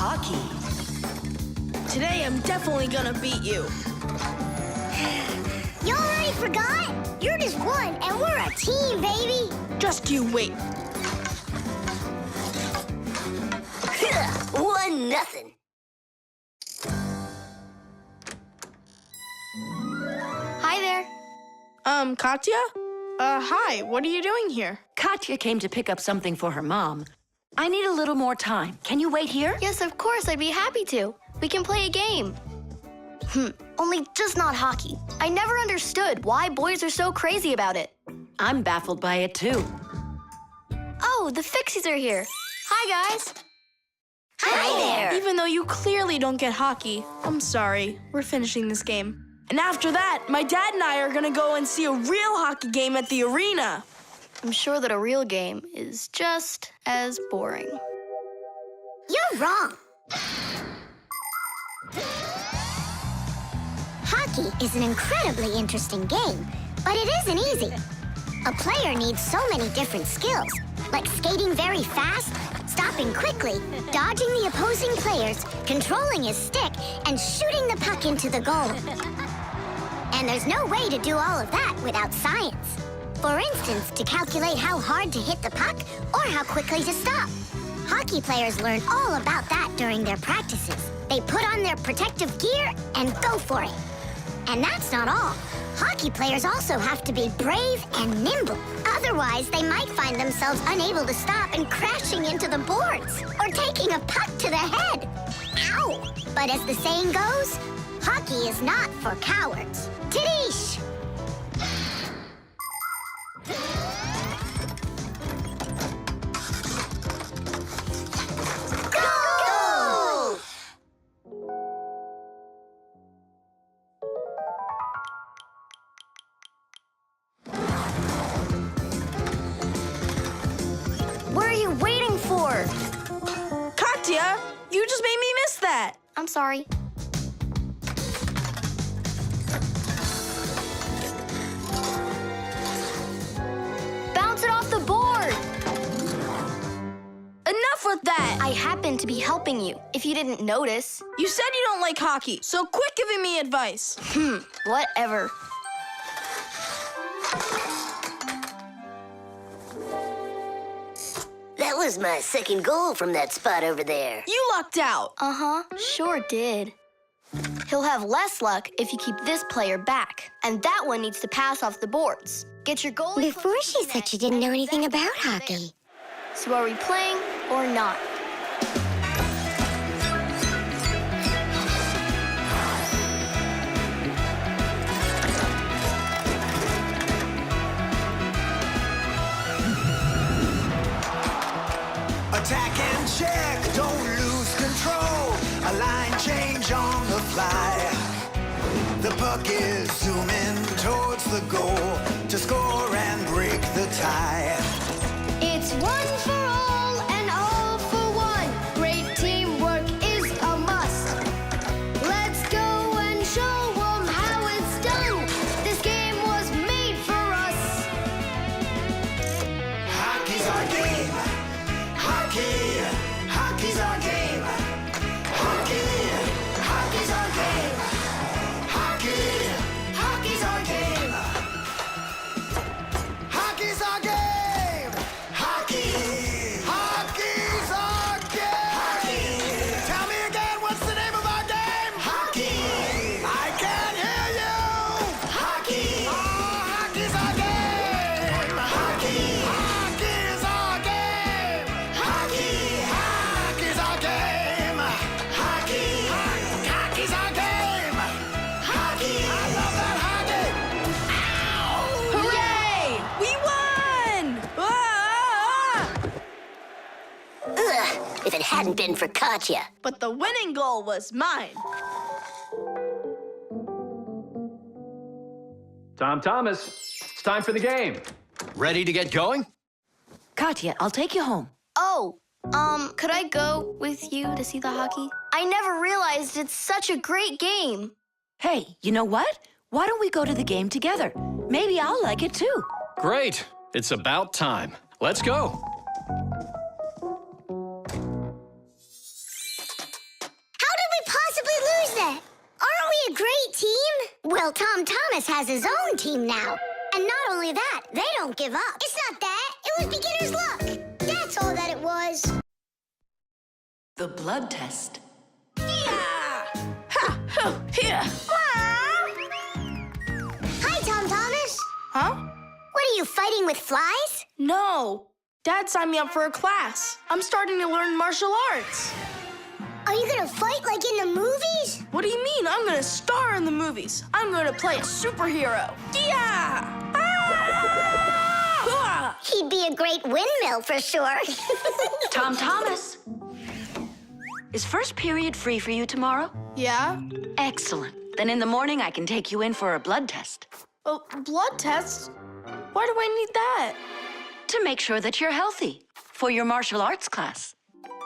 Hockey. Today I'm definitely gonna beat you. You already forgot? You're just one, and we're a team, baby. Just you wait. 1-0. Hi there. Katya? Hi, what are you doing here? Katya came to pick up something for her mom. I need a little more time. Can you wait here? Yes, of course, I'd be happy to. We can play a game. Only just not hockey. I never understood why boys are so crazy about it. I'm baffled by it, too. Oh, the Fixies are here. Hi, guys. Hi there. Even though you clearly don't get hockey, I'm sorry. We're finishing this game. And after that, my dad and I are gonna go and see a real hockey game at the arena. I'm sure that a real game is just as boring. You're wrong. Hockey is an incredibly interesting game, but it isn't easy. A player needs so many different skills, like skating very fast, stopping quickly, dodging the opposing players, controlling his stick, and shooting the puck into the goal. And there's no way to do all of that without science. For instance, to calculate how hard to hit the puck or how quickly to stop. Hockey players learn all about that during their practices. They put on their protective gear and go for it. And that's not all. Hockey players also have to be brave and nimble. Otherwise, they might find themselves unable to stop and crashing into the boards or taking a puck to the head. Ow! But as the saying goes, hockey is not for cowards. Tidish! Goal! What are you waiting for? Katya, you just made me miss that. I'm sorry. Bounce it off the board! Enough with that. I happen to be helping you, if you didn't notice. You said you don't like hockey, so quit giving me advice. Whatever. That was my second goal from that spot over there. You lucked out. Uh-huh, sure did. He'll have less luck if you keep this player back. And that one needs to pass off the boards. Get your goalie... Before she said she didn't know anything about hockey. So are we playing or not? Attack and check, don't lose control. A line change on the fly. The puck is zooming towards the goal to score and break the tie. It's one for all and all for one. Great teamwork is a must. Let's go and show them how it's done. This game was made for us. Hockey's our game. Hockey, hockey's our game. Hockey, hockey's our game. Hockey, hockey's our game. Hockey's our game. Hockey, hockey's our game. Hockey. Tell me again, what's the name of our game? Hockey. I can't hear you. Hockey. Oh, hockey's our game. Hockey. Hockey's our game. Hockey. Hockey's our game. Hockey. Hockey's our game. Hockey. I love that hockey. Ow! Hooray! We won! Ugh, if it hadn't been for Katya. But the winning goal was mine. Tom Thomas, it's time for the game. Ready to get going? Katya, I'll take you home. Oh, could I go with you to see the hockey? I never realized it's such a great game. Hey, you know what? Why don't we go to the game together? Maybe I'll like it too. Great. It's about time. Let's go. Well, Tom Thomas has his own team now. And not only that, they don't give up. It's not that. It was beginner's luck. That's all that it was. The blood test. Yeah! Ha! Ho! Here! Hi, Tom Thomas. Huh? What are you, fighting with flies? No. Dad signed me up for a class. I'm starting to learn martial arts. Are you gonna fight like in the movies? What do you mean? I'm gonna star in the movies. I'm gonna play a superhero. Yeah! Ah! He'd be a great windmill for sure. Tom Thomas. Is first period free for you tomorrow? Yeah? Excellent. Then in the morning I can take you in for a blood test. Oh, blood tests? Why do I need that? To make sure that you're healthy for your martial arts class.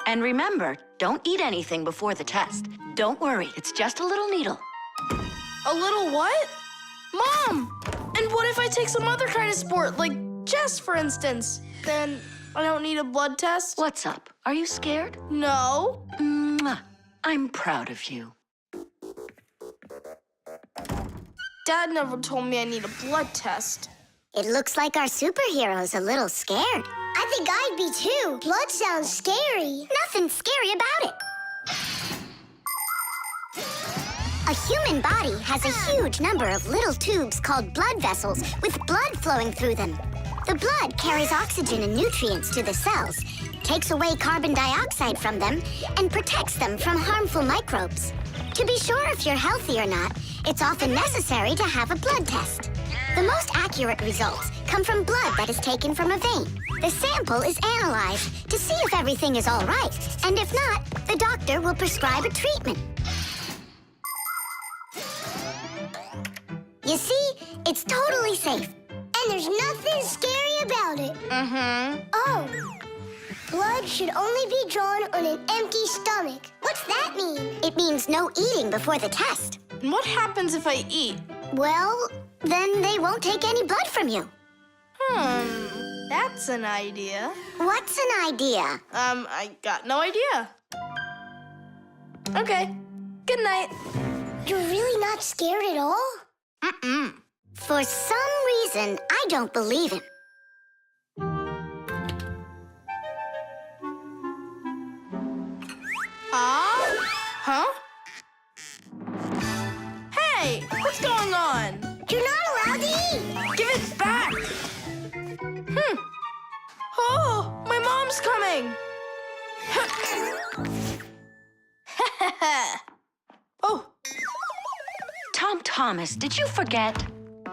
And remember, don't eat anything before the test. Don't worry, it's just a little needle. A little what? Mom! And what if I take some other kind of sport, like chess, for instance? Then I don't need a blood test? What's up? Are you scared? No. Mwah. I'm proud of you. Dad never told me I need a blood test. It looks like our superhero's a little scared. I think I'd be too. Blood sounds scary. Nothing scary about it. A human body has a huge number of little tubes called blood vessels with blood flowing through them. The blood carries oxygen and nutrients to the cells, takes away carbon dioxide from them, and protects them from harmful microbes. To be sure if you're healthy or not, it's often necessary to have a blood test. The most accurate results come from blood that is taken from a vein. The sample is analyzed to see if everything is all right, and if not, the doctor will prescribe a treatment. You see, it's totally safe. And there's nothing scary about it. Mm-hmm. Oh. Blood should only be drawn on an empty stomach. What's that mean? It means no eating before the test. And what happens if I eat? Well, then they won't take any blood from you. That's an idea. What's an idea? I got no idea. Okay. Good night. You're really not scared at all? Mm-mm. For some reason, I don't believe him. Huh? Hey, what's going on? You're not allowed to eat. Give it back! Oh, my mom's coming! Oh, Tom Thomas, did you forget?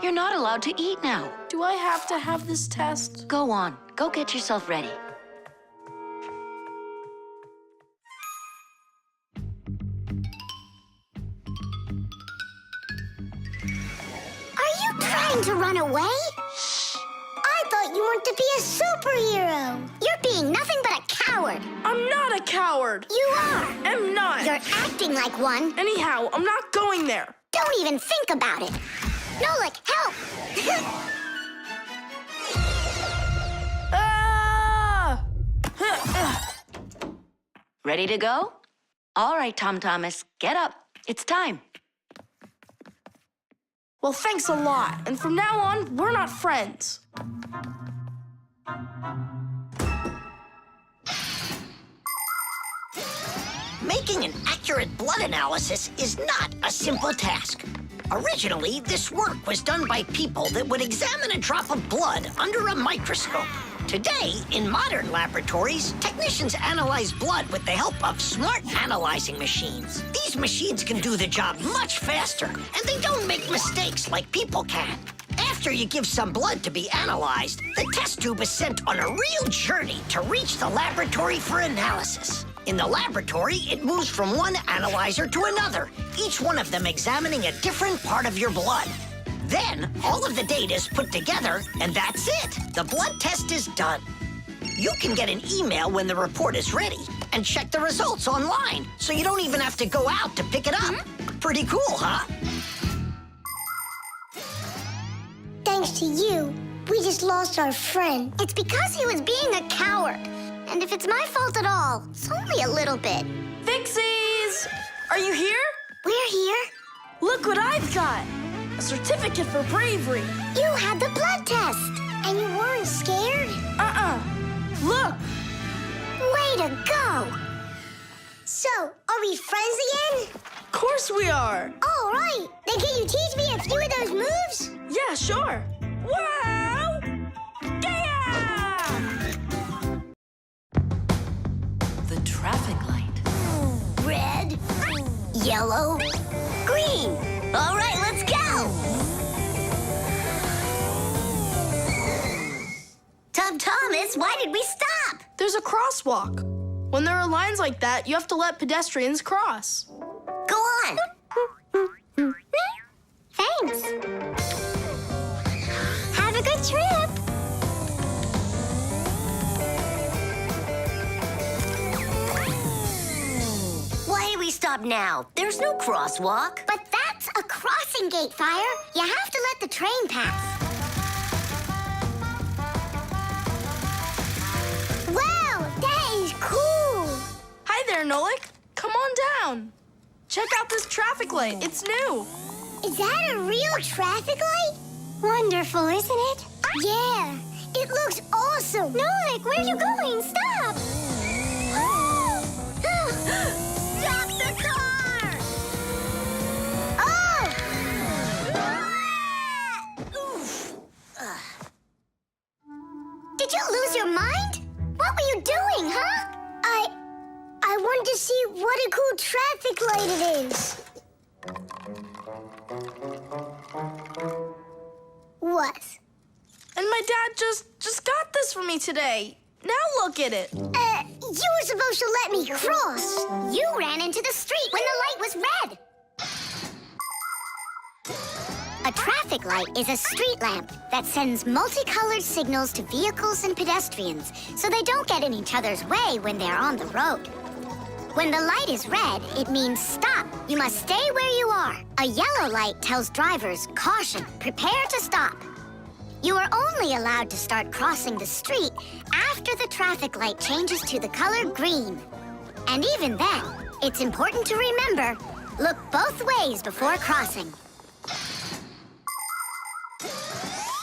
You're not allowed to eat now. do I have to have this test? Go on. Go get yourself ready. Are you trying to run away? I thought you wanted to be a superhero. You're being nothing but a coward. I'm not a coward. You are. I'm not. You're acting like one. Anyhow, I'm not going there. Don't even think about it. Nolik, help! Ah! Ready to go? All right, Tom Thomas, get up. It's time. Well, thanks a lot. And from now on, we're not friends. Making an accurate blood analysis is not a simple task. Originally, this work was done by people that would examine a drop of blood under a microscope. Today, in modern laboratories, technicians analyze blood with the help of smart analyzing machines. These machines can do the job much faster, and they don't make mistakes like people can. After you give some blood to be analyzed, the test tube is sent on a real journey to reach the laboratory for analysis. In the laboratory, it moves from one analyzer to another, each one of them examining a different part of your blood. Then, all of the data is put together, and that's it. The blood test is done. You can get an email when the report is ready and check the results online, so you don't even have to go out to pick it up. Pretty cool, huh? Thanks to you, we just lost our friend. It's because he was being a coward. And if it's my fault at all, it's only a little bit. Fixies! Are you here? We're here. Look what I've got! A certificate for bravery. You had the blood test, and you weren't scared? Look. Way to go! So, are we friends again? Of course we are. All right. Then can you teach me a few of those moves? Yeah, sure. Wow! Yeah! The traffic light. Red, yellow, green. All right, let's go. Thomas, why did we stop? There's a crosswalk. When there are lines like that, you have to let pedestrians cross. Go on. Thanks. Have a good trip. Why do we stop now? There's no crosswalk. But that's a crossing gate, Fire. You have to let the train pass. Wow, that is cool. Hi there, Nolik. Come on down. Check out this traffic light. It's new. Is that a real traffic light? Wonderful, isn't it? Yeah, it looks awesome. Nolik, where are you going? Stop! Stop the car! Oh! Oof. Did you lose your mind? What were you doing, huh? I wanted to see what a cool traffic light it is. What? And my dad just got this for me today. Now look at it. You were supposed to let me cross. You ran into the street when the light was red. A traffic light is a street lamp that sends multicolored signals to vehicles and pedestrians so they don't get in each other's way when they're on the road. When the light is red, it means stop. You must stay where you are. A yellow light tells drivers, caution, prepare to stop. You are only allowed to start crossing the street after the traffic light changes to the color green. And even then, it's important to remember, look both ways before crossing.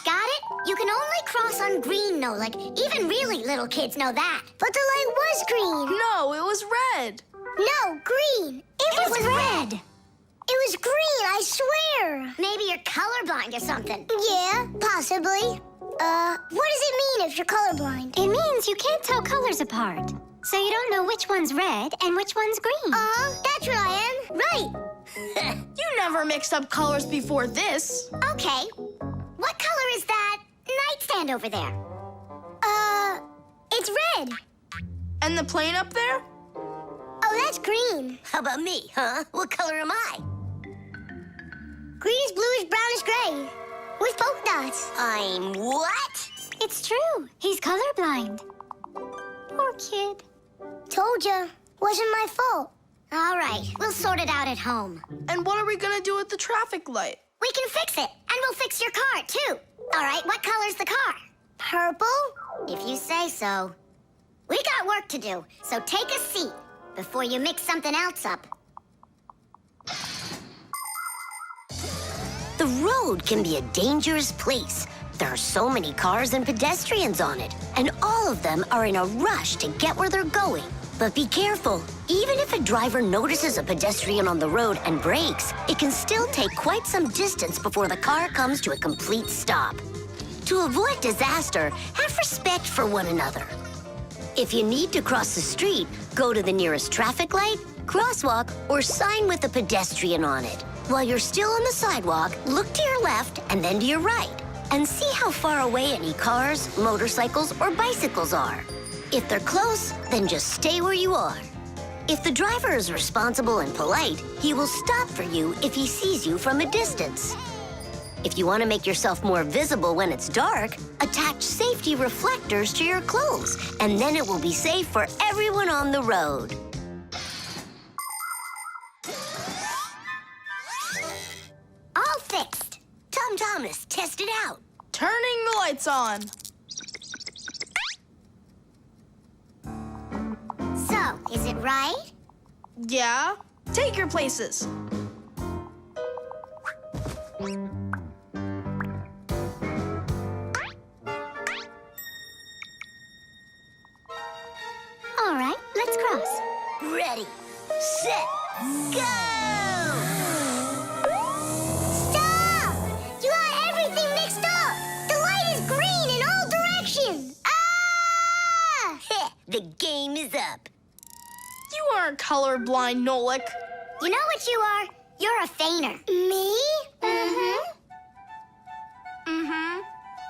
Got it? You can only cross on green, Nolik. Even really little kids know that. But the light was green. No, it was red. No, green. It was red. It was green, I swear. Maybe you're colorblind or something. Yeah, possibly. What does it mean if you're colorblind? It means you can't tell colors apart. So you don't know which one's red and which one's green. That's what I am. Right. You never mixed up colors before this. Okay. What color is that nightstand over there? It's red. And the plane up there? Oh, that's green. How about me, huh? What color am I? Greenish, bluish, brownish, gray. With polka dots. I'm what? It's true. He's colorblind. Poor kid. Told ya. Wasn't my fault. All right, we'll sort it out at home. And what are we gonna do with the traffic light? We can fix it, and we'll fix your car, too. All right, what color's the car? Purple? If you say so. We got work to do, so take a seat before you mix something else up. The road can be a dangerous place. There are so many cars and pedestrians on it, and all of them are in a rush to get where they're going. But be careful. Even if a driver notices a pedestrian on the road and brakes, it can still take quite some distance before the car comes to a complete stop. To avoid disaster, have respect for one another. If you need to cross the street, go to the nearest traffic light, crosswalk, or sign with a pedestrian on it. While you're still on the sidewalk, look to your left and then to your right, and see how far away any cars, motorcycles, or bicycles are. If they're close, then just stay where you are. If the driver is responsible and polite, he will stop for you if he sees you from a distance. If you want to make yourself more visible when it's dark, attach safety reflectors to your clothes, and then it will be safe for everyone on the road. All fixed. Thomas, test it out. Turning the lights on. So, is it right? Yeah? Take your places. Ready, set, go! Stop! You got everything mixed up! The light is green in all directions! Ah! The game is up. You aren't colorblind, Nolik. You know what you are? You're a feigner. Me?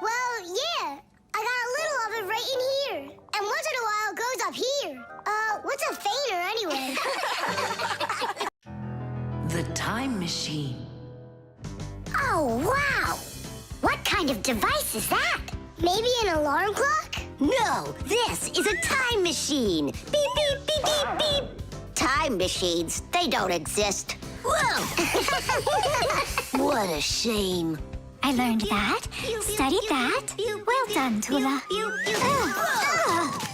Well, yeah. I got a little of it right in here. And once in a while it goes up here. What's a feigner anyway? The time machine. Oh, wow! What kind of device is that? Maybe an alarm clock? No, this is a time machine. Beep, beep, beep, beep, beep. Time machines, they don't exist. Whoa! What a shame. I learned that, studied that. Well done, Tula.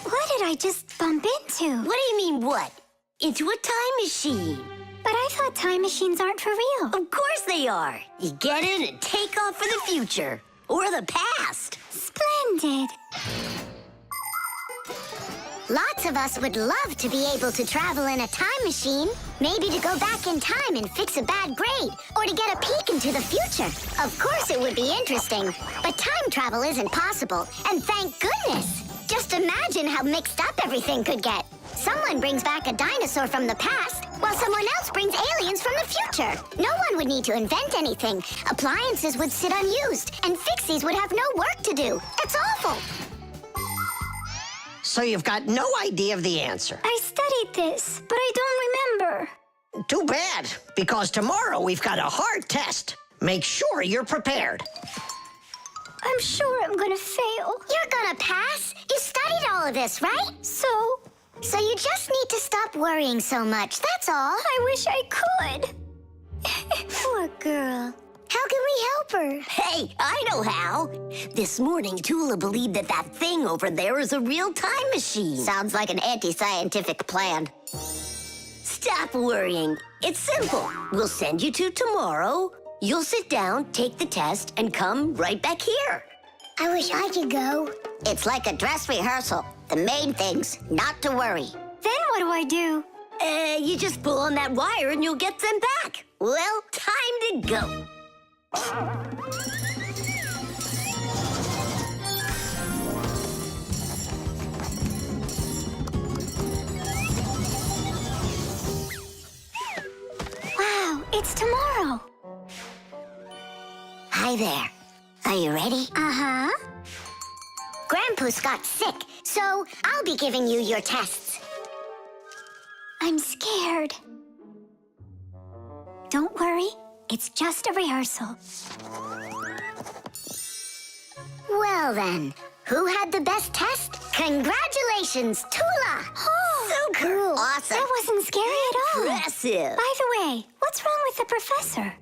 What did I just bump into? What do you mean, what? Into a time machine. But I thought time machines aren't for real. Of course they are. You get in and take off for the future. Or the past. Splendid. Lots of us would love to be able to travel in a time machine. Maybe to go back in time and fix a bad grade, or to get a peek into the future. Of course it would be interesting, but time travel isn't possible, and thank goodness! Just imagine how mixed up everything could get. Someone brings back a dinosaur from the past, while someone else brings aliens from the future. No one would need to invent anything. Appliances would sit unused, and Fixies would have no work to do. It's awful! So you've got no idea of the answer. I studied this, but I don't remember. Too bad, because tomorrow we've got a hard test. Make sure you're prepared. I'm sure I'm gonna fail. You're gonna pass? You studied all of this, right? So you just need to stop worrying so much, that's all. I wish I could. Poor girl. How can we help her? Hey, I know how. This morning, Tula believed that thing over there is a real time machine. Sounds like an anti-scientific plan. Stop worrying. It's simple. We'll send you to tomorrow. You'll sit down, take the test, and come right back here. I wish I could go. It's like a dress rehearsal. The main thing's not to worry. Then what do I do? You just pull on that wire and you'll get them back. Well, time to go. Wow, it's tomorrow. Hi there. Are you ready? Uh-huh. Grandpa's got sick, so I'll be giving you your tests. I'm scared. Don't worry, it's just a rehearsal. Well then, who had the best test? Congratulations, Tula! Oh, so cool. Awesome. that wasn't scary at all. Impressive. By the way, what's wrong with the professor?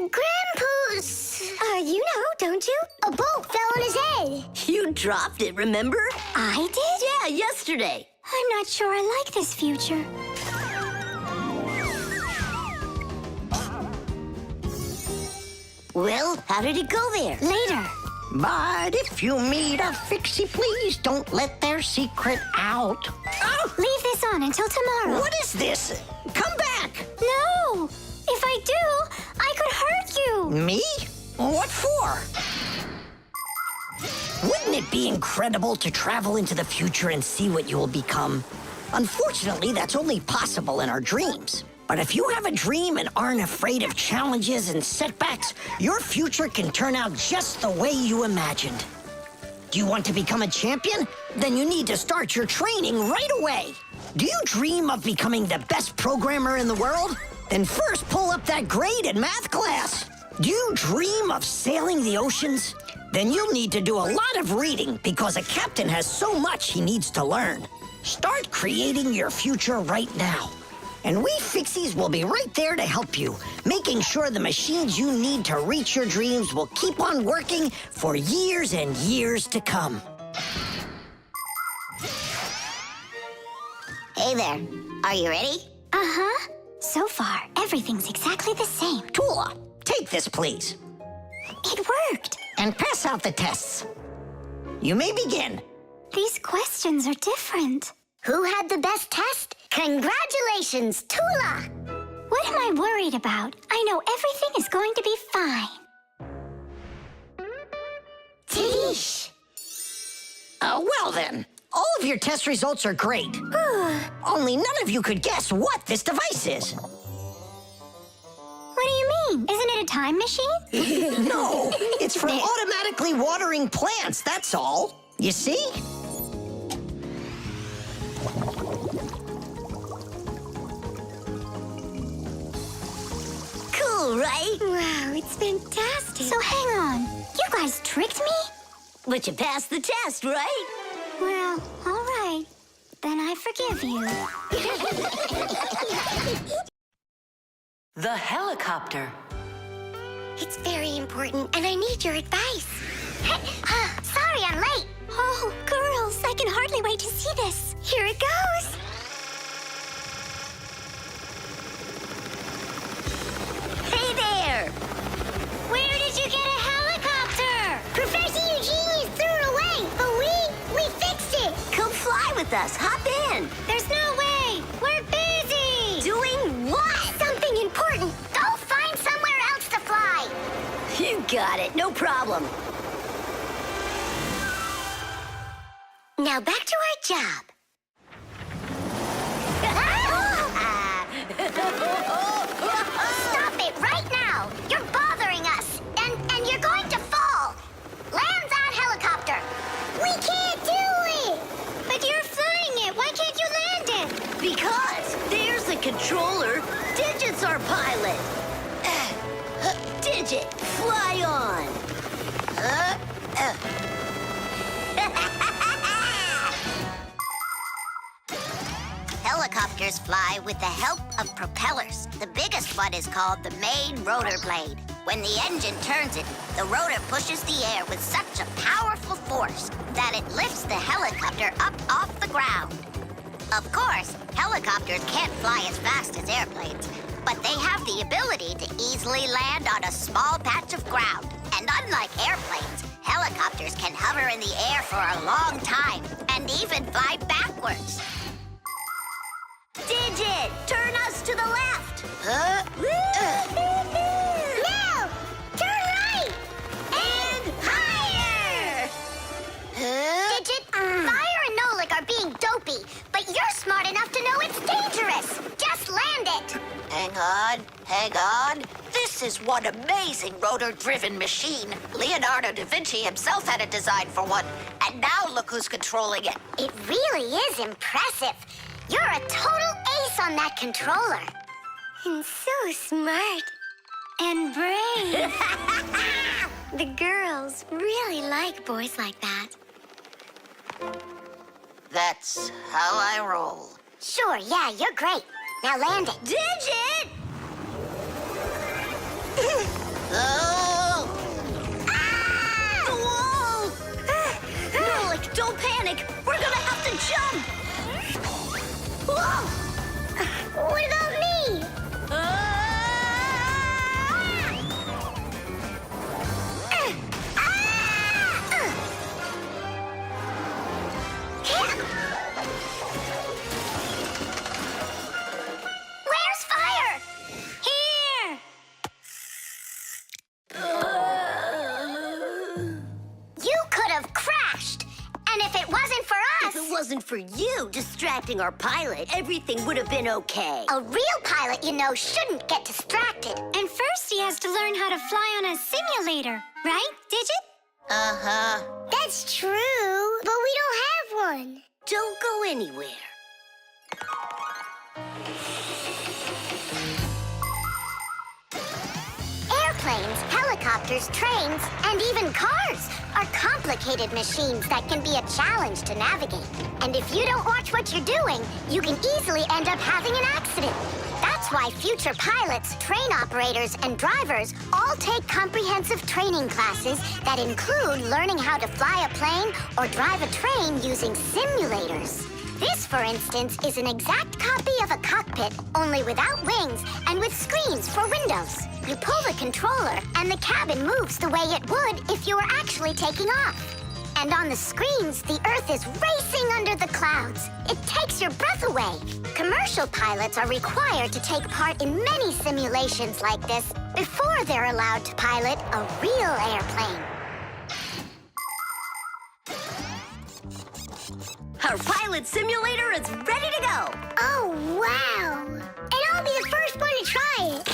Grandpa's... You know, don't you? A bolt fell on his head. You dropped it, remember? I did? Yeah, yesterday. I'm not sure I like this future. Well, how did it go there? Later. But if you meet a Fixie, please don't let their secret out. Oh, Leave this on until tomorrow. what is this? Come back. No! If I do, I could hurt you. Me? What for? Wouldn't it be incredible to travel into the future and see what you will become? Unfortunately, that's only possible in our dreams. But if you have a dream and aren't afraid of challenges and setbacks, your future can turn out just the way you imagined. Do you want to become a champion? Then you need to start your training right away. Do you dream of becoming the best programmer in the world? Then first pull up that grade in math class. Do you dream of sailing the oceans? Then you'll need to do a lot of reading because a captain has so much he needs to learn. Start creating your future right now. And we Fixies will be right there to help you, making sure the machines you need to reach your dreams will keep on working for years and years to come. Hey there. Are you ready? Uh-huh. So far, everything's exactly the same. Tula, take this, please. It worked. And pass out the tests. You may begin. These questions are different. Who had the best test? Congratulations, Tula! What am I worried about? I know everything is going to be fine. Tish! Well then, all of your test results are great. Only none of you could guess what this device is. What do you mean? Isn't it a time machine? No, it's for automatically watering plants, that's all. You see? Cool, right? Wow, it's fantastic. So hang on, you guys tricked me? But you passed the test, right? Well, all right. Then I forgive you. The helicopter. It's very important, and I need your advice. Sorry, I'm late. Oh, girls, I can hardly wait to see this. Here it goes. Hey there! Where did you get a helicopter? Professor Eugenius threw it away, but we fixed it. Come fly with us. Hop in. There's no way. We're busy. Doing what? Something important. Go find somewhere else to fly. You got it. No problem. Now back to our job. Stop it right now! You're bothering us, and you're going to fall. Land that helicopter. We can't do it. But you're flying it. Why can't you land it? Because there's the controller. Digit's our pilot. Digit, fly on. Helicopters fly with the help of propellers. The biggest one is called the main rotor blade. When the engine turns it, the rotor pushes the air with such a powerful force that it lifts the helicopter up off the ground. Of course, helicopters can't fly as fast as airplanes, but they have the ability to easily land on a small patch of ground. And unlike airplanes, helicopters can hover in the air for a long time and even fly backwards. Digit, turn us to the left. No! Turn right! And higher! Digit, Fire and Nolik are being dopey, but you're smart enough to know it's dangerous. Just land it. Hang on. This is one amazing rotor-driven machine. Leonardo da Vinci himself had a design for one, and now look who's controlling it. It really is impressive. You're a total ace on that controller. And so smart. And brave. The girls really like boys like that. That's how I roll. Sure, yeah, you're great. Now land it. Digit! Oh! Ah! The wall! Nolik, don't panic. We're gonna have to jump. Whoa! What about me? Where's Fire? Here! You could have crashed. And if it wasn't for us... If it wasn't for you distracting our pilot, everything would have been okay. A real pilot, you know, shouldn't get distracted. And first he has to learn how to fly on a simulator, right, Digit? Uh-huh. That's true, but we don't have one. Don't go anywhere. Airplanes, helicopters, trains, and even cars are complicated machines that can be a challenge to navigate. And if you don't watch what you're doing, you can easily end up having an accident. That's why future pilots, train operators, and drivers all take comprehensive training classes that include learning how to fly a plane or drive a train using simulators. This, for instance, is an exact copy of a cockpit, only without wings and with screens for windows. You pull the controller, and the cabin moves the way it would if you were actually taking off. And on the screens, the Earth is racing under the clouds. It takes your breath away. Commercial pilots are required to take part in many simulations like this before they're allowed to pilot a real airplane. Our pilot simulator is ready to go. Oh, wow! And I'll be the first one to try it.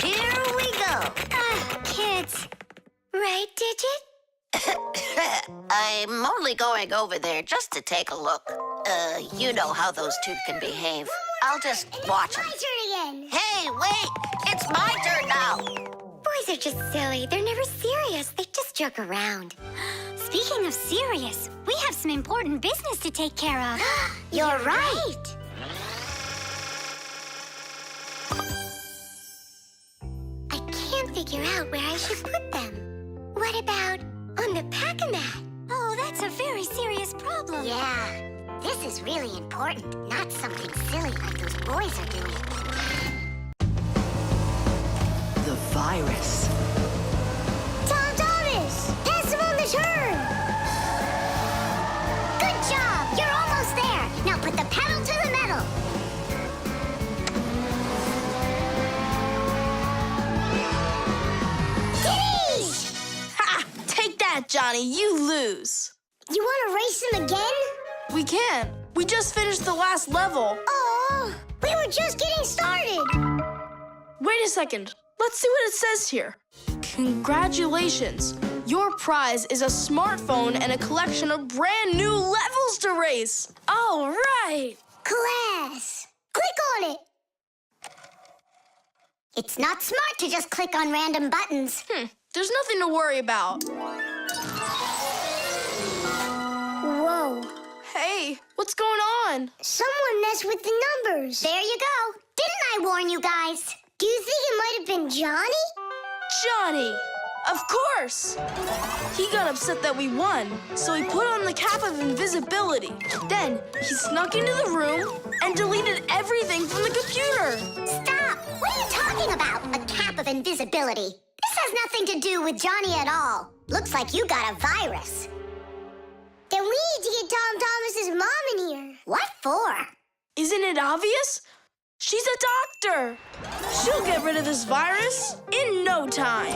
Here we go. Kids. Right, Digit? I'm only going over there just to take a look. You know how those two can behave. I'll just watch them. My turn again. Hey, wait! It's my turn now! Boys are just silly. They're never serious. They just joke around. Speaking of serious, we have some important business to take care of. You're right. I can't figure out where I should put them. What about on the pack-a-mat? Oh, that's a very serious problem. Yeah, this is really important, not something silly like those boys are doing. The virus. Tom Thomas, pass him on the turn. Good job, you're almost there. Now put the pedal to the metal. Ha! Take that, Johnny. You lose. You want to race him again? We can. We just finished the last level. Oh, we were just getting started. Wait a second. Let's see what it says here. Congratulations. Your prize is a smartphone and a collection of brand new levels to race. All right. Class, click on it. It's not smart to just click on random buttons. There's nothing to worry about. Whoa. Hey, what's going on? Someone messed with the numbers. There you go. Didn't I warn you guys? Do you think it might have been Johnny? Johnny! Of course! He got upset that we won, so he put on the cap of invisibility. Then he snuck into the room and deleted everything from the computer. Stop! What are you talking about? A cap of invisibility. This has nothing to do with Johnny at all. Looks like you got a virus. Then we need to get Tom Thomas's mom in here. What for? Isn't it obvious? She's a doctor. She'll get rid of this virus in no time.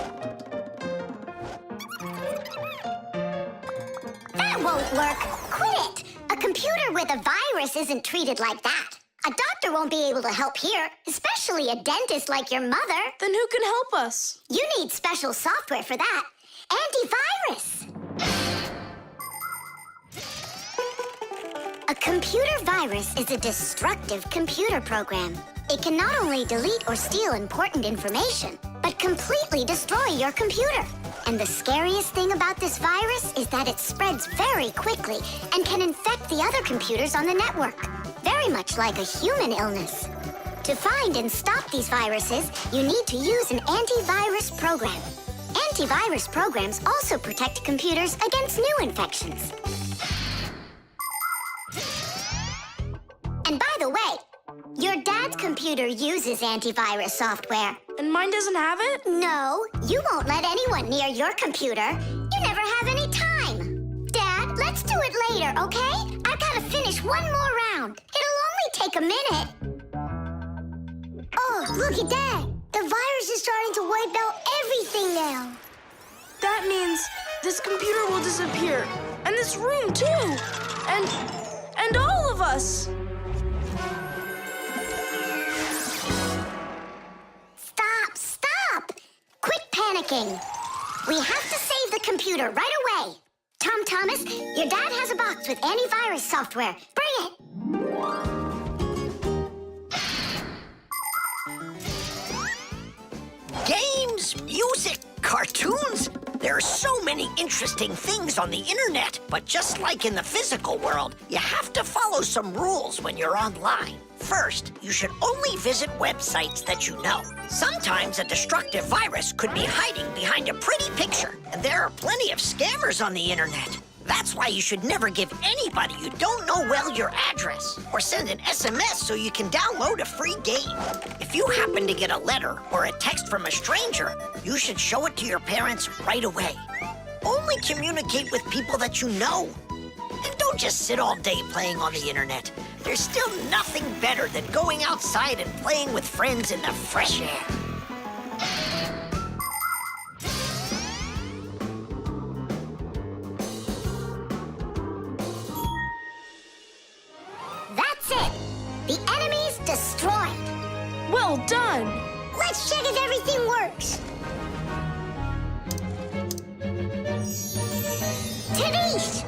That won't work. Quit it. A computer with a virus isn't treated like that. A doctor won't be able to help here, especially a dentist like your mother. Then who can help us? You need special software for that. Antivirus. A computer virus is a destructive computer program. It can not only delete or steal important information, but completely destroy your computer. And the scariest thing about this virus is that it spreads very quickly and can infect the other computers on the network, very much like a human illness. To find and stop these viruses, you need to use an antivirus program. Antivirus programs also protect computers against new infections. And by the way, your dad's computer uses antivirus software. And mine doesn't have it? No, you won't let anyone near your computer. You never have any time. Dad, let's do it later, okay? I've got to finish one more round. It'll only take a minute. Oh, look at that. The virus is starting to wipe out everything now. That means this computer will disappear. And this room, too. And all of us. Stop! Quit panicking. We have to save the computer right away. Tom Thomas, your dad has a box with antivirus software. Bring it. Games, music, cartoons. There are so many interesting things on the internet, but just like in the physical world, you have to follow some rules when you're online. First, you should only visit websites that you know. Sometimes a destructive virus could be hiding behind a pretty picture, and there are plenty of scammers on the internet. That's why you should never give anybody you don't know well your address, or send an SMS so you can download a free game. If you happen to get a letter or a text from a stranger, you should show it to your parents right away. Only Only communicate with people that you know. And don't just sit all day playing on the internet. There's still nothing better than going outside and playing with friends in the fresh air. That's it. The enemy's destroyed. Well done. Let's check if everything works. Tadish!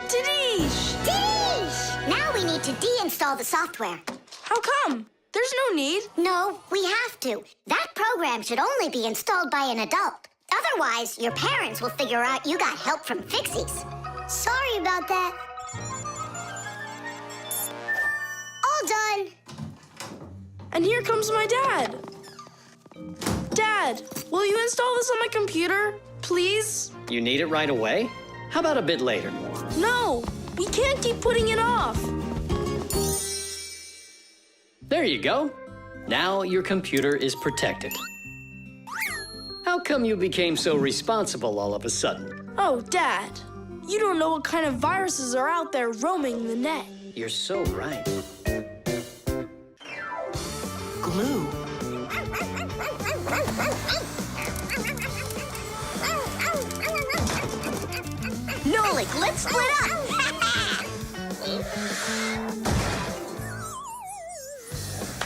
Dinesh! Tadish! Now we need to deinstall the software. How come? There's no need. No, we have to. That program should only be installed by an adult. Otherwise, your parents will figure out you got help from Fixies. Sorry about that. All done. And here comes my dad. Dad, will you install this on my computer, please? You need it right away? How about a bit later? No, we can't keep putting it off. There you go. Now your computer is protected. How come you became so responsible all of a sudden? Oh, Dad, you don't know what kind of viruses are out there roaming the net. You're so right. Glue. Nolik, let's split up.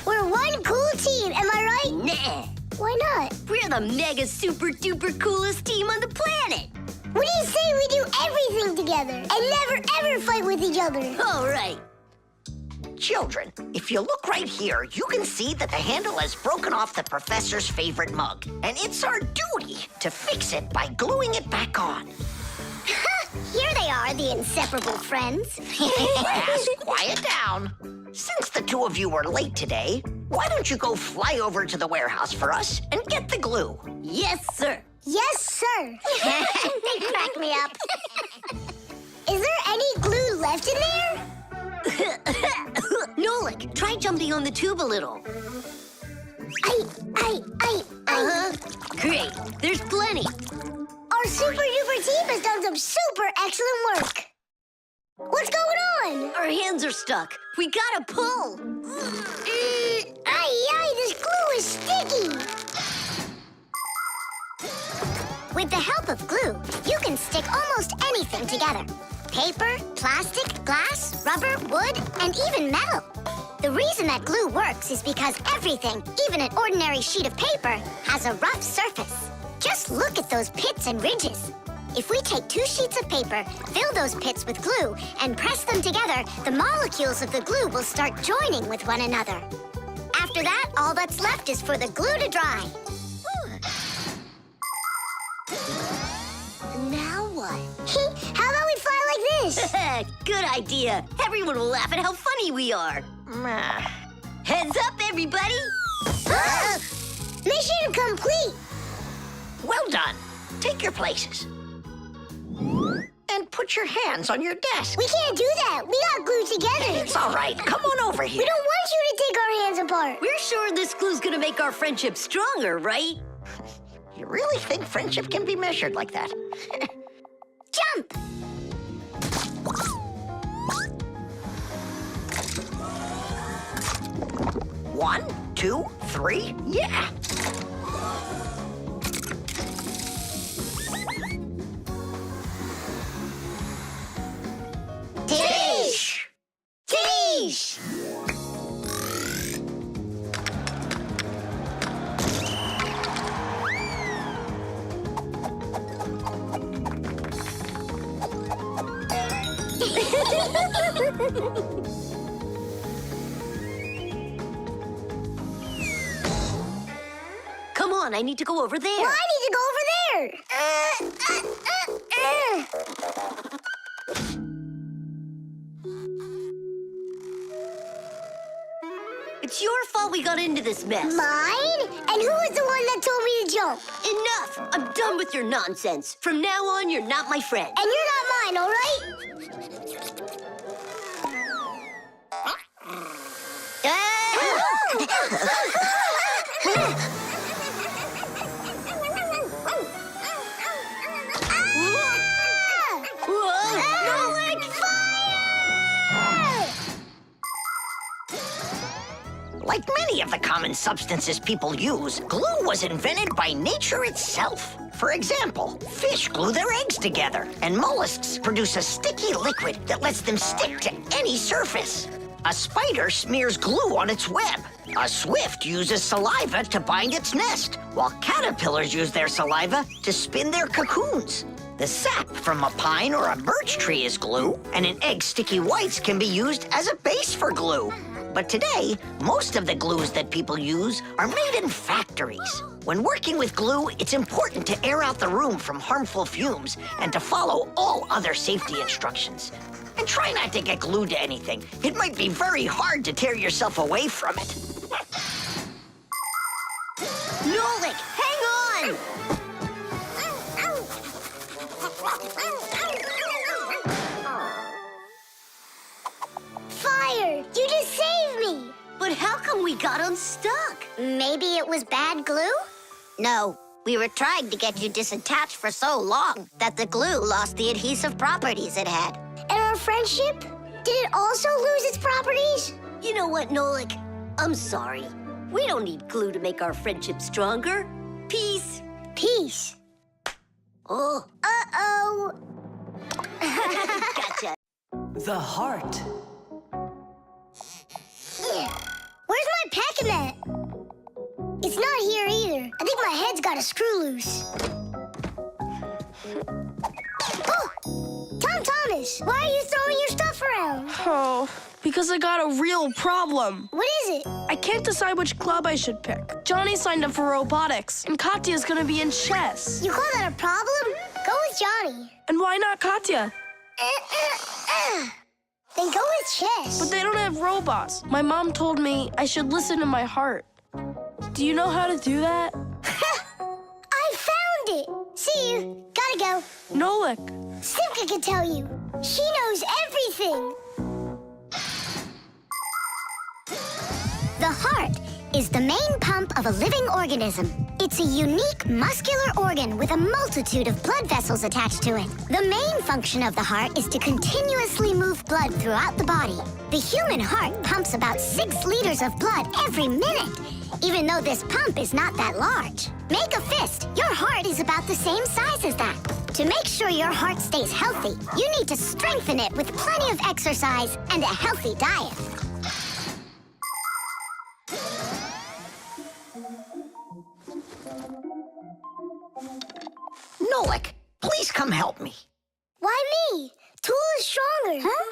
We're one cool team, am I right? Nah, Why not? we're the mega super duper coolest team on the planet. What do you say we do everything together and never ever fight with each other? All right. Children, if you look right here, you can see that the handle has broken off the professor's favorite mug. And it's our duty to fix it by gluing it back on. Here they are, the inseparable friends. Just quiet down. Since the two of you were late today, why don't you go fly over to the warehouse for us and get the glue? Yes, sir. Yes, sir. They crack me up. Is there any glue left in there? Nolik, try jumping on the tube a little. Great, there's plenty. Our super duper team has done some super excellent work. What's going on? Our hands are stuck. We gotta pull. This glue is sticky. With the help of glue, you can stick almost anything together. Paper, plastic, glass, rubber, wood, and even metal. The reason that glue works is because everything, even an ordinary sheet of paper, has a rough surface. Just look at those pits and ridges. If we take 2 sheets of paper, fill those pits with glue, and press them together, the molecules of the glue will start joining with one another. After that, all that's left is for the glue to dry. Now what? How about we fly like this? Good idea. Everyone will laugh at how funny we are. Heads up, everybody. Mission complete. Well done. Take your places. And put your hands on your desk. We can't do that. We got glued together. It's all right. Come on over here. We don't want you to take our hands apart. We're sure this glue's gonna make our friendship stronger, right? You really think friendship can be measured like that? Jump! One, two, three, yeah. Tish! Tish! Come on, I need to go over there. Well, I need to go over there. It's your fault we got into this mess. Mine? And who was the one that told me to jump? Enough! I'm done with your nonsense. From now on, you're not my friend. And you're not mine, all right? Like many of the common substances people use, glue was invented by nature itself. For example, fish glue their eggs together, and mollusks produce a sticky liquid that lets them stick to any surface. A spider smears glue on its web. A swift uses saliva to bind its nest, while caterpillars use their saliva to spin their cocoons. The sap from a pine or a birch tree is glue, and an egg's sticky whites can be used as a base for glue. But today, most of the glues that people use are made in factories. When working with glue, it's important to air out the room from harmful fumes and to follow all other safety instructions. And try not to get glued to anything. It might be very hard to tear yourself away from it. Nolik, hang on! Fire! You just saved me! But how come we got unstuck? Maybe it was bad glue? No, we were trying to get you disattached for so long that the glue lost the adhesive properties it had. And our friendship? Did it also lose its properties? You know what, Nolik? I'm sorry. We don't need glue to make our friendship stronger. Peace. Peace. Oh. Uh-oh. Gotcha. The heart. Where's my packing mat? It's not here either. I think my head's got a screw loose. Oh! Tom Thomas, why are you throwing your stuff around? Oh, because I got a real problem. What is it? I can't decide which club I should pick. Johnny signed up for robotics, and Katya's gonna be in chess. You call that a problem? Go with Johnny. And why not Katya? Then go with chess. But they don't have robots. My mom told me I should listen to my heart. Do you know how to do that? I found it. See you. Gotta go. Nolik. Simka can tell you. She knows everything. The heart is the main pump of a living organism. It's a unique muscular organ with a multitude of blood vessels attached to it. The main function of the heart is to continuously move blood throughout the body. The human heart pumps about 6 liters of blood every minute, even though this pump is not that large. Make a fist. Your heart is about the same size as that. To make sure your heart stays healthy, you need to strengthen it with plenty of exercise and a healthy diet. Nolik, please come help me. Why me? Tool is stronger. Huh?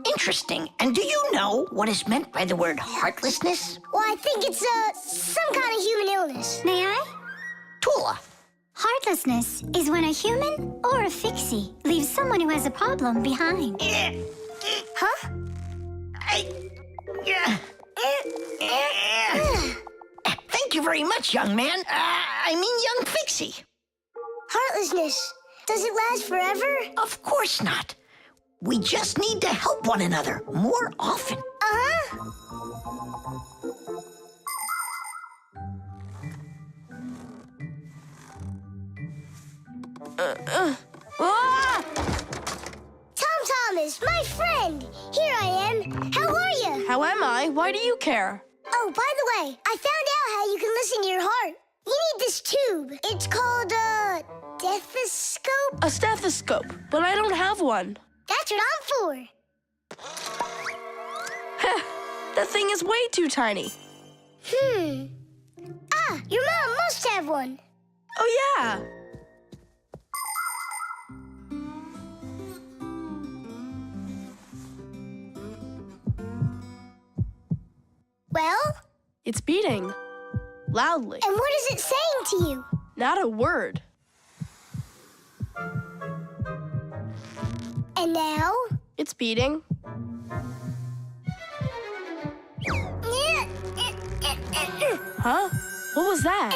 Interesting. And do you know what is meant by the word heartlessness? Well, I think it's some kind of human illness. May I? Tula. Heartlessness is when a human or a fixie leaves someone who has a problem behind. Huh? Thank you very much, young man. I mean, young Fixie. Heartlessness. Does it last forever? Of course not. We just need to help one another more often. Uh-huh. Tom Thomas, my friend. Here I am. How are you? How am I? Why do you care? Oh, by the way, I found out how you can listen to your heart. You need this tube. It's called a stethoscope. A stethoscope, but I don't have one. That's what I'm for. That thing is way too tiny. Ah, your mom must have one. Oh, yeah. Well? It's beating. Loudly. And what is it saying to you? Not a word. And now? It's beating. Huh? What was that?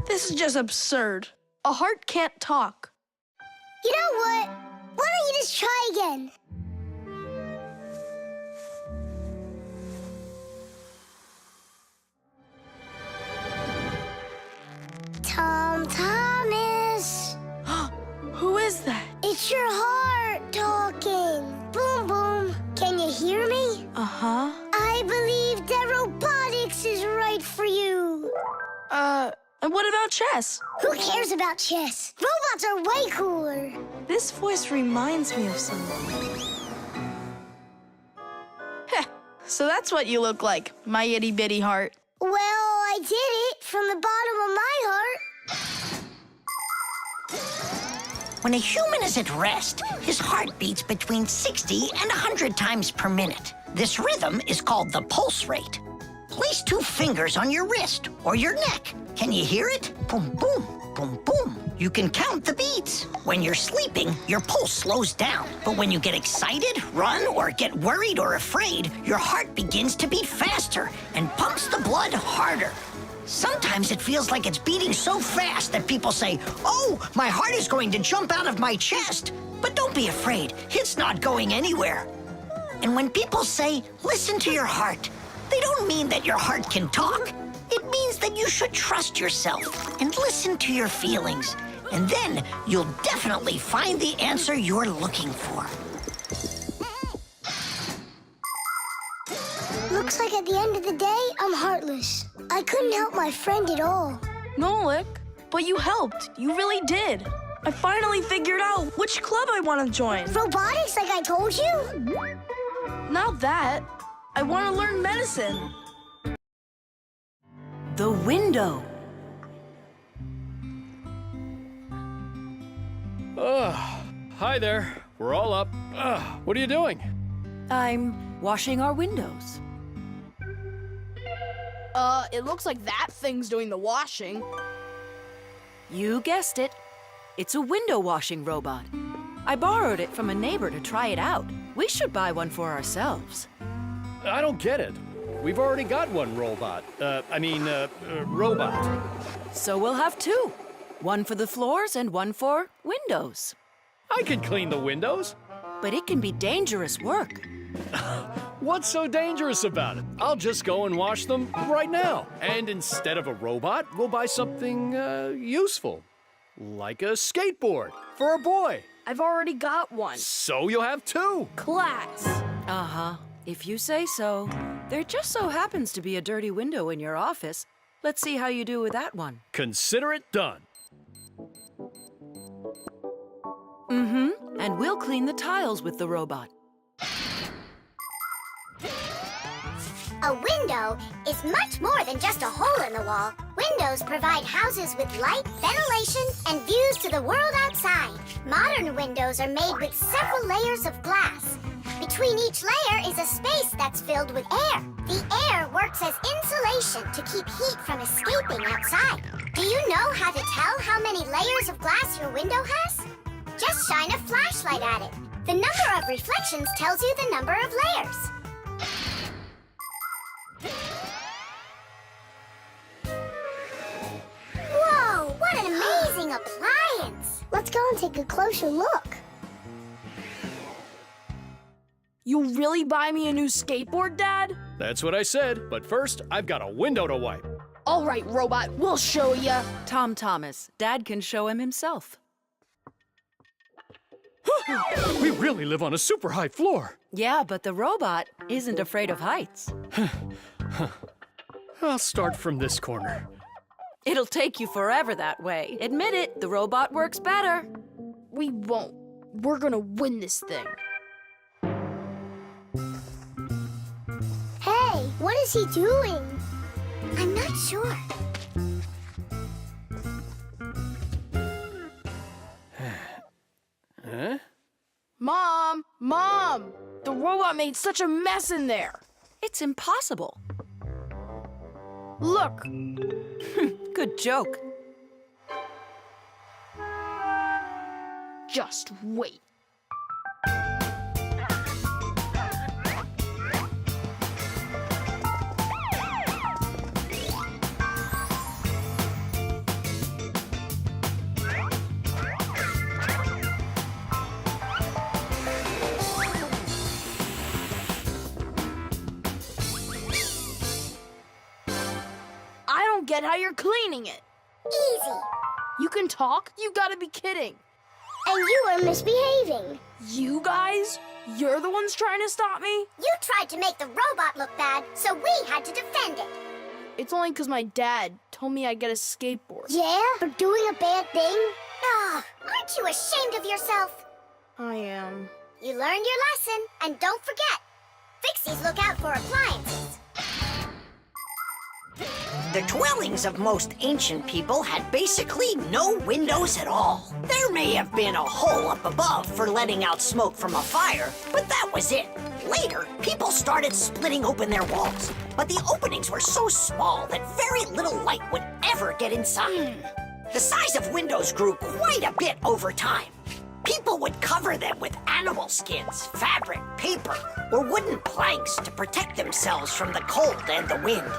This is just absurd. A heart can't talk. You know what? Why don't you just try again? Tom Thomas. Who is that? It's your heart talking. Huh? I believe that robotics is right for you. And what about chess? Who cares about chess? Robots are way cooler. This voice reminds me of someone. Heh, so that's what you look like, my itty-bitty heart. Well, I did it from the bottom of my heart. When a human is at rest, his heart beats between 60 and 100 times per minute. This rhythm is called the pulse rate. Place 2 fingers on your wrist or your neck. Can you hear it? Boom, boom, boom, boom. You can count the beats. When you're sleeping, your pulse slows down. But when you get excited, run, or get worried or afraid, your heart begins to beat faster and pumps the blood harder. Sometimes it feels like it's beating so fast that people say, "Oh, my heart is going to jump out of my chest." But don't be afraid, it's not going anywhere. And when people say, "Listen to your heart," they don't mean that your heart can talk. It means that you should trust yourself and listen to your feelings. And then you'll definitely find the answer you're looking for. Looks like at the end of the day, I'm heartless. I couldn't help my friend at all. Nolik, but you helped. You really did. I finally figured out which club I want to join. Robotics, like I told you? Not that. I want to learn medicine. The window. Hi there. We're all up. What are you doing? I'm washing our windows. It looks like that thing's doing the washing. You guessed it. It's a window washing robot. I borrowed it from a neighbor to try it out. We should buy one for ourselves. I don't get it. We've already got one robot. Robot. So we'll have 2. One for the floors and one for windows. I can clean the windows. But it can be dangerous work. What's so dangerous about it? I'll just go and wash them right now. And instead of a robot, we'll buy something useful. Like a skateboard for a boy. I've already got one. So you'll have 2. Class. Uh-huh. If you say so. There just so happens to be a dirty window in your office. Let's see how you do with that one. Consider it done. Mm-hmm. And we'll clean the tiles with the robot. A window is much more than just a hole in the wall. Windows provide houses with light, ventilation, and views to the world outside. Modern windows are made with several layers of glass. Between each layer is a space that's filled with air. The air works as insulation to keep heat from escaping outside. Do you know how to tell how many layers of glass your window has? Just shine a flashlight at it. The number of reflections tells you the number of layers. Whoa, what an amazing appliance! Let's go and take a closer look. You'll really buy me a new skateboard, Dad? That's what I said. But first, I've got a window to wipe. All right, robot, we'll show ya. Tom Thomas, Dad can show him himself. We really live on a super high floor. Yeah, but the robot isn't afraid of heights. I'll start from this corner. It'll take you forever that way. Admit it, the robot works better. We won't. We're gonna win this thing. Hey, what is he doing? I'm not sure. Huh? Mom! The robot made such a mess in there. It's impossible. Look. Good joke. Just wait. I don't get how you're cleaning it. Easy. You can talk? You gotta be kidding. And you were misbehaving. You guys? You're the ones trying to stop me? You tried to make the robot look bad, so we had to defend it. It's only because my dad told me I'd get a skateboard. Yeah? For doing a bad thing? Ah, aren't you ashamed of yourself? I am. You learned your lesson, and don't forget, Fixies look out for appliances. The dwellings of most ancient people had basically no windows at all. There may have been a hole up above for letting out smoke from a fire, but that was it. Later, people started splitting open their walls, but the openings were so small that very little light would ever get inside. The size of windows grew quite a bit over time. People would cover them with animal skins, fabric, paper, or wooden planks to protect themselves from the cold and the wind.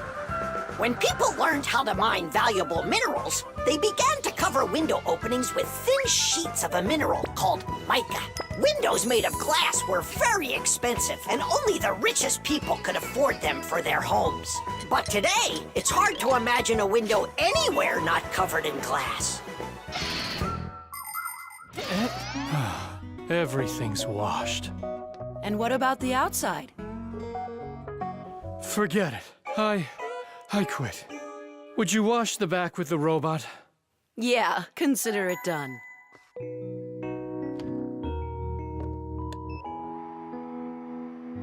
When people learned how to mine valuable minerals, they began to cover window openings with thin sheets of a mineral called mica. Windows made of glass were very expensive, and only the richest people could afford them for their homes. But today, it's hard to imagine a window anywhere not covered in glass. Everything's washed. And what about the outside? Forget it. I quit. Would you wash the back with the robot? Yeah, consider it done.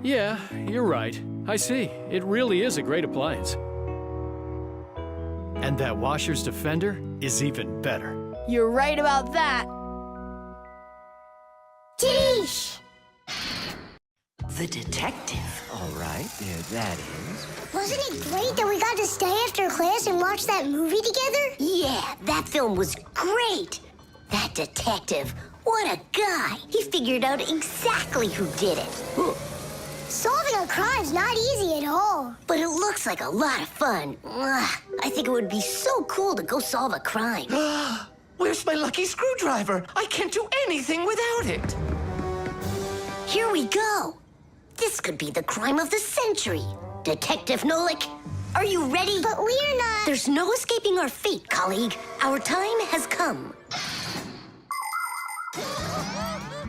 Yeah, you're right. I see. It really is a great appliance. And that washer's defender is even better. You're right about that. Jeesh! The detective. All right, there that is. Wasn't it great that we got to stay after class and watch that movie together? Yeah, that film was great. That detective, what a guy. He figured out exactly who did it. Solving a crime's not easy at all. But it looks like a lot of fun. Ugh, I think it would be so cool to go solve a crime. Where's my lucky screwdriver? I can't do anything without it. Here we go. This could be the crime of the century. Detective Nolik, are you ready? But we're not... There's no escaping our fate, colleague. Our time has come.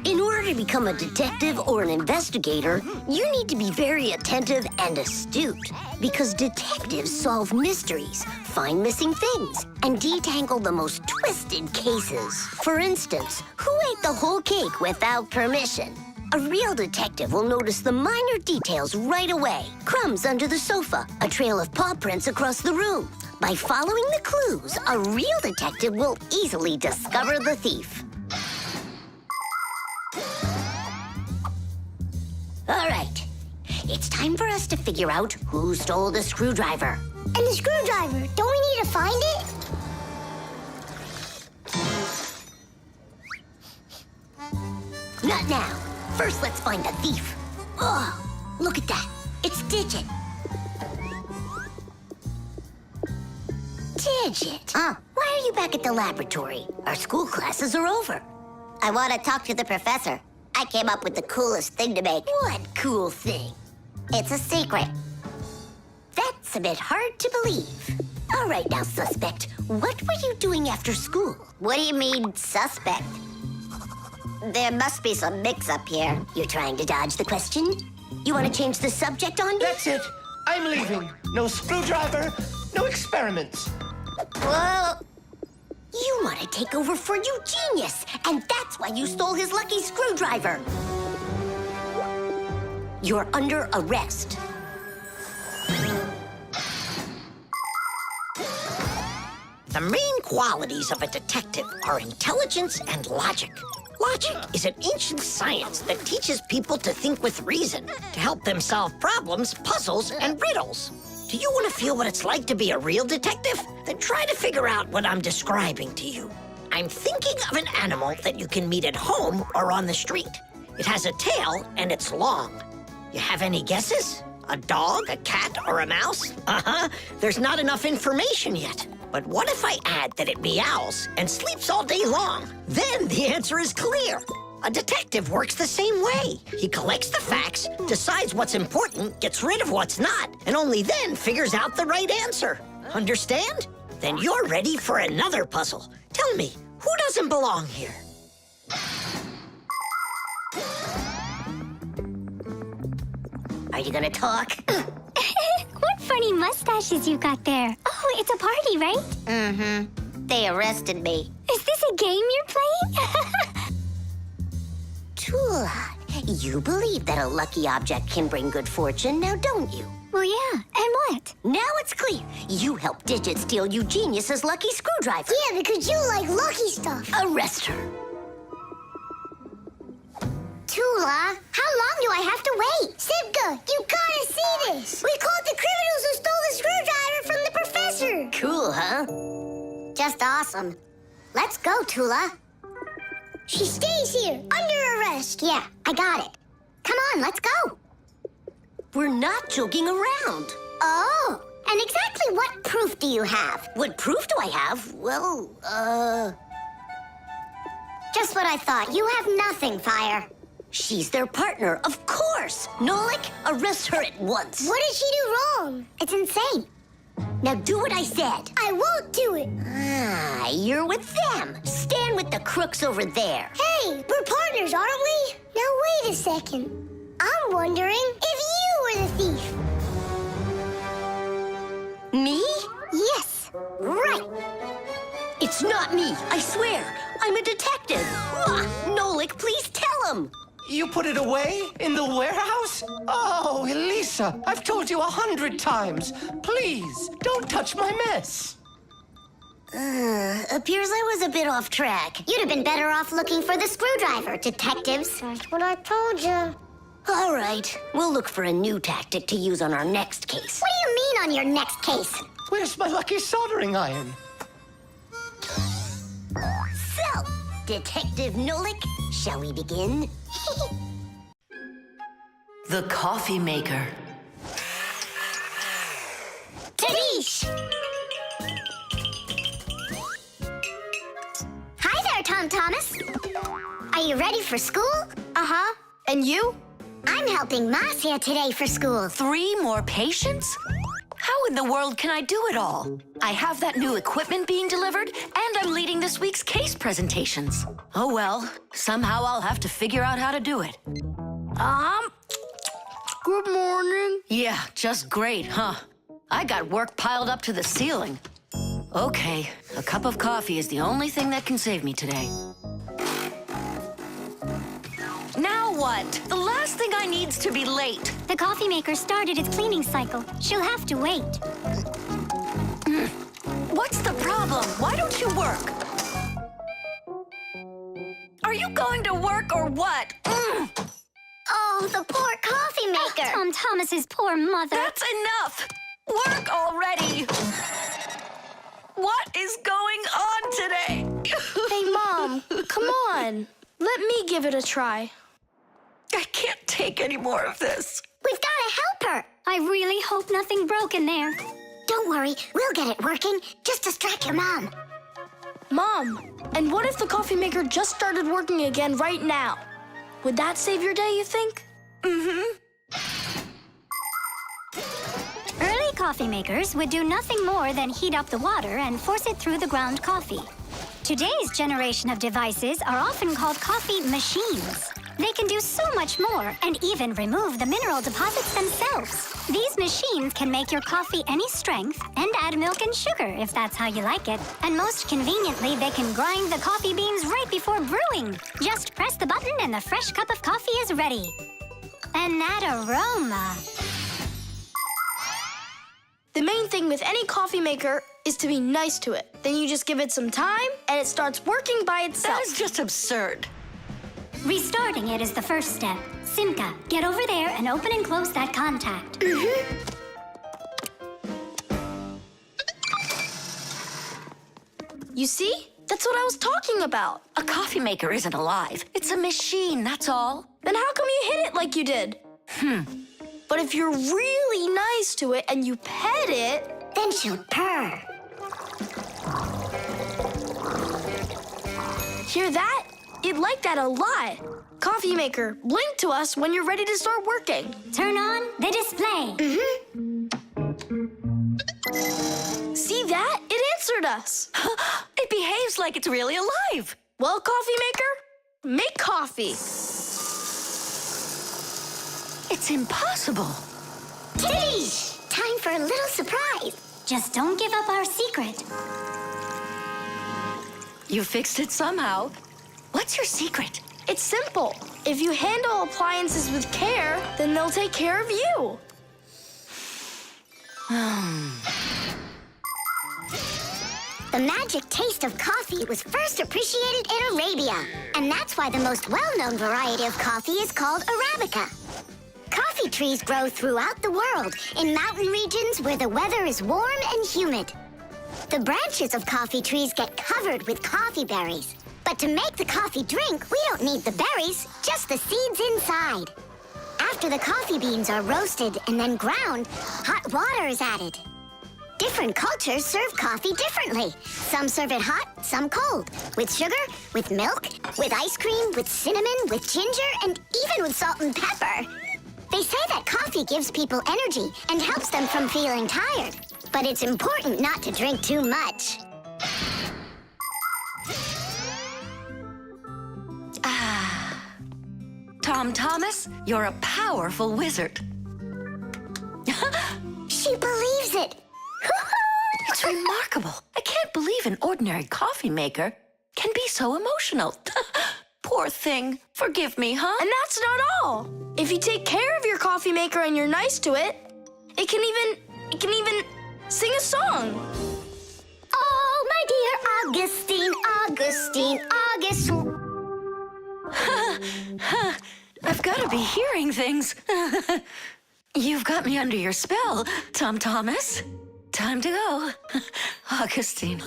In order to become a detective or an investigator, you need to be very attentive and astute. Because detectives solve mysteries, find missing things, and detangle the most twisted cases. For instance, who ate the whole cake without permission? A real detective will notice the minor details right away. Crumbs under the sofa, a trail of paw prints across the room. By following the clues, a real detective will easily discover the thief. All right, it's time for us to figure out who stole the screwdriver. And the screwdriver, don't we need to find it? Not now. First, let's find the thief. Oh, look at that. It's Digit. Digit? Why are you back at the laboratory? Our school classes are over. I want to talk to the professor. I came up with the coolest thing to make. What cool thing? It's a secret. That's a bit hard to believe. All right now, suspect. What were you doing after school? What do you mean, suspect? There must be some mix-up here. You're trying to dodge the question? You want to change the subject on me? That's it. I'm leaving. No screwdriver, no experiments. Well, You want to take over for Eugenius, and that's why you stole his lucky screwdriver. You're under arrest. The main qualities of a detective are intelligence and logic. Logic is an ancient science that teaches people to think with reason, to help them solve problems, puzzles, and riddles. Do you want to feel what it's like to be a real detective? Then try to figure out what I'm describing to you. I'm thinking of an animal that you can meet at home or on the street. It has a tail and it's long. You have any guesses? A dog, a cat, or a mouse? Uh-huh. There's not enough information yet. But what if I add that it meows and sleeps all day long? Then the answer is clear. A detective works the same way. He collects the facts, decides what's important, gets rid of what's not, and only then figures out the right answer. Understand? Then you're ready for another puzzle. Tell me, who doesn't belong here? Are you gonna talk? What funny mustaches you got there? Oh, it's a party, right? Mm-hmm. They arrested me. Is this a game you're playing? Tula, you believe that a lucky object can bring good fortune, now don't you? Well, yeah. And what? Now it's clear. You helped Digit steal Eugenius's lucky screwdriver. Yeah, because you like lucky stuff. Arrest her. Tula, how long do I have to wait? Simka, you gotta see this. We caught the criminals who stole the screwdriver from the professor. Cool, huh? Just awesome. Let's go, Tula. She stays here, under arrest. Yeah, I got it. Come on, let's go. We're not joking around. Oh, and exactly what proof do you have? What proof do I have? Well, Just what I thought. You have nothing, Fire. she's their partner, of course. Nolik, arrest her at once. What did she do wrong? It's insane. Now do what I said. I won't do it. Ah, you're with them. Stand with the crooks over there. Hey, we're partners, aren't we? Now, wait a second. I'm wondering if you were the thief. Me? Yes, right. It's not me, I swear. I'm a detective. Nolik, please tell him. You put it away in the warehouse? Oh, Elisa, I've told you 100 times. Please, don't touch my mess. Appears I was a bit off track. You'd have been better off looking for the screwdriver, detectives. That's what I told you. All right, we'll look for a new tactic to use on our next case. What do you mean on your next case? Where's my lucky soldering iron? So, Detective Nolik, shall we begin? The coffee maker. Tadish! Hi there, Tom Thomas. Are you ready for school? Uh-huh. And you? I'm helping Marcia today for school. 3 more patients? How in the world can I do it all? I have that new equipment being delivered, and I'm leading this week's case presentations. Oh well, somehow I'll have to figure out how to do it. Good morning. Yeah, just great, huh? I got work piled up to the ceiling. Okay, a cup of coffee is the only thing that can save me today. Now what? The last thing I need's to be late. The coffee maker started its cleaning cycle. She'll have to wait. What's the problem? Why don't you work? Are you going to work or what? Oh, the poor coffee maker. Tom Thomas's poor mother. That's enough! Work already! What is going on today? Hey, Mom, come on. Let me give it a try. I can't take any more of this. We've got to help her. I really hope nothing broke in there. Don't worry, we'll get it working. Just distract your mom. Mom, and what if the coffee maker just started working again right now? Would that save your day, you think? Early coffee makers would do nothing more than heat up the water and force it through the ground coffee. Today's generation of devices are often called coffee machines. They can do so much more and even remove the mineral deposits themselves. These machines can make your coffee any strength and add milk and sugar if that's how you like it. And most conveniently, they can grind the coffee beans right before brewing. Just press the button and the fresh cup of coffee is ready. And that aroma. The main thing with any coffee maker is to be nice to it. Then you just give it some time, and it starts working by itself. That is just absurd. Restarting it is the first step. Simka, get over there and open and close that contact. You see? That's what I was talking about. A coffee maker isn't alive. It's a machine, that's all. Then how come you hit it like you did? But if you're really nice to it and you pet it, Then she'll purr. hear that? It'd like that a lot. Coffee maker, blink to us when you're ready to start working. Turn on the display. See that? It answered us. It behaves like it's really alive. Well, coffee maker, make coffee. It's impossible. Kitties! Time for a little surprise. Just don't give up our secret. You fixed it somehow. What's your secret? It's simple. If you handle appliances with care, then they'll take care of you. The magic taste of coffee was first appreciated in Arabia, and that's why the most well-known variety of coffee is called Arabica. Coffee trees grow throughout the world, in mountain regions where the weather is warm and humid. The branches of coffee trees get covered with coffee berries. But to make the coffee drink, we don't need the berries, just the seeds inside. After the coffee beans are roasted and then ground, hot water is added. Different cultures serve coffee differently. Some serve it hot, some cold. With sugar, with milk, with ice cream, with cinnamon, with ginger, and even with salt and pepper. They say that coffee gives people energy and helps them from feeling tired. But it's important not to drink too much. Tom Thomas, you're a powerful wizard. She believes it. It's remarkable. I can't believe an ordinary coffee maker can be so emotional. Poor thing. Forgive me, huh? And that's not all. If you take care of your coffee maker and you're nice to it, it can even sing a song. Oh, my dear Augustine, Augustine, Augustine. I've got to be hearing things. You've got me under your spell, Tom Thomas. Time to go. Augustine.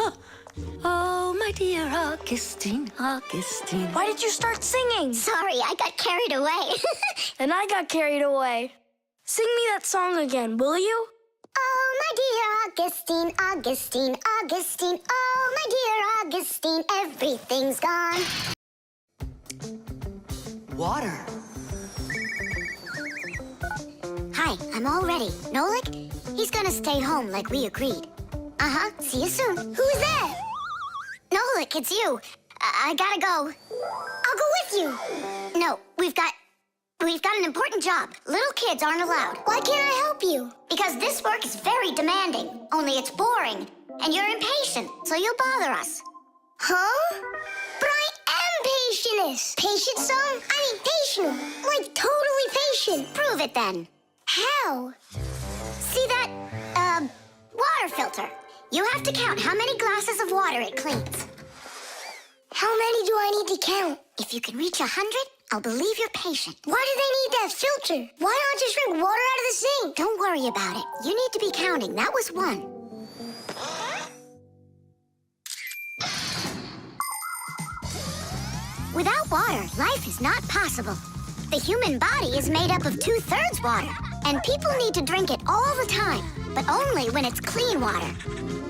Oh, my dear Augustine, Augustine. Why did you start singing? Sorry, I got carried away. And I got carried away. Sing me that song again, will you? Oh, my dear Augustine, Augustine, Augustine. Oh, my dear Augustine, everything's gone. Water. Hi, I'm all ready. Nolik? He's gonna stay home like we agreed. Uh-huh, see you soon. Who's that? Nolik, it's you. I gotta go. I'll go with you. No, we've got an important job. Little kids aren't allowed. Why can't I help you? Because this work is very demanding, only it's boring. And you're impatient, so you'll bother us. Huh? But I am patientest. Patient, son? I mean patient. Like totally patient. Prove it then. How? See that, water filter? You have to count how many glasses of water it cleans. How many do I need to count? If you can reach 100, I'll believe you're patient. Why do they need that filter? Why not just drink water out of the sink? Don't worry about it. You need to be counting. That was 1. Without water, life is not possible. The human body is made up of 2/3 water, and people need to drink it all the time, but only when it's clean water.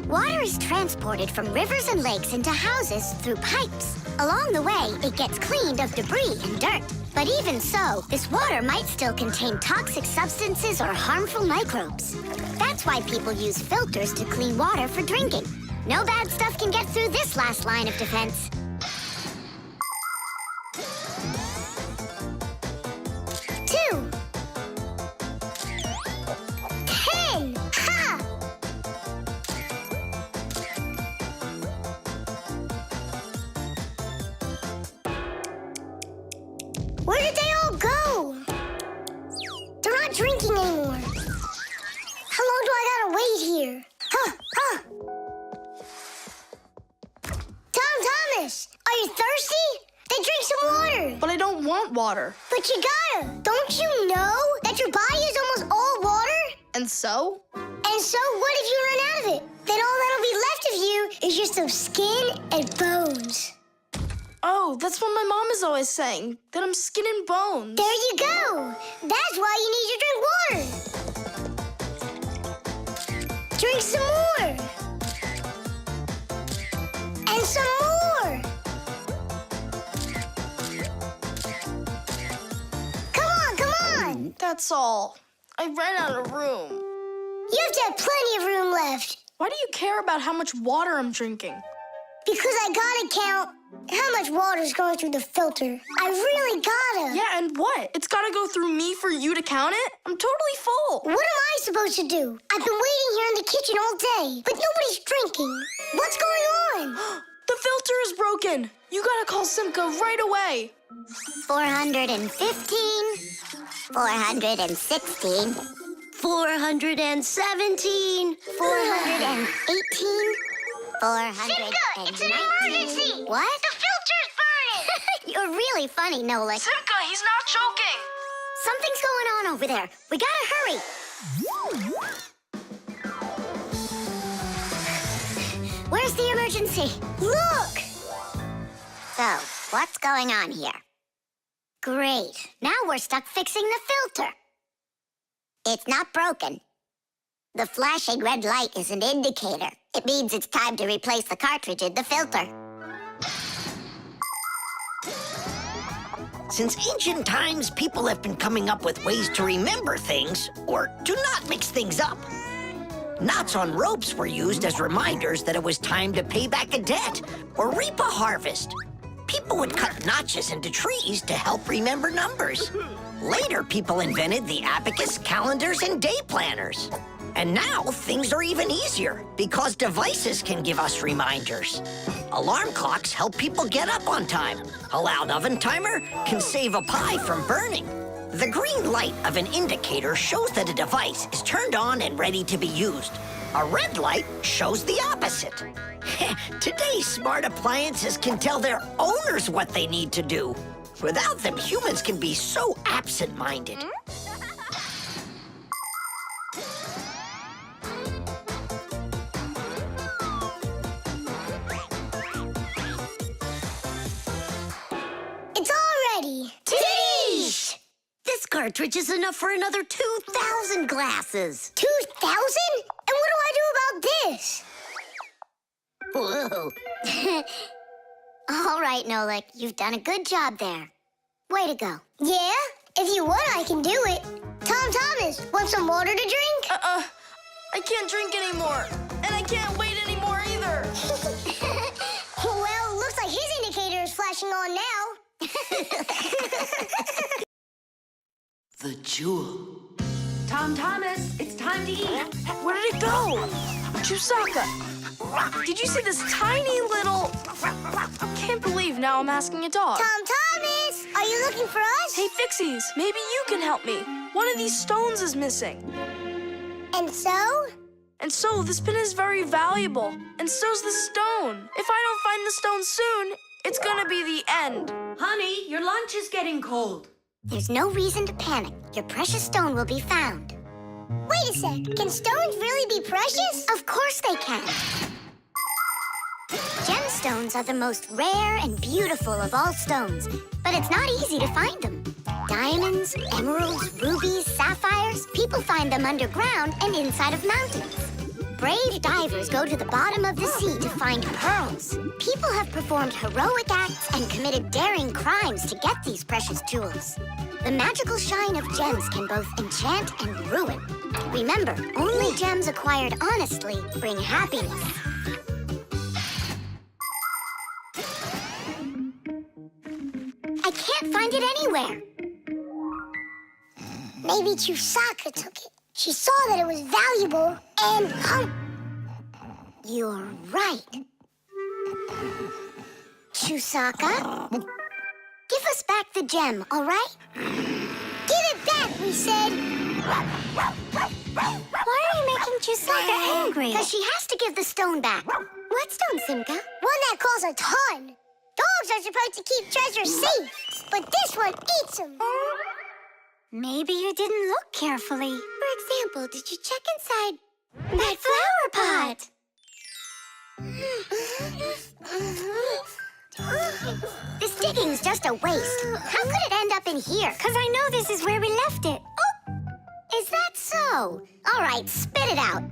Water is transported from rivers and lakes into houses through pipes. Along the way, it gets cleaned of debris and dirt. But even so, this water might still contain toxic substances or harmful microbes. That's why people use filters to clean water for drinking. No bad stuff can get through this last line of defense. 2. 10. Ha! Where did they all go? They're not drinking anymore. How long do I gotta wait here? Tom Thomas, are you thirsty? Then drink some water. But I don't want water. But you gotta. Don't you know that your body is almost all water? And so? And so what if you run out of it? Then all that'll be left of you is just some skin and bones. Oh, that's what my mom is always saying, that I'm skin and bones. There you go. That's why you need to drink water. Drink some more. And some more. Come on. That's all. I ran out of room. You have to have plenty of room left. Why do you care about how much water I'm drinking? Because I gotta count. How much water's going through the filter? I really gotta. Yeah, and what? It's gotta go through me for you to count it? I'm totally full. What am I supposed to do? I've been waiting here in the kitchen all day, but nobody's drinking. What's going on? The filter is broken. You gotta call Simka right away. 415, 416, 417. 418, 419. It's an emergency! What? The filter's burning! You're really funny, Nolik. Simka, he's not joking. Something's going on over there. We gotta hurry. Where's the emergency? Look! So, what's going on here? Great. Now we're stuck fixing the filter. It's not broken. The flashing red light is an indicator. It means it's time to replace the cartridge in the filter. Since ancient times, people have been coming up with ways to remember things or to not mix things up. Knots on ropes were used as reminders that it was time to pay back a debt or reap a harvest. People would cut notches into trees to help remember numbers. Later, people invented the abacus, calendars, and day planners. And now, things are even easier because devices can give us reminders. Alarm clocks help people get up on time. A loud oven timer can save a pie from burning. The green light of an indicator shows that a device is turned on and ready to be used. A red light shows the opposite. Today's smart appliances can tell their owners what they need to do. Without them, humans can be so absent-minded. It's all ready. Teesh! This cartridge is enough for another 2,000 glasses. 2,000? And what do I do about this? Whoa. All right, Nolik, you've done a good job there. Way to go. Yeah? If you want, I can do it. Tom Thomas, want some water to drink? I can't drink anymore. And I can't wait anymore either. Well, looks like his indicator is flashing on now. The jewel. Tom Thomas, it's time to eat. Where did it go? Chusaka, did you see this tiny little... Can't believe now I'm asking a dog. Tom Thomas, are you looking for us? Hey, Fixies, maybe you can help me. One of these stones is missing. And so? And so, this pin is very valuable. And so's the stone. If I don't find the stone soon, it's gonna be the end. Honey, your lunch is getting cold. There's no reason to panic. Your precious stone will be found. Wait a sec. Can stones really be precious? Of course they can. Gemstones are the most rare and beautiful of all stones, but it's not easy to find them. Diamonds, emeralds, rubies, sapphires, people find them underground and inside of mountains. Brave divers go to the bottom of the sea to find pearls. People have performed heroic acts and committed daring crimes to get these precious jewels. The magical shine of gems can both enchant and ruin. Remember, only gems acquired honestly bring happiness. I can't find it anywhere. Maybe Chusaka took it. She saw that it was valuable and... You're right. Chusaka? Give us back the gem, all right? Give it back, we said. Why are you making Chusaka angry? Because she has to give the stone back. What stone, Simka? One that costs a ton. Dogs are supposed to keep treasure safe, but this one eats them. Maybe you didn't look carefully. For example, did you check inside that flower pot? This digging's just a waste. How could it end up in here? Because I know this is where we left it. Oh, is that so? All right, spit it out.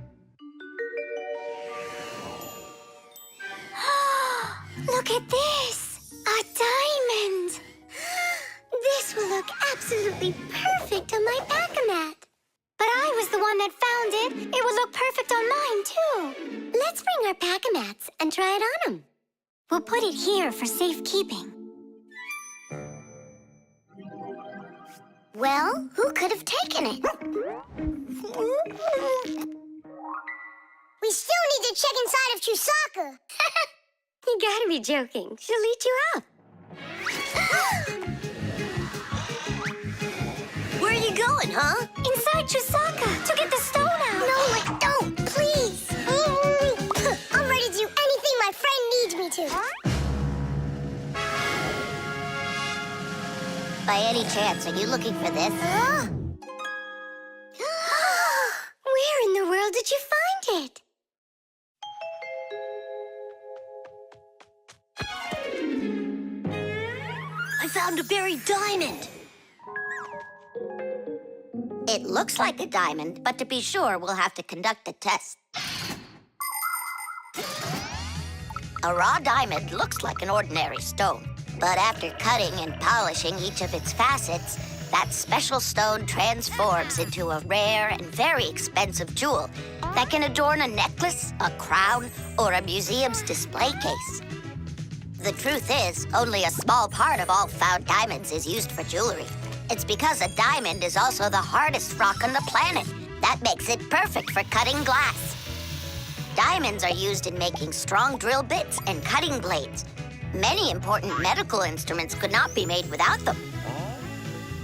Look at this! A diamond! This will look absolutely perfect on my back-a-mat. But I was the one that found it. It would look perfect on mine, too. Let's bring our pack-a-mats and try it on them. We'll put it here for safekeeping. Well, who could have taken it? We still need to check inside of Chusaka. You gotta be joking. She'll eat you up. Where are you going, huh? Inside Chusaka to get the stone out. Nolik, don't, please. I'm ready to do anything my friend needs me to. By any chance, are you looking for this? Where in the world did you find it? I found a buried diamond. It looks like a diamond, but to be sure, we'll have to conduct a test. A raw diamond looks like an ordinary stone, but after cutting and polishing each of its facets, that special stone transforms into a rare and very expensive jewel that can adorn a necklace, a crown, or a museum's display case. The truth is, only a small part of all found diamonds is used for jewelry. It's because a diamond is also the hardest rock on the planet. That makes it perfect for cutting glass. Diamonds are used in making strong drill bits and cutting blades. Many important medical instruments could not be made without them.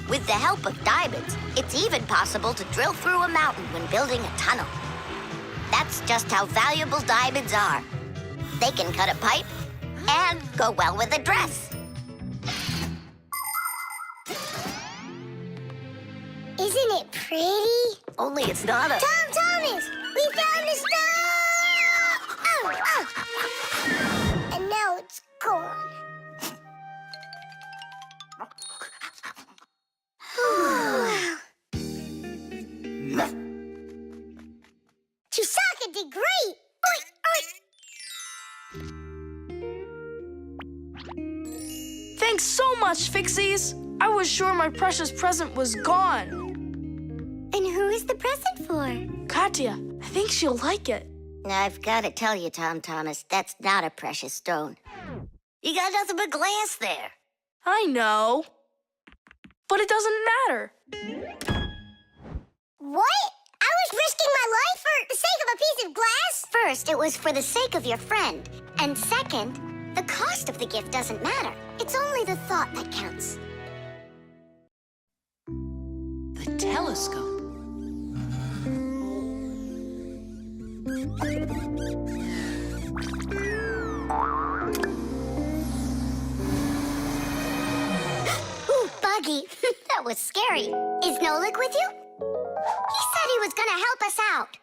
With the help of diamonds, it's even possible to drill through a mountain when building a tunnel. That's just how valuable diamonds are. They can cut a pipe and go well with a dress. Isn't it pretty? Only it's not a... Tom Thomas, we found the stone! Oh. And now it's gone. Chusaka did great! Oink, oink. Thanks so much, Fixies. I was sure my precious present was gone. And who is the present for? Katya, I think she'll like it. I've got to tell you, Tom Thomas, that's not a precious stone. You got nothing but glass there. I know. But it doesn't matter. What? I was risking my life for the sake of a piece of glass? First, it was for the sake of your friend. And second, the cost of the gift doesn't matter. It's only the thought that counts. The telescope. Ooh, Buggy. That was scary. Is Nolik with you? He said he was gonna help us out.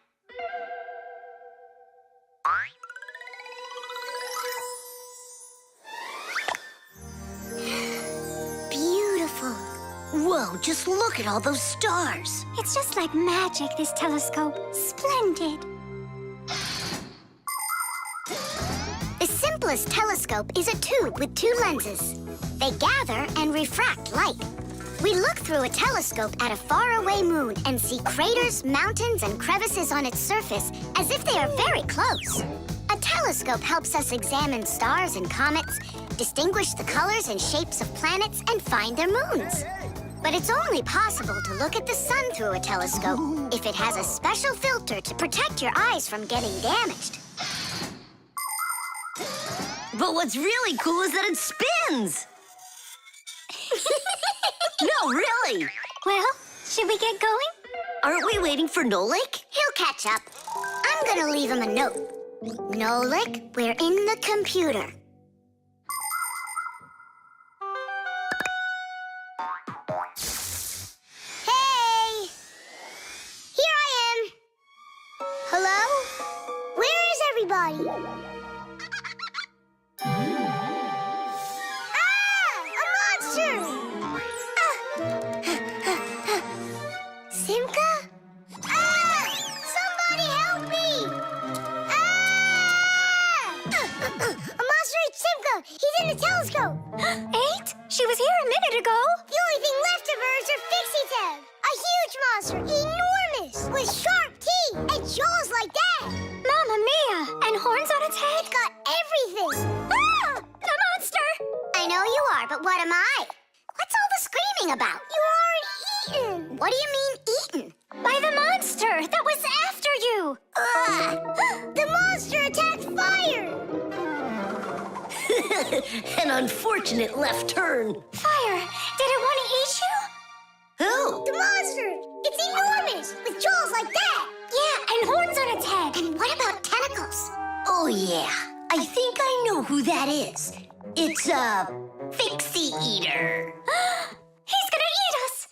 Beautiful. Whoa, just look at all those stars. It's just like magic, this telescope. Splendid. The simplest telescope is a tube with two lenses. They gather and refract light. We look through a telescope at a faraway moon and see craters, mountains, and crevices on its surface as if they are very close. A telescope helps us examine stars and comets, distinguish the colors and shapes of planets, and find their moons. But it's only possible to look at the sun through a telescope if it has a special filter to protect your eyes from getting damaged. But what's really cool is that it spins. No, really. Well, should we get going? Aren't we waiting for Nolik? He'll catch up. I'm gonna leave him a note. Nolik, we're in the computer. Hey! Here I am. Hello? Where is everybody? A monster! Simka? Somebody help me! A monster ate Simka! He's in the telescope! Ate? She was here a minute ago. The only thing left of her is her Fixie tab! A huge monster, enormous, with sharp teeth and jaws like that! Mamma mia! And horns on its head? It got everything! Ah! What am I? What's all the screaming about? You aren't eaten. What do you mean, eaten? By the monster that was after you. The monster attacked fire! An unfortunate left turn. Fire, did it want to eat you? Who? The monster! It's enormous, with jaws like that! Yeah, and horns on its head. And what about tentacles? Oh, yeah. I think I know who that is. It's a Fixie eater. He's gonna eat us.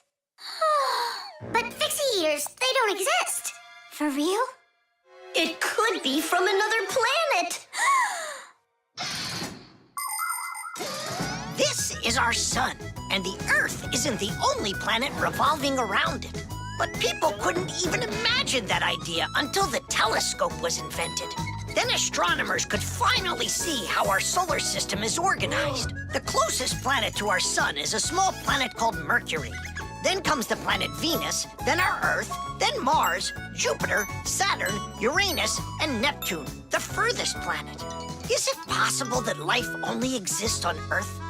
But Fixie eaters, they don't exist. For real? It could be from another planet. This is our sun, and the Earth isn't the only planet revolving around it. But people couldn't even imagine that idea until the telescope was invented. Then astronomers could finally see how our solar system is organized. The closest planet to our sun is a small planet called Mercury. Then comes the planet Venus, then our Earth, then Mars, Jupiter, Saturn, Uranus, and Neptune, the furthest planet. Is it possible that life only exists on Earth?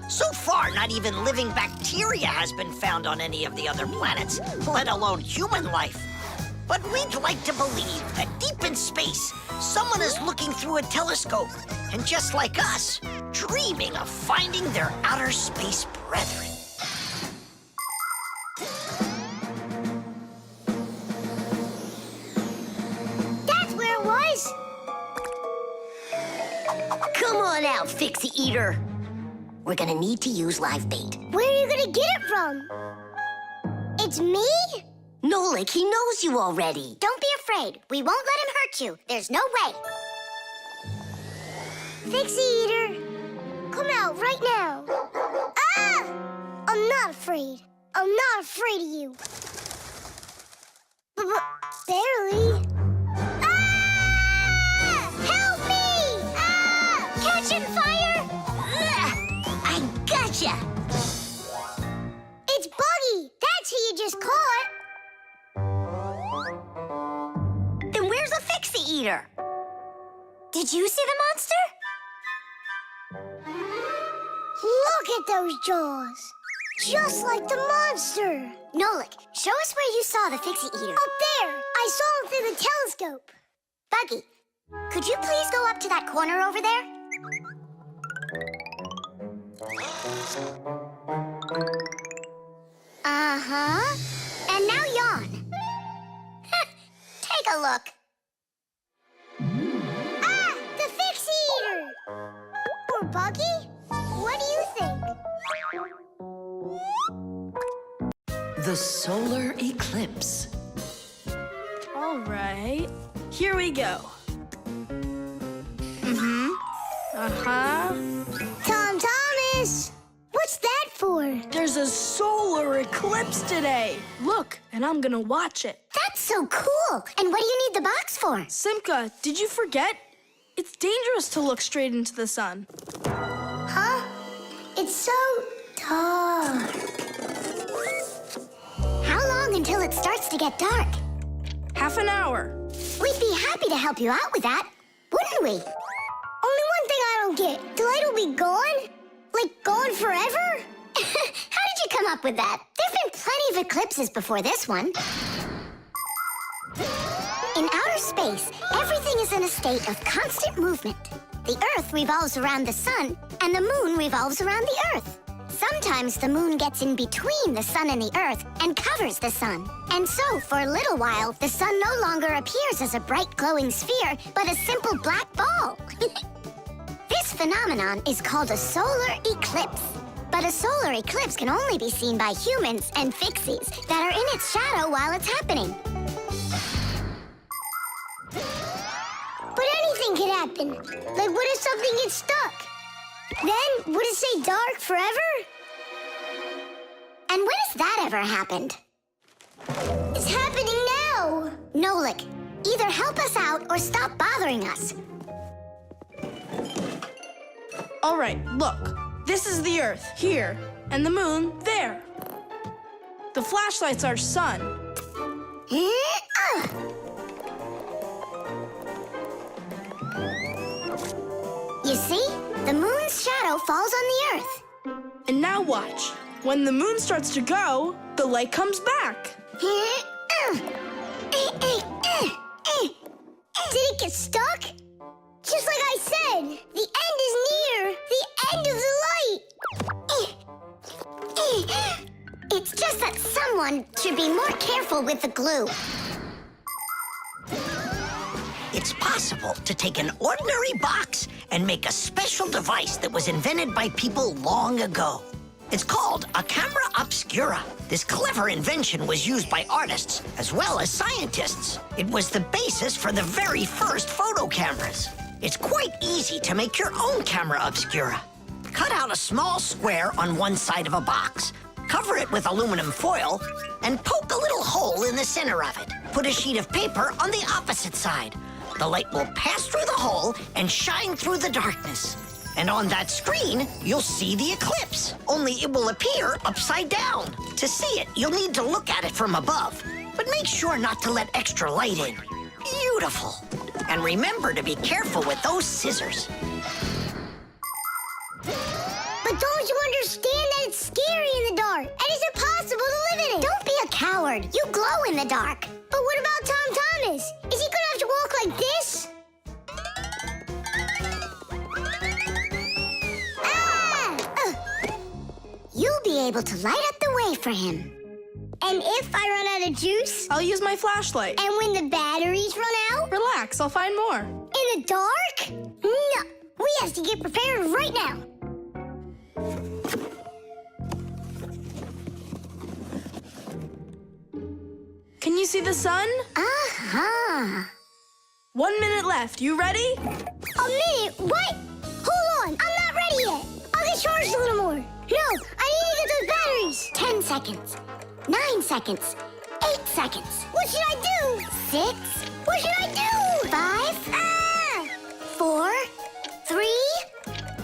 So far, not even living bacteria has been found on any of the other planets, let alone human life. But we'd like to believe that deep in space, someone is looking through a telescope, and just like us, dreaming of finding their outer space brethren. That's where it was! Come on out, Fixie eater. We're gonna need to use live bait. Where are you gonna get it from? It's me? Nolik, he knows you already. Don't be afraid. We won't let him hurt you. There's no way. Fixie eater, come out right now. Ah! I'm not afraid. I'm not afraid of you. Barely. Ah! Help me! Ah! Catching fire! I gotcha. It's Buggy. That's who you just caught. Then where's the Fixie eater? Did you see the monster? Look at those jaws. Just like the monster. Nolik, show us where you saw the Fixie eater. Up there. I saw him through the telescope. Buggy, could you please go up to that corner over there? Uh-huh. And now yawn. Take a look. Ah! The Fixie eater! Or Buggy? What do you think? The Solar Eclipse. All right, here we go. Tom Thomas! What's that for? There's a solar eclipse today. Look, and I'm gonna watch it. That's so cool! And what do you need the box for? Simka, did you forget? It's dangerous to look straight into the sun. Huh? It's so dark. How long until it starts to get dark? Half an hour. We'd be happy to help you out with that, wouldn't we? Only one thing I don't get. The light will be gone? Like gone forever? How did you come up with that? There've been plenty of eclipses before this one. In outer space, everything is in a state of constant movement. The Earth revolves around the sun, and the moon revolves around the Earth. Sometimes the moon gets in between the sun and the Earth and covers the sun. And so, for a little while, the sun no longer appears as a bright glowing sphere, but a simple black ball. This phenomenon is called a solar eclipse. But a solar eclipse can only be seen by humans and Fixies that are in its shadow while it's happening. But anything could happen. Like, what if something gets stuck? Then, would it stay dark forever? And when has that ever happened? It's happening now! Nolik, either help us out or stop bothering us. All right, look. This is the Earth, here, and the moon, there. The flashlight's our sun. You see? The moon's shadow falls on the Earth. And now watch. When the moon starts to go, the light comes back. Did it get stuck? Just like I said, the end is near. The end of the light. It's just that someone should be more careful with the glue. It's possible to take an ordinary box and make a special device that was invented by people long ago. It's called a camera obscura. This clever invention was used by artists as well as scientists. It was the basis for the very first photo cameras. It's quite easy to make your own camera obscura. Cut out a small square on one side of a box, cover it with aluminum foil, and poke a little hole in the center of it. Put a sheet of paper on the opposite side. The light will pass through the hole and shine through the darkness. And on that screen, you'll see the eclipse, only it will appear upside down. To see it, you'll need to look at it from above, but make sure not to let extra light in. Beautiful. And remember to be careful with those scissors. But don't you understand that it's scary in the dark? And it's impossible to live in it? Don't be a coward. You glow in the dark. But what about Tom Thomas? Is he gonna have to walk like this? You'll be able to light up the way for him. And if I run out of juice? I'll use my flashlight. And when the batteries run out? Relax, I'll find more. In the dark? No, we have to get prepared right now. Can you see the sun? Uh-huh. 1 minute left. You ready? A minute? What? Hold on, I'm not ready yet. I'll get charged a little more. No, I need to get those batteries. 10 seconds. 9 seconds. 8 seconds. What should I do? 6. What should I do? 5. 4. 3.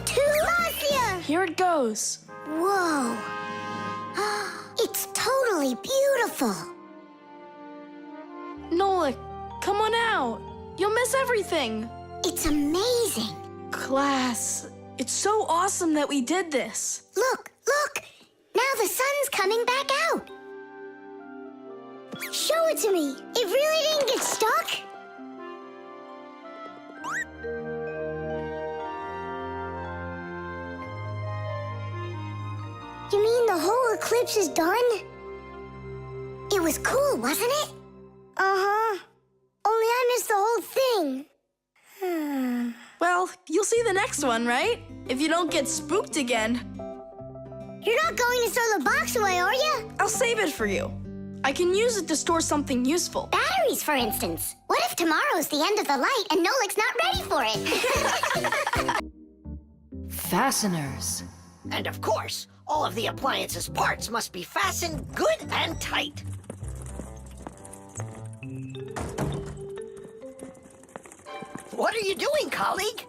2. Katya! Here it goes. Whoa. It's totally beautiful. Nolik, come on out. You'll miss everything. It's amazing. Class, it's so awesome that we did this. Look, look. Now the sun's coming back out. Show it to me. It really didn't get stuck? You mean the whole eclipse is done? It was cool, wasn't it? Uh-huh. Only I missed the whole thing. Well, you'll see the next one, right? If you don't get spooked again. You're not going to throw the box away, are you? I'll save it for you. I can use it to store something useful. Batteries, for instance. What if tomorrow's the end of the light and Nolik's not ready for it? Fasteners. And of course, all of the appliance's parts must be fastened good and tight. What are you doing, colleague?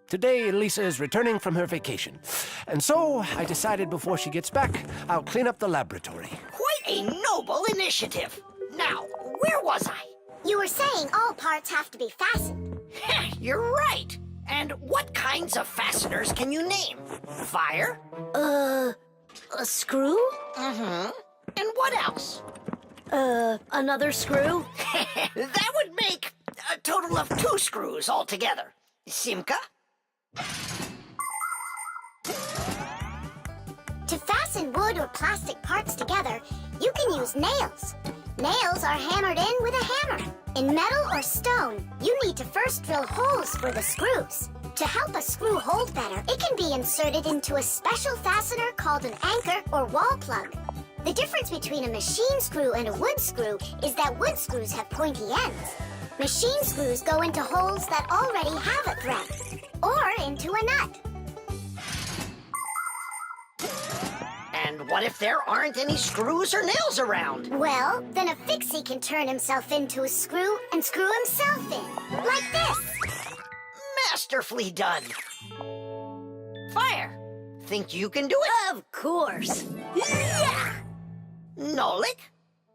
Today, Lisa is returning from her vacation. And so, I decided before she gets back, I'll clean up the laboratory. Quite a noble initiative. Now, where was I? You were saying all parts have to be fastened. You're right. And what kinds of fasteners can you name? Fire? A screw? Mm-hmm. And what else? Another screw? That would make a total of 2 screws altogether. Simka? To fasten wood or plastic parts together, you can use nails. Nails are hammered in with a hammer. In metal or stone, you need to first drill holes for the screws. To help a screw hold better, it can be inserted into a special fastener called an anchor or wall plug. The difference between a machine screw and a wood screw is that wood screws have pointy ends. Machine screws go into holes that already have a thread, or into a nut. And what if there aren't any screws or nails around? Well, then a fixie can turn himself into a screw and screw himself in, like this. Masterfully done. Fire, think you can do it? Of course. Yeah! Nolik,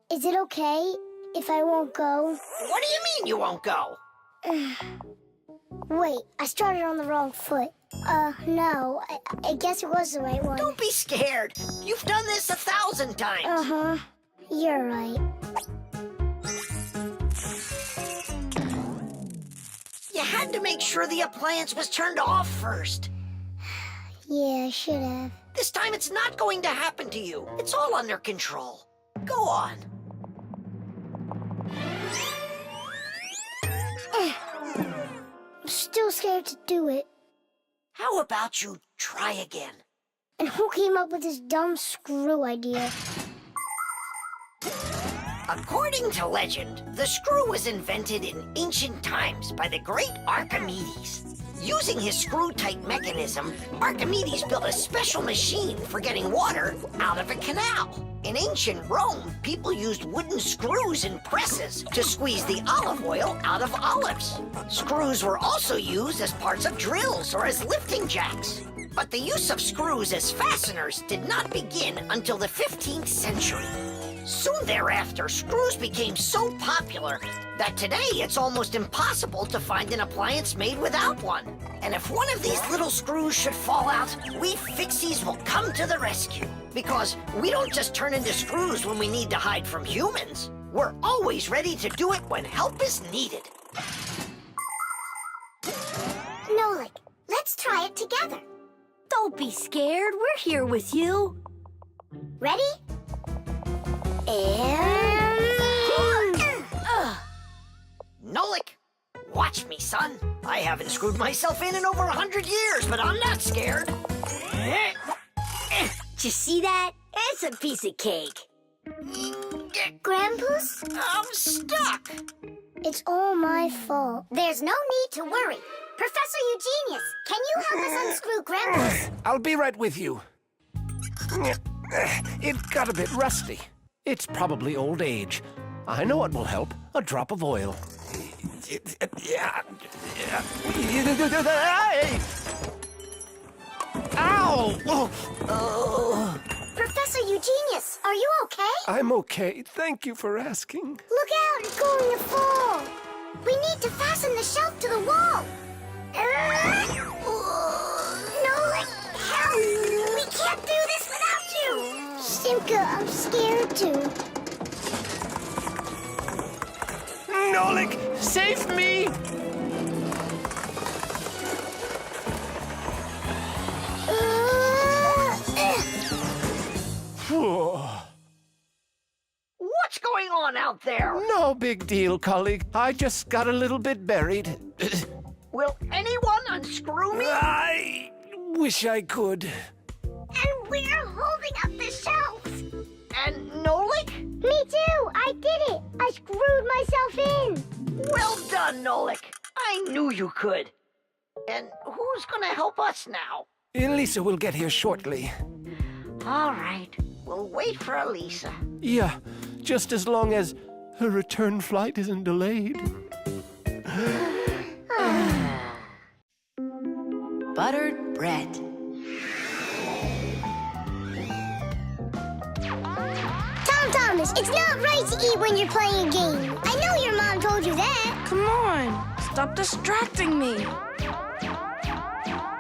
Is it okay if I won't go? what do you mean you won't go? Wait, I started on the wrong foot. No, I guess it was the right one. Don't be scared. You've done this 1,000 times. Uh-huh. You're right. You had to make sure the appliance was turned off first. Yeah, I should have. This time it's not going to happen to you. It's all under control. Go on. I'm still scared to do it. How about you try again? And who came up with this dumb screw idea? According to legend, the screw was invented in ancient times by the great Archimedes. Using his screw-type mechanism, Archimedes built a special machine for getting water out of a canal. In ancient Rome, people used wooden screws and presses to squeeze the olive oil out of olives. Screws were also used as parts of drills or as lifting jacks. But the use of screws as fasteners did not begin until the 15th century. Soon thereafter, screws became so popular that today it's almost impossible to find an appliance made without one. And if one of these little screws should fall out, we Fixies will come to the rescue. Because we don't just turn into screws when we need to hide from humans. We're always ready to do it when help is needed. Nolik, let's try it together. Don't be scared. We're here with you. Ready? And... Nolik, watch me, son. I haven't screwed myself in over 100 years, but I'm not scared. Did you see that? It's a piece of cake. Grandpa's? I'm stuck. It's all my fault. There's no need to worry. Professor Eugenius, can you help us unscrew Grandpa's? I'll be right with you. It got a bit rusty. It's probably old age. I know what will help. A drop of oil. Ow! Oh. Professor Eugenius, are you okay? I'm okay. Thank you for asking. Look out, it's going to fall. We need to fasten the shelf to the wall. Nolik, help! We can't do this without you. Simka, I'm scared too. Nolik, save me! What's going on out there? No big deal, colleague. I just got a little bit buried. Will anyone unscrew me? I wish I could. And we're holding up the shelves. And Nolik? Me too, I did it. I screwed myself in. Well done, Nolik. I knew you could. And who's gonna help us now? Elisa will get here shortly. All right, we'll wait for Elisa. Yeah, just as long as her return flight isn't delayed. Buttered bread. Tom Thomas, it's not right to eat when you're playing a game. I know your mom told you that. Come on, stop distracting me.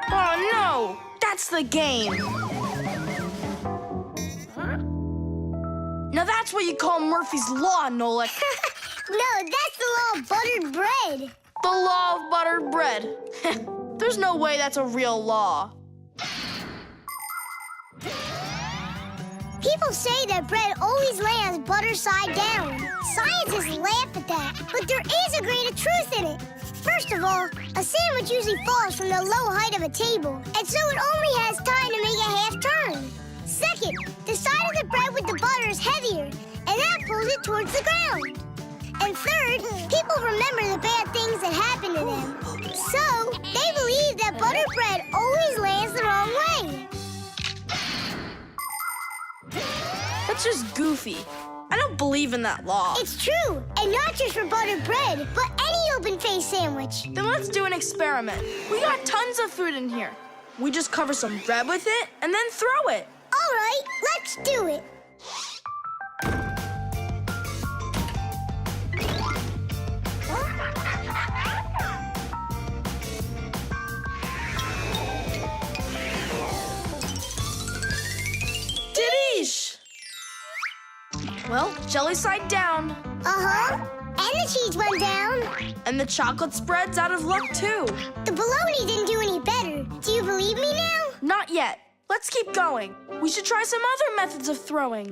Oh no, that's the game. Now that's what you call Murphy's Law, Nolik. No, that's the law of buttered bread. The law of buttered bread. There's no way that's a real law. People say that bread always lands butter side down. Scientists laugh at that, but there is a grain of truth in it. First of all, a sandwich usually falls from the low height of a table, and so it only has time to make a half turn. Second, the side of the bread with the butter is heavier, and that pulls it towards the ground. And third, people remember the bad things that happen to them. So, they believe that buttered bread always lands the wrong way. That's just goofy. I don't believe in that law. It's true, and not just for buttered bread, but any open-faced sandwich. Then let's do an experiment. We got tons of food in here. We just cover some bread with it and then throw it. All right, let's do it. jelly side down. Uh-huh. And the cheese one down. And the chocolate spread's out of luck, too. The bologna didn't do any better. Do you believe me now? Not yet. Let's keep going. We should try some other methods of throwing.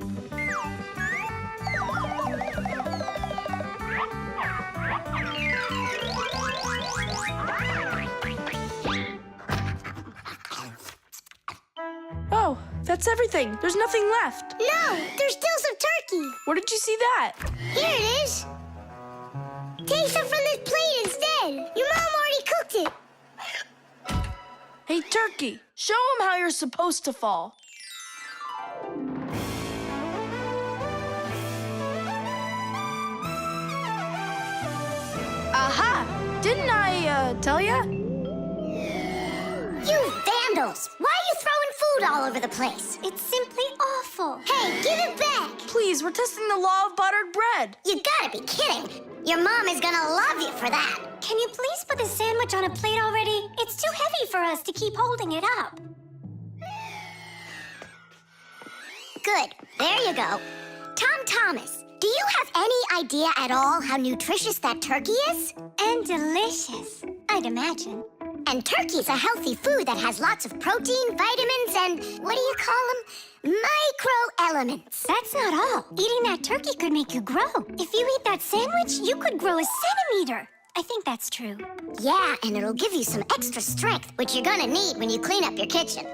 Oh, that's everything. There's nothing left. No, there's still some turkey. Where did you see that? Here it is. Take some from this plate instead. Your mom already cooked it. Hey, Turkey, show him how you're supposed to fall. Aha! Didn't I, tell ya? You vandals! Why are you throwing food all over the place? It's simply awful. Hey, give it back! Please, we're testing the law of buttered bread. You gotta be kidding. Your mom is gonna love you for that. Can you please put the sandwich on a plate already? It's too heavy for us to keep holding it up. Good. There you go. Tom Thomas, do you have any idea at all how nutritious that turkey is? And delicious, I'd imagine. And turkey's a healthy food that has lots of protein, vitamins, and what do you call them? Microelements. That's not all. Eating that turkey could make you grow. If you eat that sandwich, you could grow a centimeter. I think that's true. Yeah, and it'll give you some extra strength, which you're gonna need when you clean up your kitchen.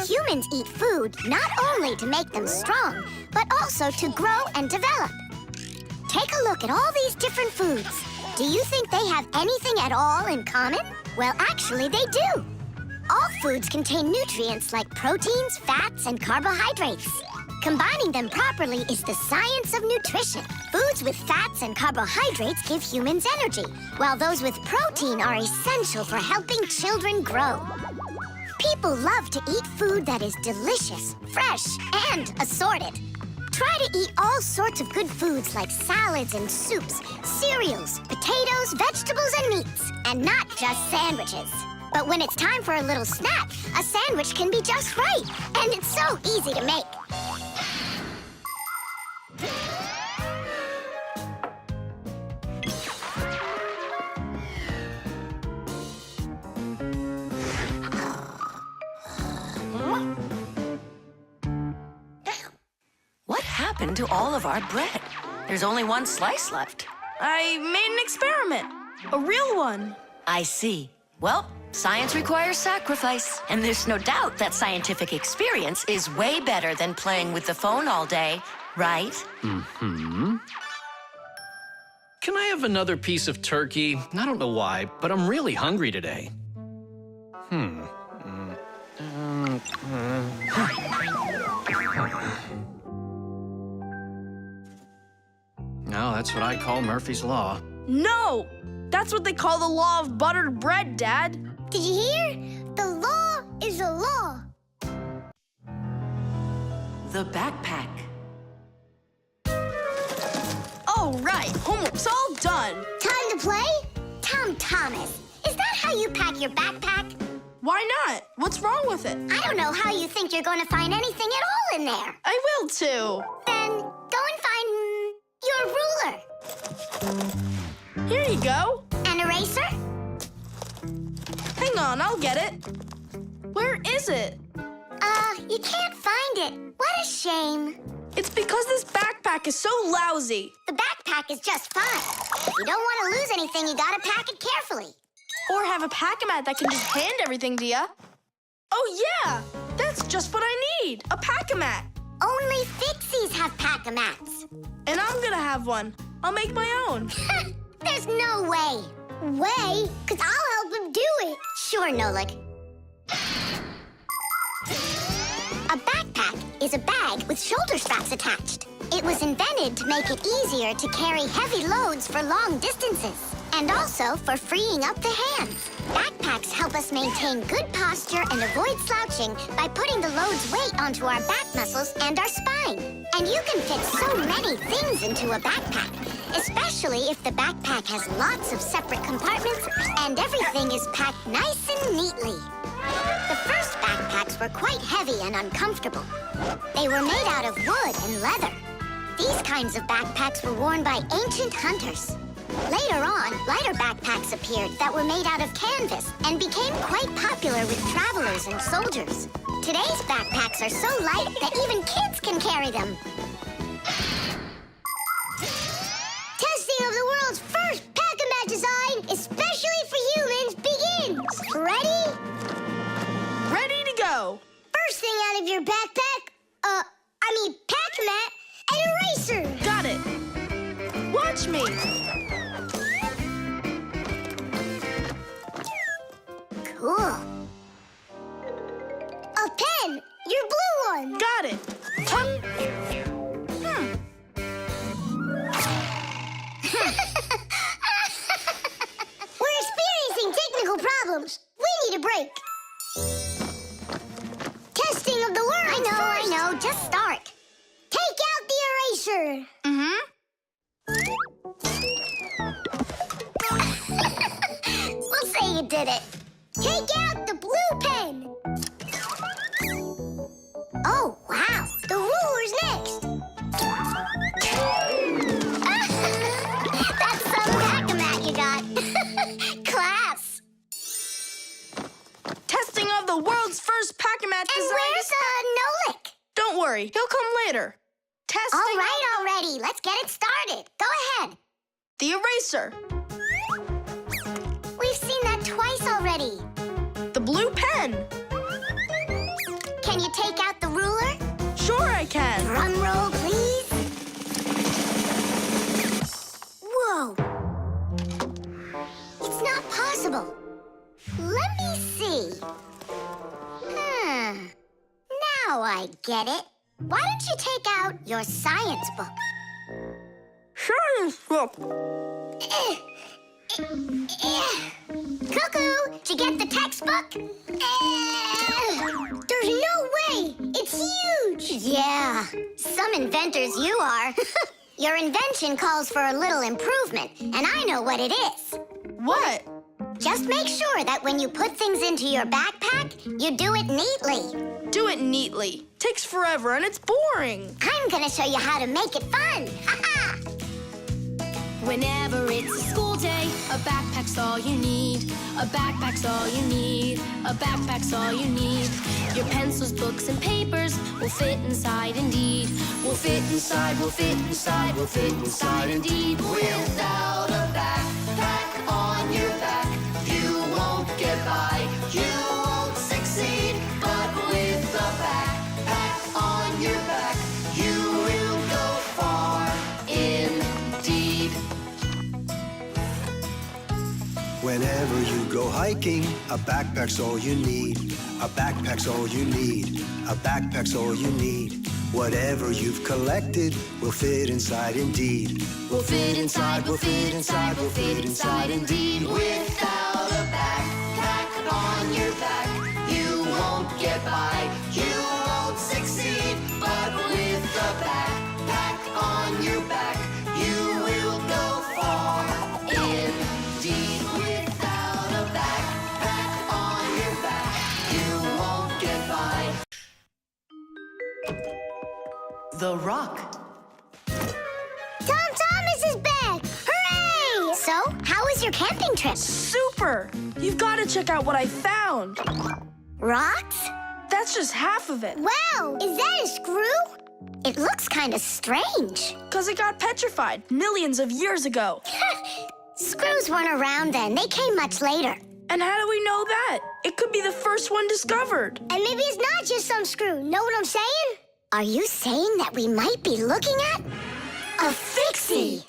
Humans eat food not only to make them strong, but also to grow and develop. Take a look at all these different foods. Do you think they have anything at all in common? Well, actually, they do. All foods contain nutrients like proteins, fats, and carbohydrates. Combining them properly is the science of nutrition. Foods with fats and carbohydrates give humans energy, while those with protein are essential for helping children grow. People love to eat food that is delicious, fresh, and assorted. Try to eat all sorts of good foods like salads and soups, cereals, potatoes, vegetables, and meats, and not just sandwiches. But when it's time for a little snack, a sandwich can be just right, and it's so easy to make. What happened to all of our bread? There's only one slice left. I made an experiment. A real one. I see. Well, science requires sacrifice, and there's no doubt that scientific experience is way better than playing with the phone all day, right? Mm-hmm. Can I have another piece of turkey? I don't know why, but I'm really hungry today. Now that's what I call Murphy's Law. No! That's what they call the law of buttered bread, Dad. Did you hear? The law is a law. The backpack. Oh, right. Homework's all done. Time to play? Tom Thomas, is that how you pack your backpack? Why not? What's wrong with it? I don't know how you think you're going to find anything at all in there. I will, too. Then go and find your ruler. Here you go. An eraser? Hang on, I'll get it. Where is it? You can't find it. What a shame. It's because this backpack is so lousy. The backpack is just fine. If you don't want to lose anything, you gotta pack it carefully. Or have a pack-a-mat that can just hand everything to you. Oh, yeah! That's just what I need, a pack-a-mat. Only Fixies have pack-a-mats. And I'm gonna have one. I'll make my own. There's no way. Way? Because I'll help him do it. Sure, Nolik. A backpack is a bag with shoulder straps attached. It was invented to make it easier to carry heavy loads for long distances, and also for freeing up the hands. Backpacks help us maintain good posture and avoid slouching by putting the load's weight onto our back muscles and our spine. And you can fit so many things into a backpack, especially if the backpack has lots of separate compartments and everything is packed nice and neatly. The first backpacks were quite heavy and uncomfortable. They were made out of wood and leather. These kinds of backpacks were worn by ancient hunters. Later on, lighter backpacks appeared that were made out of canvas and became quite popular with travelers and soldiers. Today's backpacks are so light that even kids can carry them. Testing of the world's first pack-a-mat design, especially for humans, begins. Ready? Ready to go. First thing out of your backpack, pack-a-mat, an eraser. Got it. Watch me. Cool. A pen, your blue one. Got it. We're experiencing technical problems. We need a break. Testing of the world. I know. Just start. Take out the eraser. We'll say you did it. Take out the blue pen. Oh, wow. The ruler's next. That's some pack-a-mat you got. Class. Testing of the world's first pack-a-mat design. And where's Nolik? Don't worry, he'll come later. Testing. All right, already. Let's get it started. Go ahead. The eraser. We've seen that twice already. The blue pen. Can you take out the ruler? Sure I can. Drum roll, please. Whoa. It's not possible. Let me see. Now I get it. Why don't you take out your science book? Science book. Cuckoo, did you get the textbook? There's no way! It's huge! Yeah, some inventors you are. Your invention calls for a little improvement, and I know what it is. What? Just make sure that when you put things into your backpack, you do it neatly. Do it neatly. Takes forever and it's boring. I'm gonna show you how to make it fun. Ha-ha! Whenever it's a school day, a backpack's all you need. A backpack's all you need. A backpack's all you need. Your pencils, books, and papers will fit inside indeed. Will fit inside, will fit inside, will fit inside indeed. Without a backpack on your back, you won't get by, you won't succeed. But with a backpack on your back, you will go far indeed. Whenever you go hiking, a backpack's all you need. A backpack's all you need. A backpack's all you need. Whatever you've collected will fit inside indeed. Will fit inside, will fit inside, will fit inside indeed. Without a backpack on your back, you won't get by, you won't succeed. But with a backpack on your back, you will go far indeed. Without a backpack on your back, you won't get by. The rock. Tom Thomas is back! Hooray! So, how was your camping trip? Super! You've got to check out what I found. Rocks? That's just half of it. Wow, is that a screw? It looks kind of strange. Because it got petrified millions of years ago. Screws weren't around then. They came much later. And how do we know that? It could be the first one discovered. And maybe it's not just some screw. Know what I'm saying? Are you saying that we might be looking at a Fixie?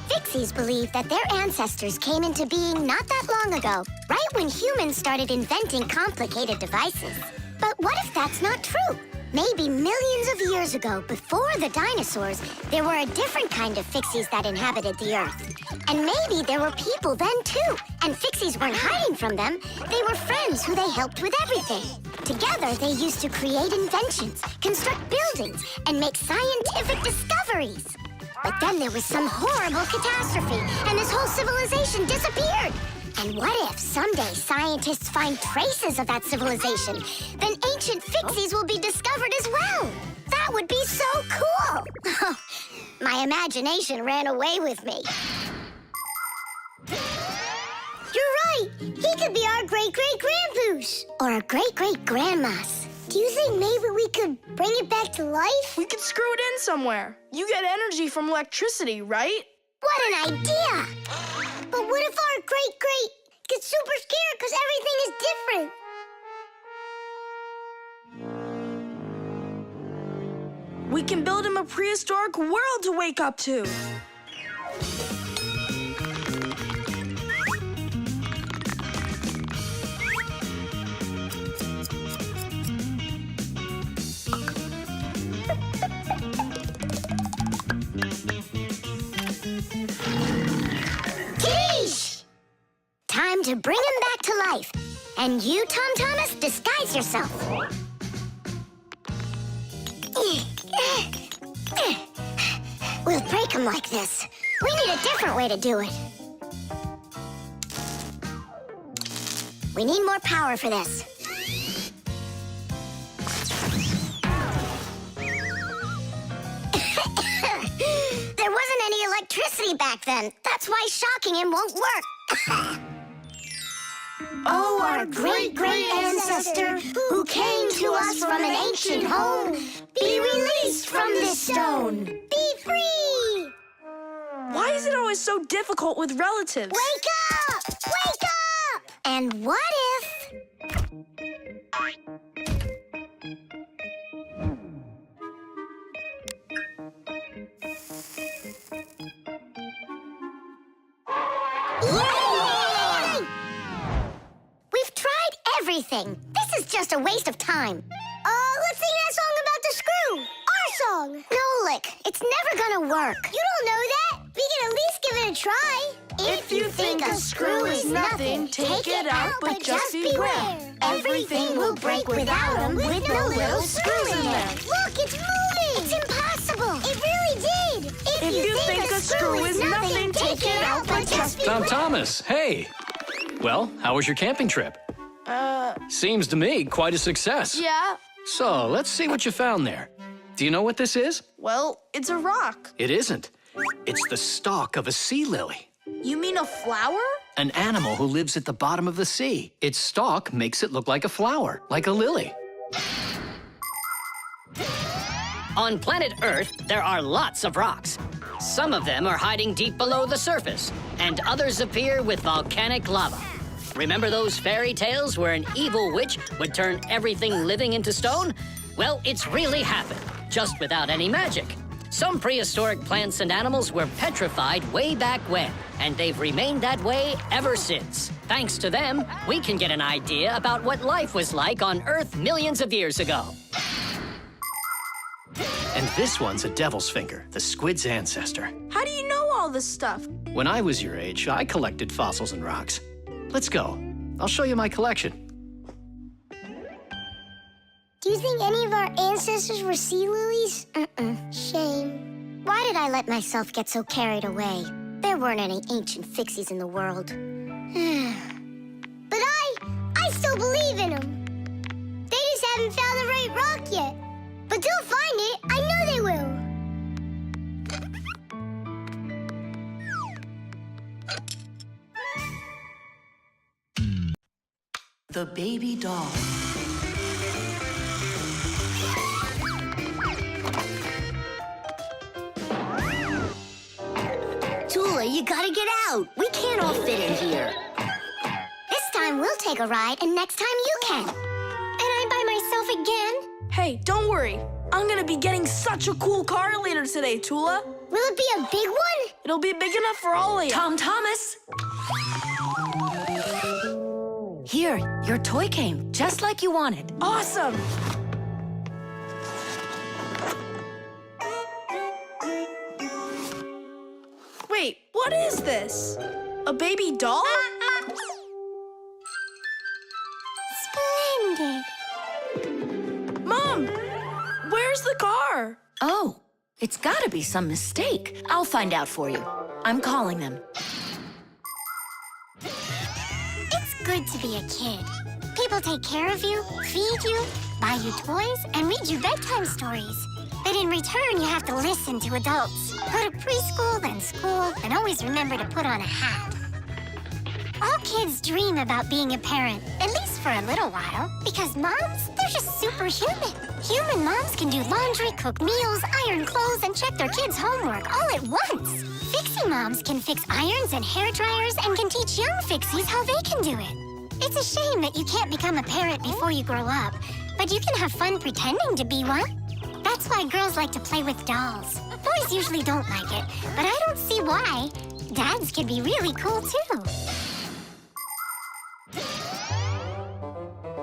Fixies believe that their ancestors came into being not that long ago, right when humans started inventing complicated devices. But what if that's not true? Maybe millions of years ago, before the dinosaurs, there were a different kind of Fixies that inhabited the Earth. And maybe there were people then, too. And Fixies weren't hiding from them. They were friends who they helped with everything. Together, they used to create inventions, construct buildings, and make scientific discoveries. But then there was some horrible catastrophe, and this whole civilization disappeared. And what if someday scientists find traces of that civilization? Then ancient Fixies will be discovered as well. That would be so cool. My imagination ran away with me. You're right. He could be our great-great-grandpoos. Or our great-great-grandmas. Do you think maybe we could bring it back to life? We could screw it in somewhere. You get energy from electricity, right? What an idea! But what if our great-great gets super scared because everything is different? We can build him a prehistoric world to wake up to. Kitty! Time to bring him back to life. And you, Tom Thomas, disguise yourself. We'll break him like this. We need a different way to do it. We need more power for this. There wasn't any electricity back then. That's why shocking him won't work. Oh, our great-great ancestor, who came to us from an ancient home, be released from this stone. Be free! Why is it always so difficult with relatives? Wake up! Wake up! And what if... Yay! We've tried everything. This is just a waste of time. Let's sing that song about the screw. Our song. Nolik, it's never gonna work. You don't know that. We can at least give it a try. If you think a screw is nothing, take it out, but just beware. Everything will break without them with no little screw in there. Look, it's moving. It's impossible. It really did. If you think a screw is nothing, take it out, but just beware. Tom Thomas, hey. Well, how was your camping trip? Seems to me quite a success. Yeah. So, let's see what you found there. Do you know what this is? Well, it's a rock. It isn't. It's the stalk of a sea lily. You mean a flower? An animal who lives at the bottom of the sea. Its stalk makes it look like a flower, like a lily. On planet Earth, there are lots of rocks. Some of them are hiding deep below the surface, and others appear with volcanic lava. Remember those fairy tales where an evil witch would turn everything living into stone? Well, it's really happened, just without any magic. Some prehistoric plants and animals were petrified way back when, and they've remained that way ever since. Thanks to them, we can get an idea about what life was like on Earth millions of years ago. And this one's a devil's finger, the squid's ancestor. How do you know all this stuff? When I was your age, I collected fossils and rocks. Let's go. I'll show you my collection. Do you think any of our ancestors were sea lilies? Shame. Why did I let myself get so carried away? There weren't any ancient Fixies in the world. But I still believe in them. They just haven't found the right rock yet. But they'll find it. I know they will. The baby doll. Tula, you gotta get out. We can't all fit in here. This time we'll take a ride, and next time you can. And I'm by myself again? Hey, don't worry. I'm gonna be getting such a cool car later today, Tula. Will it be a big one? It'll be big enough for all of you. Tom Thomas! Here, your toy came, just like you wanted. Awesome! Wait, what is this? A baby doll? Splendid. Mom, where's the car? Oh, it's gotta be some mistake. I'll find out for you. I'm calling them. good to be a kid. People take care of you, feed you, buy you toys, and read you bedtime stories. But in return, you have to listen to adults. Go to preschool, then school, and always remember to put on a hat. All kids dream about being a parent, at least for a little while. Because moms, they're just superhuman. Human moms can do laundry, cook meals, iron clothes, and check their kids' homework all at once. Fixie moms can fix irons and hair dryers and can teach young Fixies how they can do it. It's a shame that you can't become a parent before you grow up, but you can have fun pretending to be one. That's why girls like to play with dolls. Boys usually don't like it, but I don't see why. Dads can be really cool, too.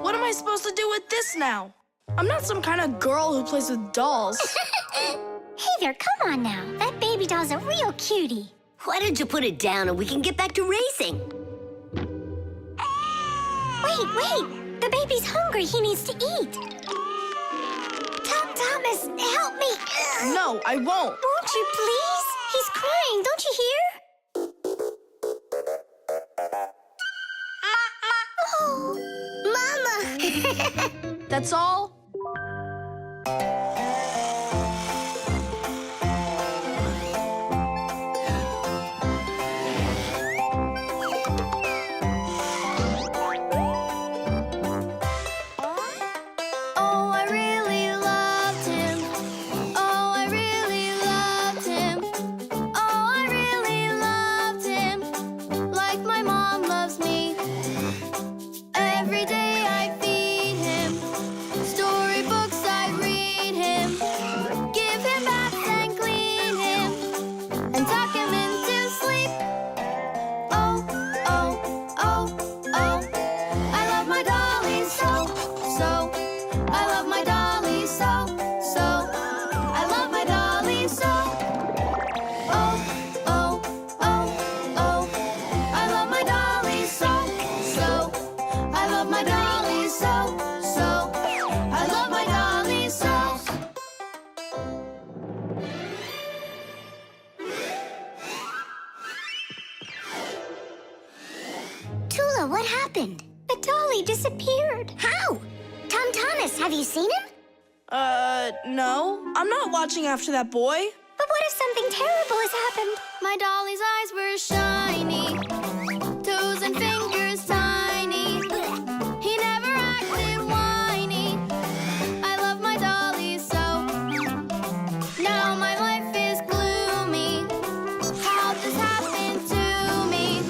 What am I supposed to do with this now? I'm not some kind of girl who plays with dolls. Hey there, come on now. That baby doll's a real cutie. Why don't you put it down and we can get back to racing? Wait. The baby's hungry. He needs to eat. Thomas, help me. No, I won't. Won't you please? He's crying. Don't you hear? Oh, Mama. That's all? What happened? The dolly disappeared. How? Thomas, have you seen him? No. I'm not watching after that boy. But what if something terrible has happened? My dolly's eyes were shiny, toes and fingers tiny. He never acted whiny. I love my dolly so. Now my life is gloomy. How this happened to me?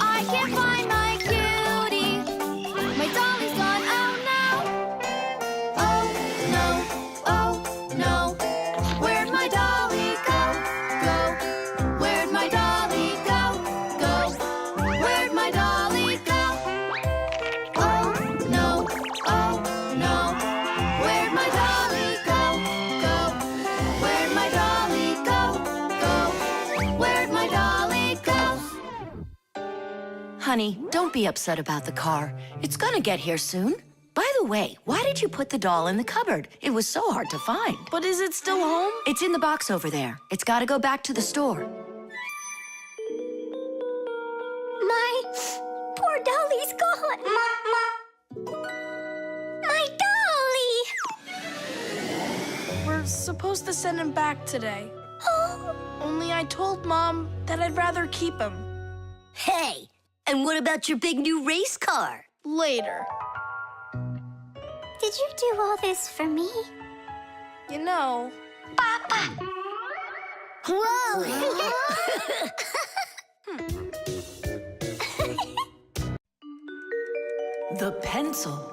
I can't find my cutie. My dolly's gone. Oh no! Oh no! Oh no! Where'd my dolly go? Where'd my dolly go? Where'd my dolly go? Oh no! Oh no! Where'd my dolly go? Where'd my dolly go? Where'd my dolly go? Honey, don't be upset about the car. It's gonna get here soon. By the way, why did you put the doll in the cupboard? It was so hard to find. But is it still home? It's in the box over there. It's gotta go back to the store. My poor dolly's gone. My dolly! We're supposed to send him back today. Oh, Only I told Mom that I'd rather keep him. Hey, and what about your big new race car? Later. did you do all this for me? You know, Whoa! The pencil.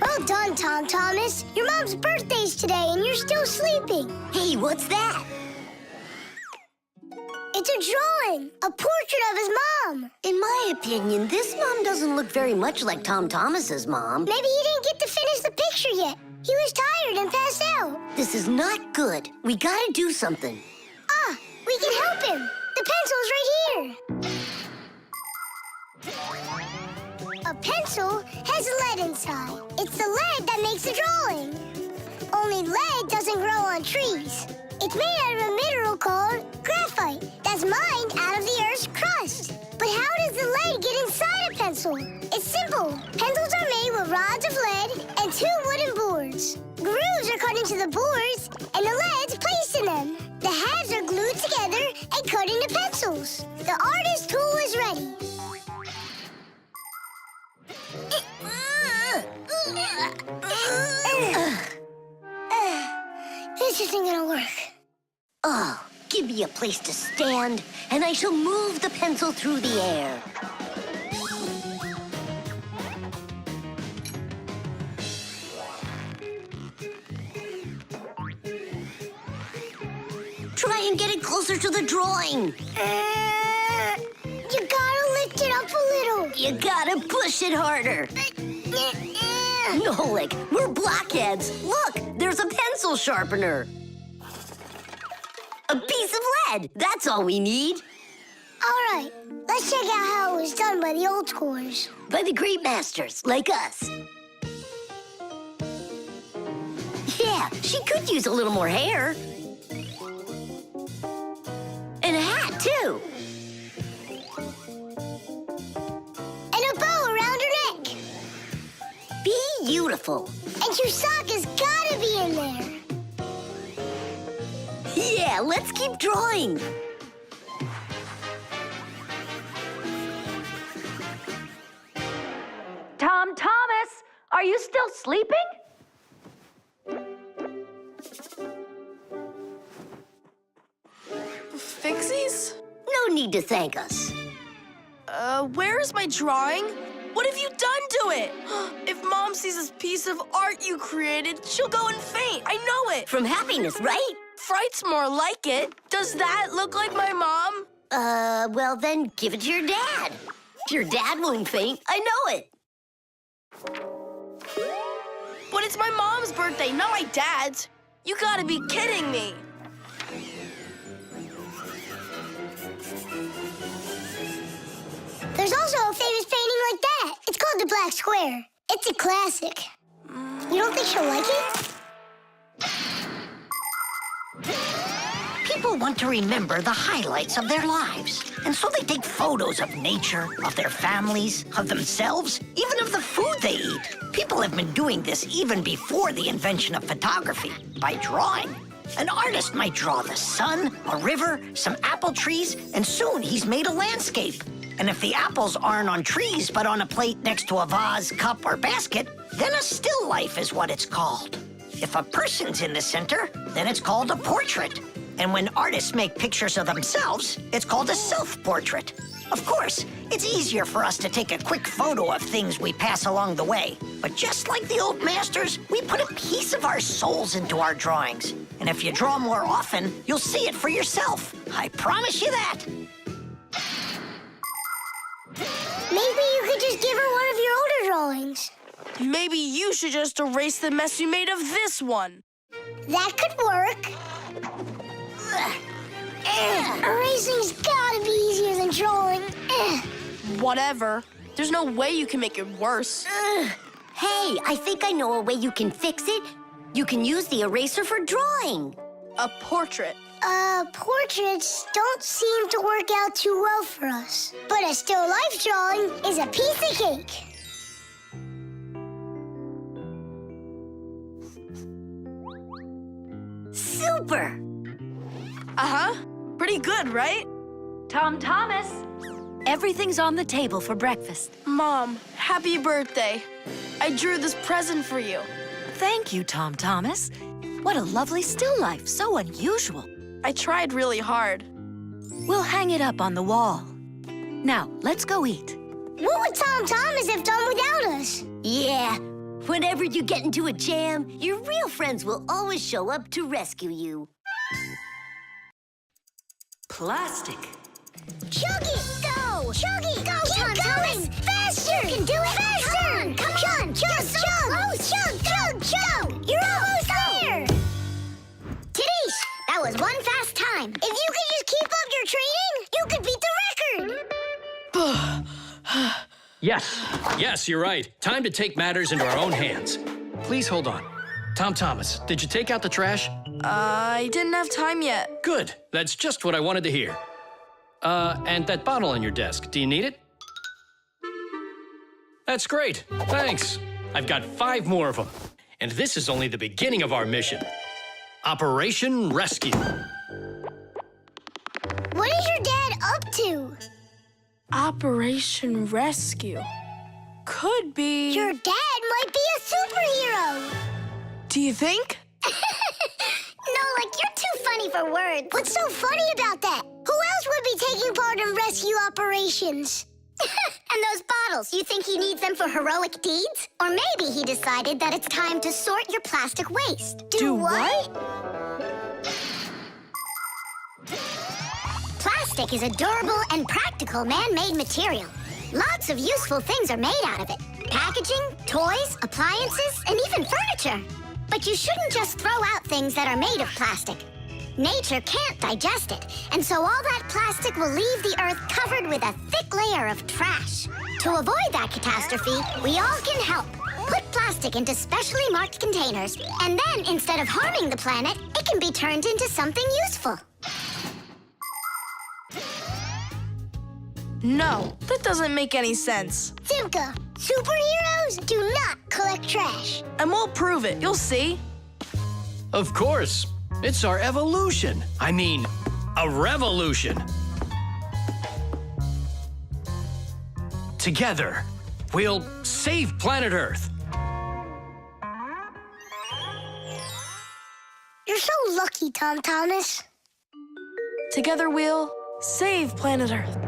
Well done, Thomas. Your mom's birthday's today and you're still sleeping. Hey, what's that? It's a drawing, a portrait of his mom. In my opinion, this mom doesn't look very much like Tom Thomas's mom. Maybe he didn't get to finish the picture yet. He was tired and passed out. This is not good. We gotta do something. Ah, we can help him. The pencil's right here. A pencil has lead inside. It's the lead that makes the drawing. Only lead doesn't grow on trees. It's made out of a mineral called graphite. graphite that's mined out of the Earth's crust. But how does the lead get inside a pencil? It's simple. Pencils are made with rods of lead and 2 wooden boards. Grooves are cut into the boards, and the lead's placed in them. The halves are glued together and cut into pencils. The artist's tool is ready. This isn't gonna work. Oh, give me a place to stand, and I shall move the pencil through the air. Try and get it closer to the drawing. You gotta lift it up a little. You gotta push it harder. Nolik, we're blockheads. Look, there's a pencil sharpener. A piece of lead, that's all we need. All right, let's check out how it was done by the old schoolers. By the great masters, like us. Yeah, she could use a little more hair. And a hat, too. And a bow around her neck. Beautiful. And Chusaka's gotta be in there. Yeah, let's keep drawing. Tom Thomas, are you still sleeping? Fixies? No need to thank us. Where is my drawing? What have you done to it? If Mom sees this piece of art you created, she'll go and faint. I know it. From happiness, right? Fright's more like it. Does that look like my mom? Well then, give it to your dad. Your dad won't faint, I know it. But it's my mom's birthday, not my dad's. You gotta be kidding me. There's also a famous painting like that. It's called the Black Square. It's a classic. You don't think she'll like it? People want to remember the highlights of their lives. And so they take photos of nature, of their families, of themselves, even of the food they eat. People have been doing this even before the invention of photography, by drawing. An artist might draw the sun, a river, some apple trees, and soon he's made a landscape. And if the apples aren't on trees but on a plate next to a vase, cup, or basket, then a still life is what it's called. If a person's in the center, then it's called a portrait. And when artists make pictures of themselves, it's called a self-portrait. Of course, it's easier for us to take a quick photo of things we pass along the way. But just like the old masters, we put a piece of our souls into our drawings. And if you draw more often, you'll see it for yourself. I promise you that. Maybe you could just give her one of your older drawings. Maybe you should just erase the mess you made of this one. That could work. Erasing's gotta be easier than drawing. Whatever. There's no way you can make it worse. Hey, I think I know a way you can fix it. You can use the eraser for drawing. A portrait. Portraits don't seem to work out too well for us. But a still life drawing is a piece of cake. Super! Uh-huh. Pretty good, right? Tom Thomas, everything's on the table for breakfast. Mom, happy birthday. I drew this present for you. Thank you, Tom Thomas. What a lovely still life, so unusual. I tried really hard. We'll hang it up on the wall. Now, let's go eat. What would Tom Thomas have done without us? Yeah, whenever you get into a jam, your real friends will always show up to rescue you. Plastic. Chug it! Go! Chug it! Go, Tom Thomas! Faster! You can do it! Faster! Come on! Chug! Chug! You're almost there! Tidish, that was one fast time. If you could just keep up your training, you could beat the record! Yes, you're right. Time to take matters into our own hands. Please hold on. Tom Thomas, did you take out the trash? I didn't have time yet. Good. That's just what I wanted to hear. And that bottle on your desk, do you need it? That's great. Thanks. I've got 5 more of them. And this is only the beginning of our mission. Operation Rescue. What is your dad up to? Operation Rescue. Could be... Your dad might be a superhero. Do you think? Nolik, you're too funny for words. What's so funny about that? Who else would be taking part in rescue operations? And those bottles, you think he needs them for heroic deeds? Or maybe he decided that it's time to sort your plastic waste. Do what? Plastic is a durable and practical man-made material. Lots of useful things are made out of it. Packaging, toys, appliances, and even furniture. But you shouldn't just throw out things that are made of plastic. Nature can't digest it, and so all that plastic will leave the Earth covered with a thick layer of trash. To avoid that catastrophe, we all can help. Put plastic into specially marked containers, and then instead of harming the planet, it can be turned into something useful. No, that doesn't make any sense. Simka, superheroes do not collect trash. And we'll prove it, you'll see. Of course. It's our evolution. I mean, a revolution. Together, we'll save planet Earth. You're so lucky, Tom Thomas. Together we'll save planet Earth.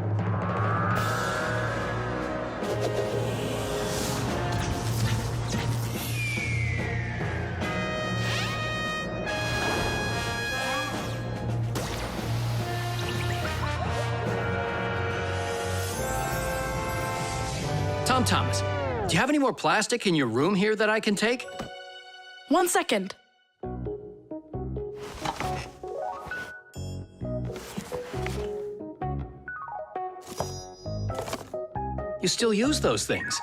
Tom Thomas, do you have any more plastic in your room here that I can take? 1 second. You still use those things.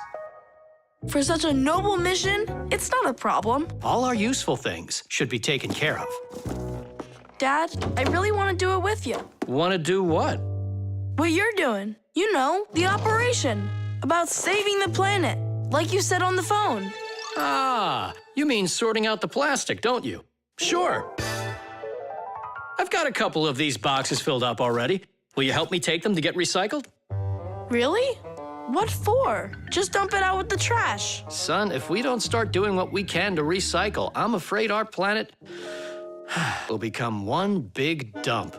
For such a noble mission, it's not a problem. All our useful things should be taken care of. Dad, I really want to do it with you. Want to do what? What you're doing. You know, the operation. About saving the planet, like you said on the phone. Ah, you mean sorting out the plastic, don't you? Sure. I've got a couple of these boxes filled up already. Will you help me take them to get recycled? Really? What for? Just dump it out with the trash. Son, if we don't start doing what we can to recycle, I'm afraid our planet will become one big dump.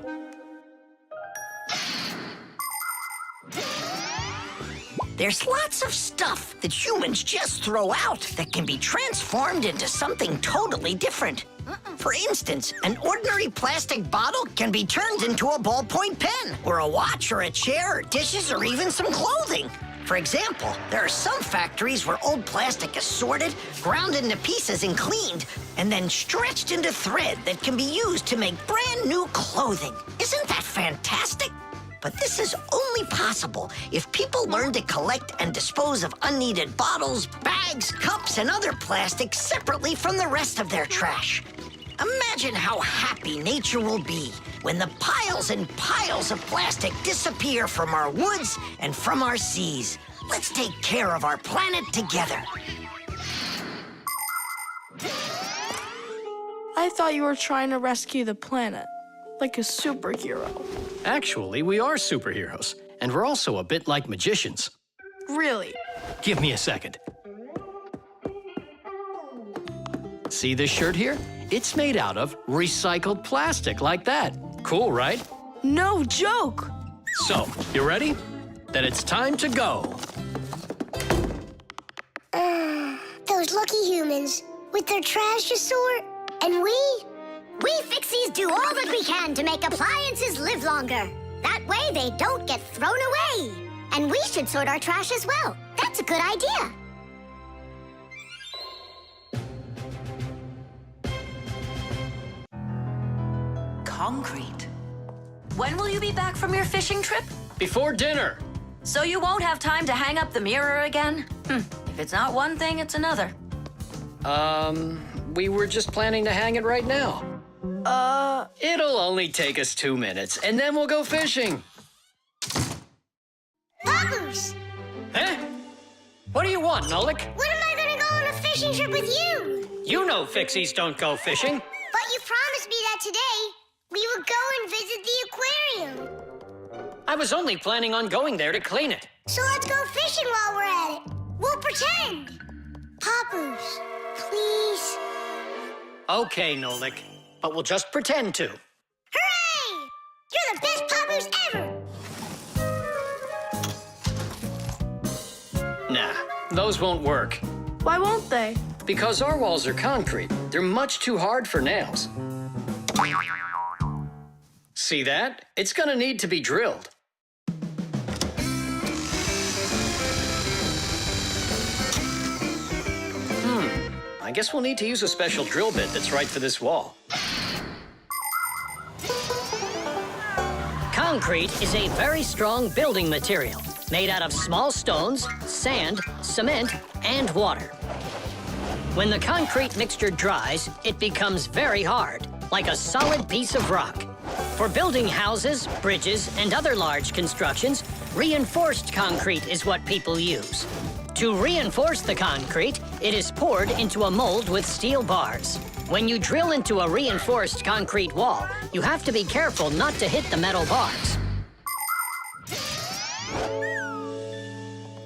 There's lots of stuff that humans just throw out that can be transformed into something totally different. For instance, an ordinary plastic bottle can be turned into a ballpoint pen, or a watch, or a chair, or dishes, or even some clothing. For example, there are some factories where old plastic is sorted, ground into pieces and cleaned, and then stretched into thread that can be used to make brand new clothing. Isn't that fantastic? But this is only possible if people learn to collect and dispose of unneeded bottles, bags, cups, and other plastic separately from the rest of their trash. Imagine how happy nature will be when the piles and piles of plastic disappear from our woods and from our seas. Let's take care of our planet together. I thought you were trying to rescue the planet, like a superhero. Actually, we are superheroes, and we're also a bit like magicians. Really? Give me a second. See this shirt here? It's made out of recycled plastic, like that. Cool, right? No joke! So, you ready? Then it's time to go. Those lucky humans, with their trash to sort, and we Fixies do all that we can to make appliances live longer. That way they don't get thrown away. And we should sort our trash as well. That's a good idea. Concrete. When will you be back from your fishing trip? Before dinner. So you won't have time to hang up the mirror again? If it's not one thing, it's another. We were just planning to hang it right now. It'll only take us 2 minutes, and then we'll go fishing. Papoose, Huh? What do you want, Nolik? when am I gonna go on a fishing trip with you? You know Fixies don't go fishing. But you promised me that today we would go and visit the aquarium. I was only planning on going there to clean it. So let's go fishing while we're at it. We'll pretend. Papoose, please. Okay, Nolik, but we'll just pretend to. Hooray! You're the best Papoose ever! Nah, those won't work. Why won't they? Because our walls are concrete. They're much too hard for nails. See that? It's gonna need to be drilled. I guess we'll need to use a special drill bit that's right for this wall. Concrete is a very strong building material made out of small stones, sand, cement, and water. When the concrete mixture dries, it becomes very hard, like a solid piece of rock. For building houses, bridges, and other large constructions, reinforced concrete is what people use. To reinforce the concrete, it is poured into a mold with steel bars. When you drill into a reinforced concrete wall, you have to be careful not to hit the metal bars.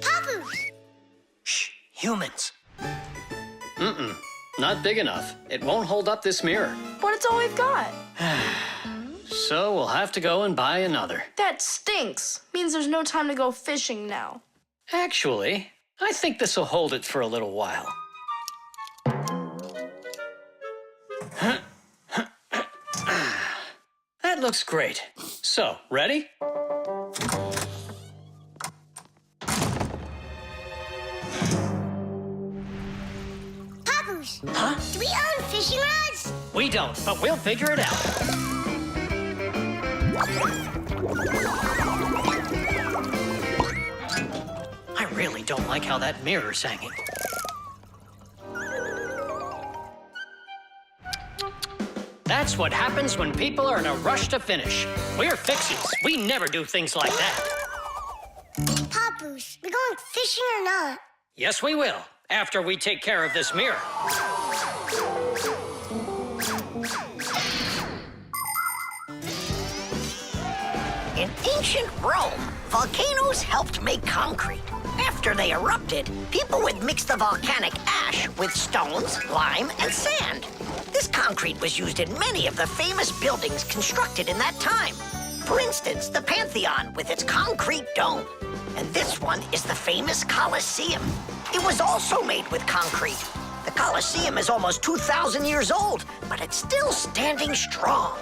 Papoose! Shh, humans. Not big enough. It won't hold up this mirror. But it's all we've got. So we'll have to go and buy another. That stinks. Means there's no time to go fishing now. Actually, I think this will hold it for a little while. That looks great. So, ready? Papoose! Huh? Do we own fishing rods? We don't, but we'll figure it out. I really don't like how that mirror's hanging. That's what happens when people are in a rush to finish. We're Fixies. We never do things like that. Papoose, we going fishing or not? Yes, we will, after we take care of this mirror. In ancient Rome, volcanoes helped make concrete. After they erupted, people would mix the volcanic ash with stones, lime, and sand. This concrete was used in many of the famous buildings constructed in that time. For instance, the Pantheon with its concrete dome. And this one is the famous Colosseum. It was also made with concrete. The Colosseum is almost 2,000 years old, but it's still standing strong.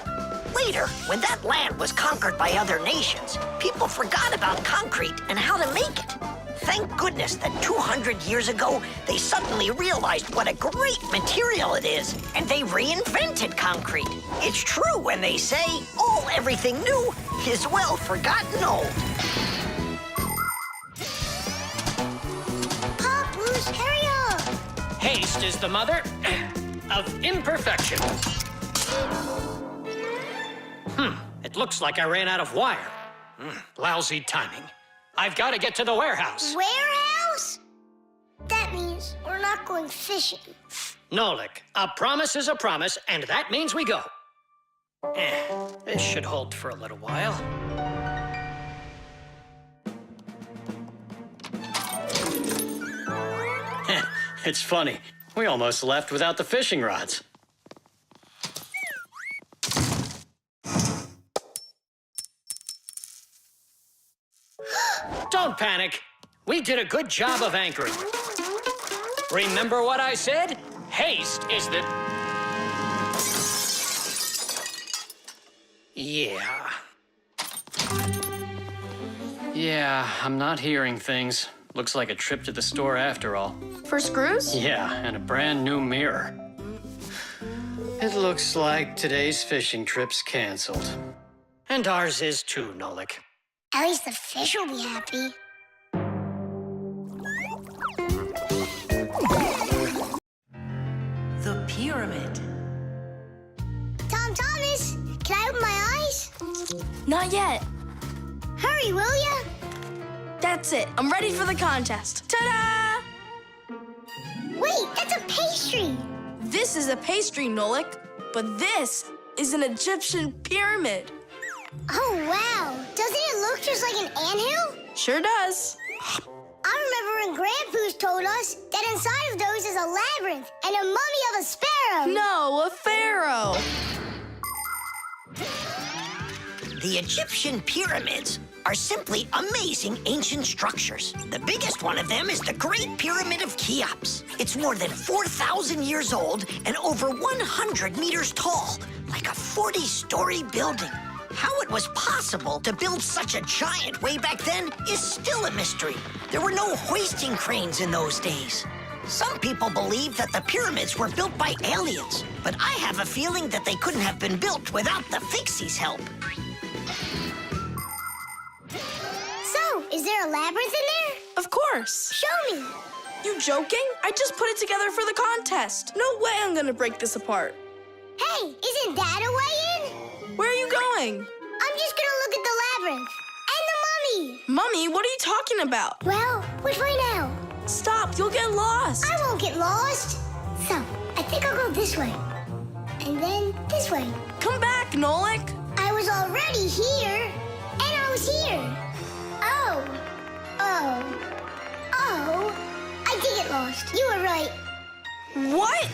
Later, when that land was conquered by other nations, people forgot about concrete and how to make it. Thank goodness that 200 years ago, they suddenly realized what a great material it is, and they reinvented concrete. It's true when they say, oh, everything new is well forgotten old. Papoose, hurry up! Haste is the mother of imperfection. It looks like I ran out of wire. Lousy timing. I've got to get to the warehouse. Warehouse? That means we're not going fishing. Nolik, a promise is a promise, and that means we go. This should hold for a little while. It's funny. We almost left without the fishing rods. Don't panic. We did a good job of anchoring. Remember what I said? Haste is the... Yeah, I'm not hearing things. Looks like a trip to the store after all. For screws? Yeah, and a brand new mirror. It looks like today's fishing trip's canceled. And ours is too, Nolik. At least the fish will be happy. The pyramid. Tom, Not yet. Hurry, will ya? That's it. I'm ready for the contest. Ta-da! Wait, that's a pastry. This is a pastry, Nolik, but this is an Egyptian pyramid. Oh, wow. Doesn't it look just like an anthill? Sure does. I remember when Grandpoo's told us that inside of those is a labyrinth and a mummy of a sparrow. No, a pharaoh. The Egyptian pyramids are simply amazing ancient structures. The biggest one of them is the Great Pyramid of Cheops. It's more than 4,000 years old and over 100 meters tall, like a 40-story building. How it was possible to build such a giant way back then is still a mystery. There were no hoisting cranes in those days. Some people believe that the pyramids were built by aliens, but I have a feeling that they couldn't have been built without the Fixies' help. So, is there a labyrinth in there? Of course. Show me. You joking? I just put it together for the contest. No way I'm gonna break this apart. Hey, isn't that a way in? Where are you going? I'm just gonna look at the labyrinth. And the mummy. Mummy, what are you talking about? Well, which way now? Stop, you'll get lost. I won't get lost. So, I think I'll go this way. And then this way. Come back, Nolik. I was already here. And I was here. Oh. I did get lost. You were right. What?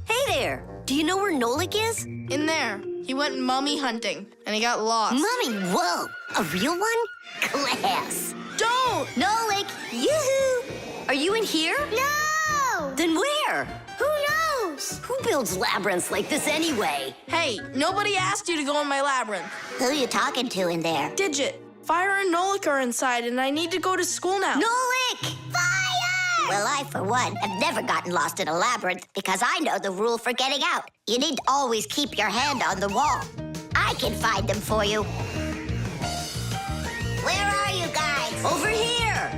Hey there. Do you know where Nolik is? In there. He went mummy hunting, and he got lost. Mummy, whoa. A real one? Class. Don't! Nolik, yoo-hoo. Are you in here? No! Then where? Who knows? Who builds labyrinths like this anyway? Hey, nobody asked you to go in my labyrinth. Who you talking to in there? Digit, Fire and Nolik are inside, and I need to go to school now. Nolik! Fire! Well, I, for one, have never gotten lost in a labyrinth because I know the rule for getting out. You need to always keep your hand on the wall. I can find them for you. Where are you guys? Over here!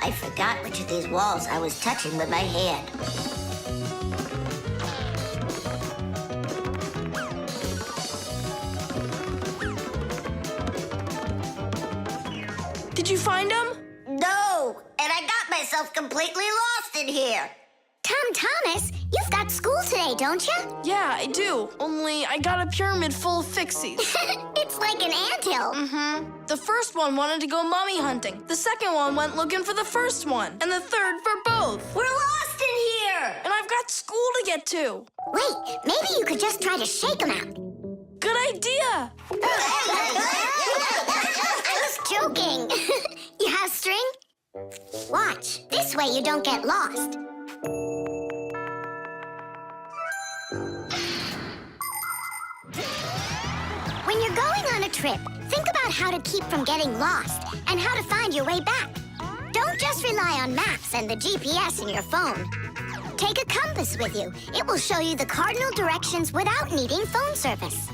I forgot which of these walls I was touching with my hand. Did you find him? No, and I got myself completely lost in here. Tom Thomas, you've got school today, don't you? Yeah, I do. Only I got a pyramid full of Fixies. It's like an anthill. Mm-hmm. The first one wanted to go mummy hunting. The second one went looking for the first one. And the third for both. We're lost in here! And I've got school to get to. Wait, maybe you could just try to shake them out. Good idea. I was joking. You have string? Watch. This way you don't get lost. When you're going on a trip, think about how to keep from getting lost and how to find your way back. Don't just rely on maps and the GPS in your phone. Take a compass with you. It will show you the cardinal directions without needing phone service.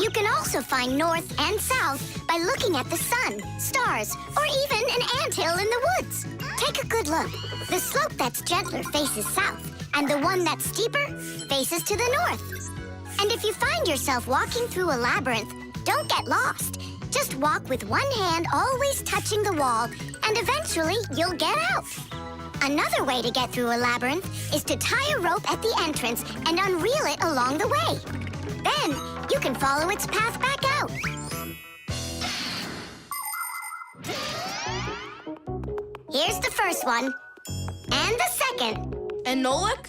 You can also find north and south by looking at the sun, stars, or even an anthill in the woods. Take a good look. The slope that's gentler faces south, and the one that's steeper faces to the north. And if you find yourself walking through a labyrinth, don't get lost. Just walk with one hand always touching the wall, and eventually you'll get out. Another way to get through a labyrinth is to tie a rope at the entrance and unreel it along the way. Then you can follow its path back out. Here's the first one, and the second. And Nolik?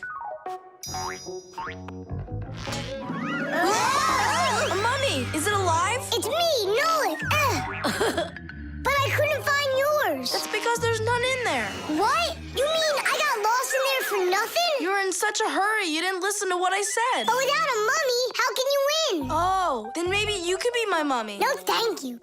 A mummy! Is it alive? It's me, Nolik. But I couldn't find yours. That's because there's none in there. What? You mean I got lost in there for nothing? You were in such a hurry, you didn't listen to what I said. But without a mummy, how can you win? Oh, then maybe you could be my mummy. No, thank you.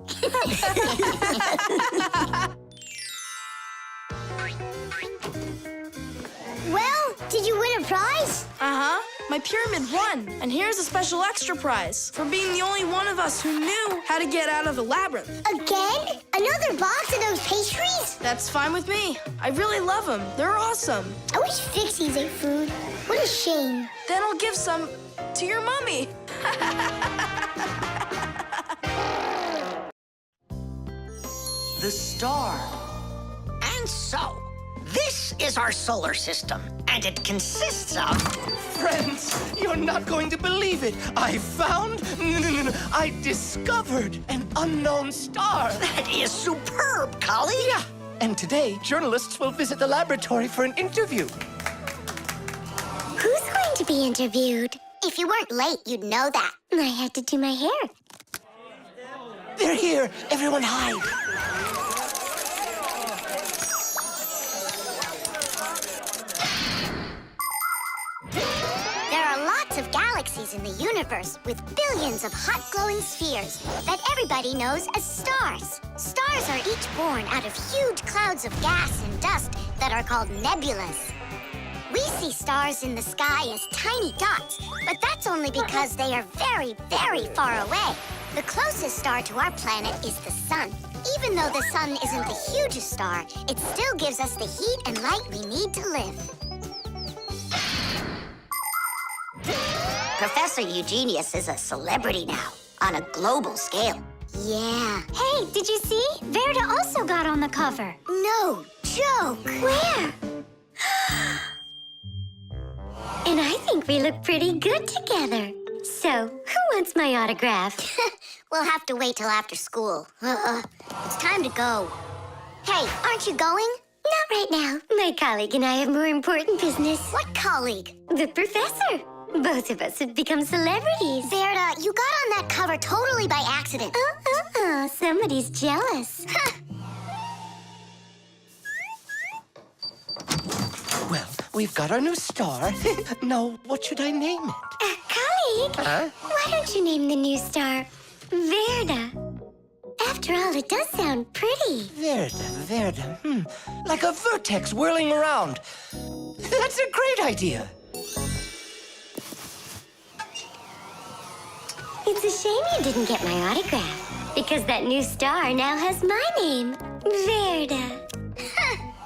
Well, Did you win a prize? Uh-huh. My pyramid won. And here's a special extra prize for being the only one of us who knew how to get out of the labyrinth. Again? Another box of those pastries? That's fine with me. I really love them. They're awesome. I wish Fixies ate food. What a shame. Then I'll give some to your mommy. The star. And so, this is our solar system, and it consists of... Friends, you're not going to believe it. I found... No. I discovered an unknown star. That is superb, colleague. Yeah. And today, journalists will visit the laboratory for an interview. Who's going to be interviewed? If you weren't late, you'd know that. I had to do my hair. They're here. Everyone hide. There are lots of galaxies in the universe with billions of hot glowing spheres that everybody knows as stars. Stars are each born out of huge clouds of gas and dust that are called nebulas. We see stars in the sky as tiny dots, but that's only because they are very, very far away. The closest star to our planet is the sun. Even though the sun isn't the hugest star, it still gives us the heat and light we need to live. Professor Eugenius is a celebrity now, on a global scale. Yeah. Hey, did you see? Verda also got on the cover. No joke. Where? And I think we look pretty good together. So, who wants my autograph? We'll have to wait till after school. It's time to go. Hey, aren't you going? Not right now. My colleague and I have more important business. What colleague? The professor. Both of us have become celebrities. Verda, you got on that cover totally by accident. Somebody's jealous. Well, we've got our new star. Now, what should I name it? Colleague, Huh? why don't you name the new star Verda? After all, it does sound pretty. Verda. Like a vertex whirling around. That's a great idea. It's a shame you didn't get my autograph, because that new star now has my name, Verda.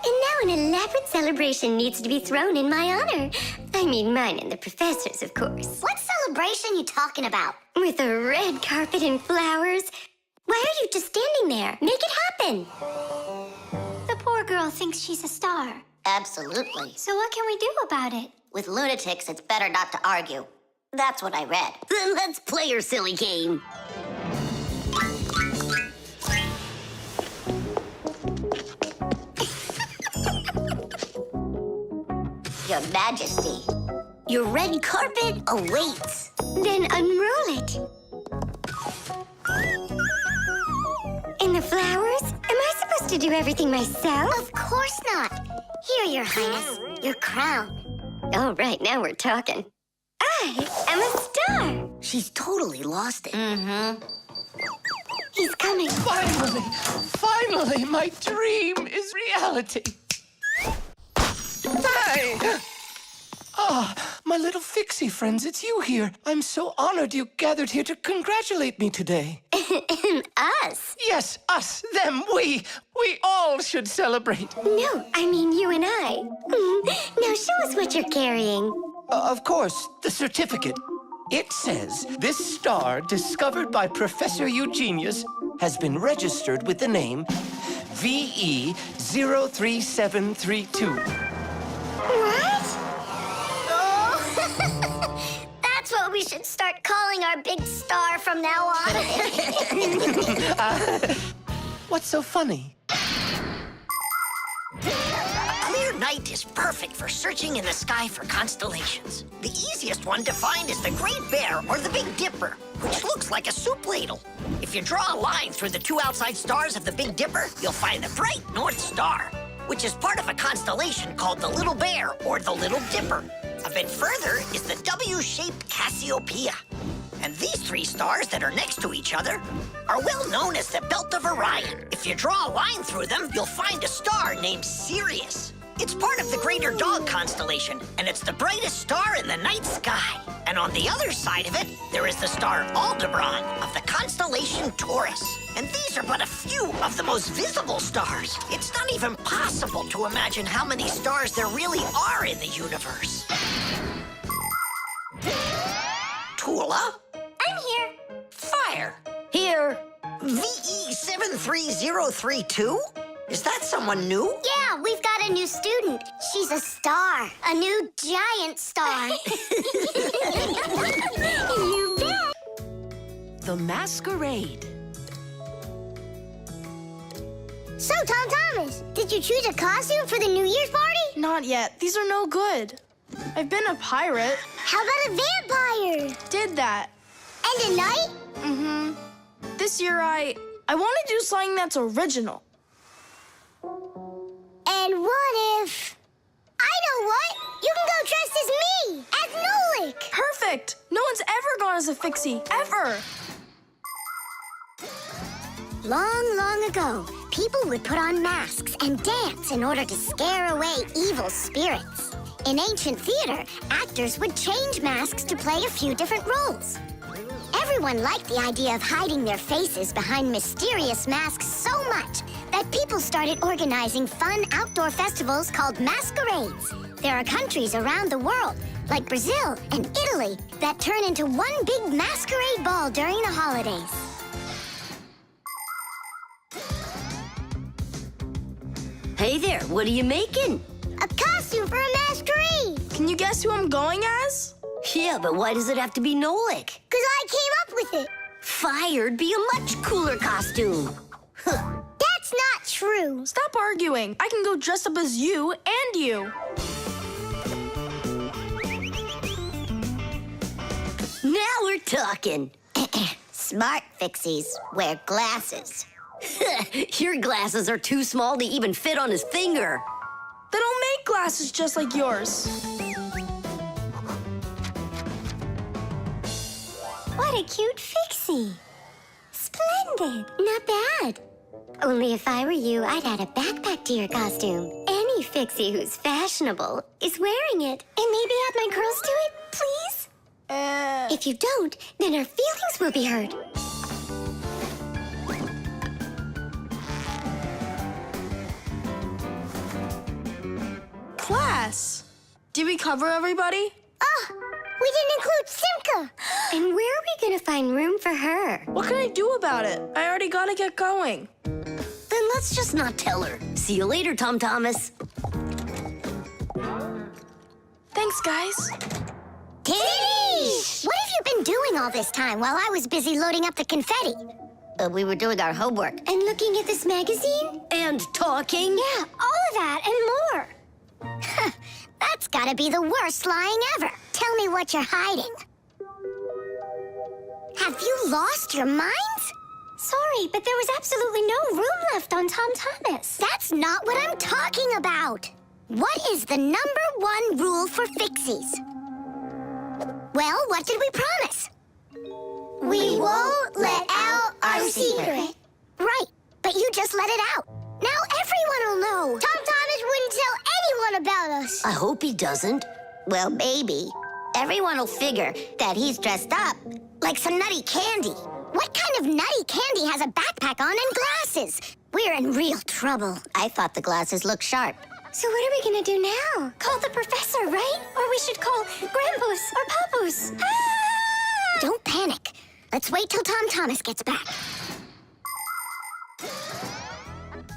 And now an elaborate celebration needs to be thrown in my honor. I mean, mine and the professor's, of course. What celebration you talking about? With a red carpet and flowers. Why are you just standing there? Make it happen. The poor girl thinks she's a star. Absolutely. So what can we do about it? With lunatics, it's better not to argue. That's what I read. Then let's play your silly game. Your Majesty, your red carpet awaits. Then unroll it. And the flowers? Am I supposed to do everything myself? Of course not. Here, Your Highness, your crown. All right, now we're talking. I am a star. She's totally lost it. He's coming. Finally, my dream is reality. Hey! My little Fixie friends, it's you here. I'm so honored you gathered here to congratulate me today. Us? Yes, us, them, we all should celebrate. No, I mean you and I. Now show us what you're carrying. Of course, the certificate. It says, this star, discovered by Professor Eugenius, has been registered with the name VE03732. What? Oh, that's what we should start calling our big star from now on. What's so funny? A clear night is perfect for searching in the sky for constellations. The easiest one to find is the Great Bear or the Big Dipper, which looks like a soup ladle. If you draw a line through the two outside stars of the Big Dipper, you'll find the bright North Star, which is part of a constellation called the Little Bear or the Little Dipper. A bit further is the W-shaped Cassiopeia. And these three stars that are next to each other are well known as the Belt of Orion. If you draw a line through them, you'll find a star named Sirius. It's part of the Greater Dog constellation, and it's the brightest star in the night sky. And on the other side of it, there is the star Aldebaran of the constellation Taurus. And these are but a few of the most visible stars. It's not even possible to imagine how many stars there really are in the universe. Tula? I'm here. Fire. Here. VE73032? Is that someone new? Yeah, we've got a new student. She's a star. A new giant star. You bet. The Masquerade. So, Tom Thomas, did you choose a costume for the New Year's party? Not yet. These are no good. I've been a pirate. How about a vampire? Did that. And a knight? Mm-hmm. This year I want to do something that's original. And what if... I know what! You can go dressed as me! As Nolik! Perfect! No one's ever gone as a Fixie, ever! Long, long ago, people would put on masks and dance in order to scare away evil spirits. In ancient theater, actors would change masks to play a few different roles. Everyone liked the idea of hiding their faces behind mysterious masks so much that people started organizing fun outdoor festivals called masquerades. There are countries around the world, like Brazil and Italy, that turn into one big masquerade ball during the holidays. Hey there, what are you making? A costume for a masquerade! Can you guess who I'm going as? Yeah, but why does it have to be Nolik? 'Cause I came up with it. Fire'd be a much cooler costume. That's not true. Stop arguing. I can go dressed up as you and you. Now we're talking. Smart Fixies wear glasses. Your glasses are too small to even fit on his finger. They don't make glasses just like yours. What a cute Fixie. Splendid. Not bad. Only if I were you, I'd add a backpack to your costume. Any Fixie who's fashionable is wearing it. And maybe add my curls to it, please? If you don't, then our feelings will be hurt. Class. Did we cover everybody? Oh, we didn't include Simka. And where are we gonna find room for her? What can I do about it? I already gotta get going. Then let's just not tell her. See you later, Tom Thomas. Thanks, guys. Tiddy! What have you been doing all this time while I was busy loading up the confetti? We were doing our homework. And looking at this magazine? And talking. Yeah, all of that and more. That's gotta be the worst lying ever. Tell me what you're hiding. Have you lost your minds? Sorry, but there was absolutely no room left on Tom Thomas. That's not what I'm talking about. What is the #1 rule for Fixies? Well, what did we promise? We won't let out our secret. Right, but you just let it out. Now everyone will know. Tom Thomas wouldn't tell anyone about us. I hope he doesn't. Well, maybe. Everyone will figure that he's dressed up like some nutty candy. What kind of nutty candy has a backpack on and glasses? We're in real trouble. I thought the glasses looked sharp. So what are we gonna do now? Call the professor, right? Or we should call Grandpus or Papus. Ah! Don't panic. Let's wait till Tom Thomas gets back.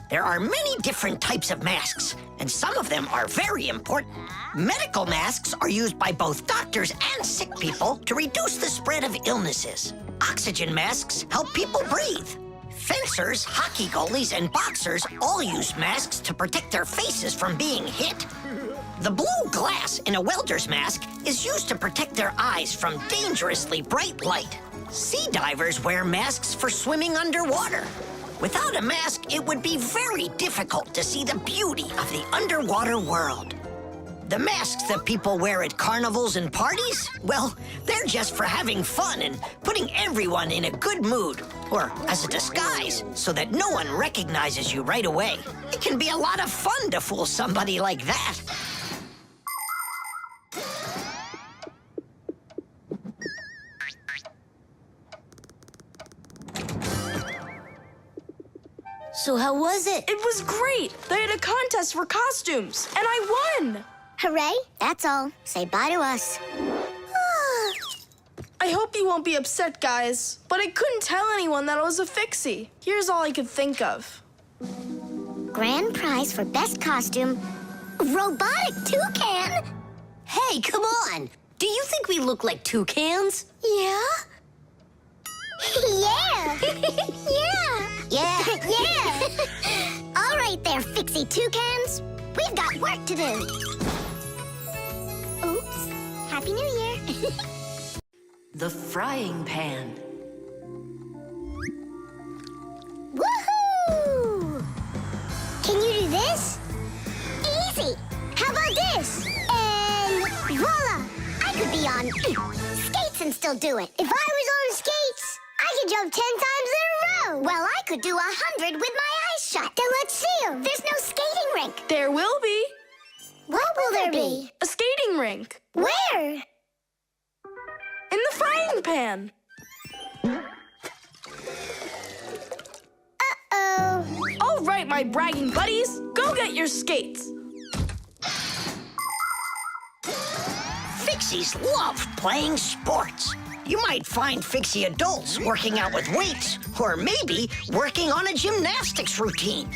There are many different types of masks, and some of them are very important. Medical masks are used by both doctors and sick people to reduce the spread of illnesses. Oxygen masks help people breathe. Fencers, hockey goalies, and boxers all use masks to protect their faces from being hit. The blue glass in a welder's mask is used to protect their eyes from dangerously bright light. Sea divers wear masks for swimming underwater. Without a mask, it would be very difficult to see the beauty of the underwater world. The masks that people wear at carnivals and parties, well, they're just for having fun and putting everyone in a good mood. or as a disguise so that no one recognizes you right away. It can be a lot of fun to fool somebody like that. So how was it? It was great. They had a contest for costumes, and I won. Hooray, that's all. Say bye to us. I hope you won't be upset, guys, but I couldn't tell anyone that I was a Fixie. Here's all I could think of. Grand prize for best costume, robotic toucan. Hey, come on! Do you think we look like toucans? Yeah? Yeah. Yeah. Yeah. Yeah. All right there, Fixie toucans. We've got work to do. Oops. Happy New Year. The frying pan. Woohoo! Can you do this? Easy. How about this? And voila! I could be on skates and still do it. If I was on skates, I could jump 10 times in a row. Well, I could do 100 with my eyes shut. Then let's see 'em. There's no skating rink. There will be. What will there be? A skating rink. Where? In the frying pan. Uh-oh. All right, my bragging buddies, go get your skates. Fixies love playing sports. You might find Fixie adults working out with weights, or maybe working on a gymnastics routine.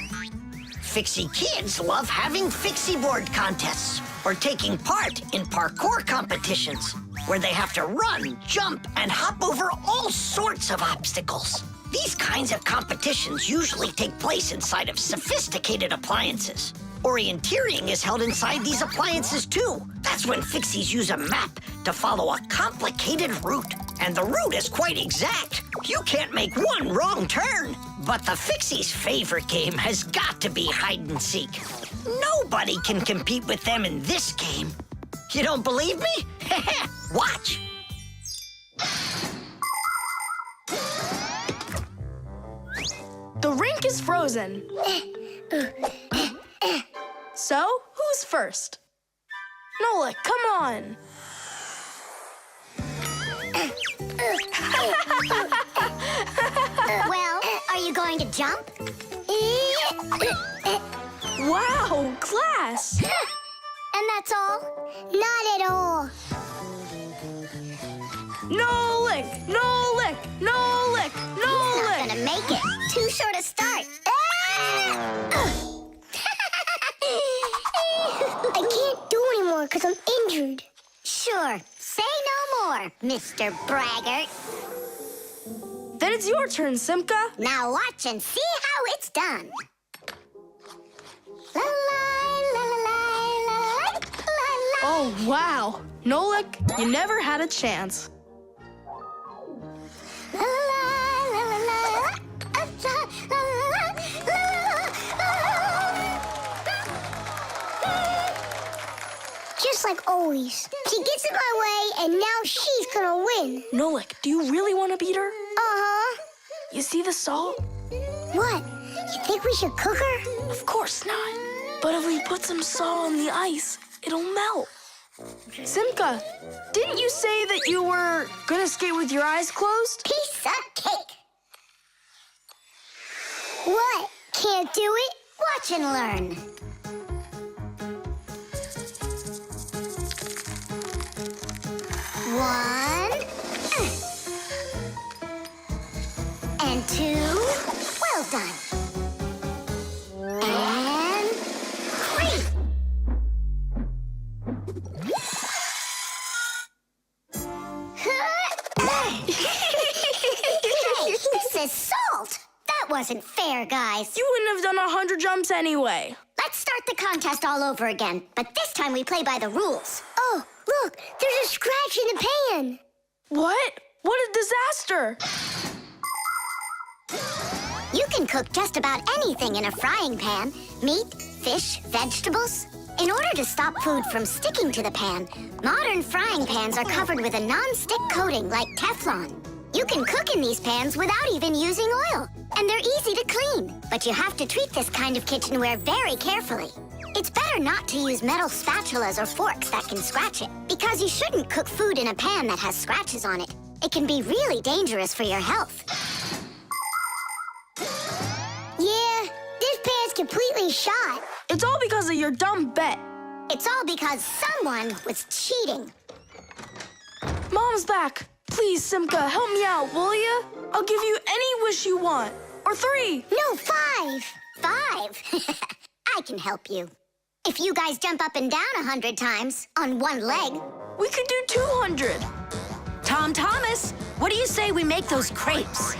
Fixie kids love having Fixie board contests, or taking part in parkour competitions, where they have to run, jump, and hop over all sorts of obstacles. These kinds of competitions usually take place inside of sophisticated appliances. Orienteering is held inside these appliances too. That's when Fixies use a map to follow a complicated route. And the route is quite exact. You can't make one wrong turn. But the Fixies' favorite game has got to be hide and seek. Nobody can compete with them in this game. You don't believe me? Watch. The rink is frozen. So, who's first? Nolik, come on. Well, are you going to jump? Wow, class. And that's all? Not at all. Nolik, Nolik, Nolik, Not Nolik. gonna make it. Too short a start. I can't do anymore because I'm injured. Sure. Say no more, Mr. Braggart. Then it's your turn, Simka. Now watch and see how it's done. La la la la la la la la. Oh, wow. Nolik, you never had a chance. La la la la la. Just like always. She gets in my way, and now she's gonna win. Nolik, do you really want to beat her? Uh-huh. You see the salt? What? You think we should cook her? Of course not. But if we put some salt on the ice, it'll melt. Simka, didn't you say that you were gonna skate with your eyes closed? Piece of cake. What? Can't do it? Watch and learn. One. And two. Well done. And three. Hey, this is salt. That wasn't fair, guys. You wouldn't have done 100 jumps anyway. Let's start the contest all over again, but this time we play by the rules. Oh, look, there's a scratch in the pan. What? What a disaster! You can cook just about anything in a frying pan. Meat, fish, vegetables. In order to stop food from sticking to the pan, modern frying pans are covered with a non-stick coating like Teflon. You can cook in these pans without even using oil, and they're easy to clean. But you have to treat this kind of kitchenware very carefully. It's better not to use metal spatulas or forks that can scratch it, because you shouldn't cook food in a pan that has scratches on it. It can be really dangerous for your health. Yeah, this pan's completely shot. It's all because of your dumb bet. It's all because someone was cheating. Mom's back. Please, Simka, help me out, will you? I'll give you any wish you want. Or 3. No, 5. 5? I can help you. If you guys jump up and down 100 times on one leg. We could do 200. Tom Thomas, what do you say we make those crepes?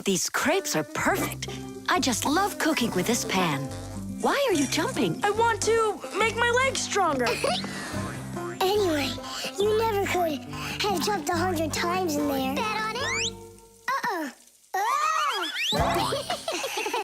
These crepes are perfect. I just love cooking with this pan. Why are you jumping? I want to make my legs stronger. Anyway, you never could have jumped 100 times in there. Bet on it.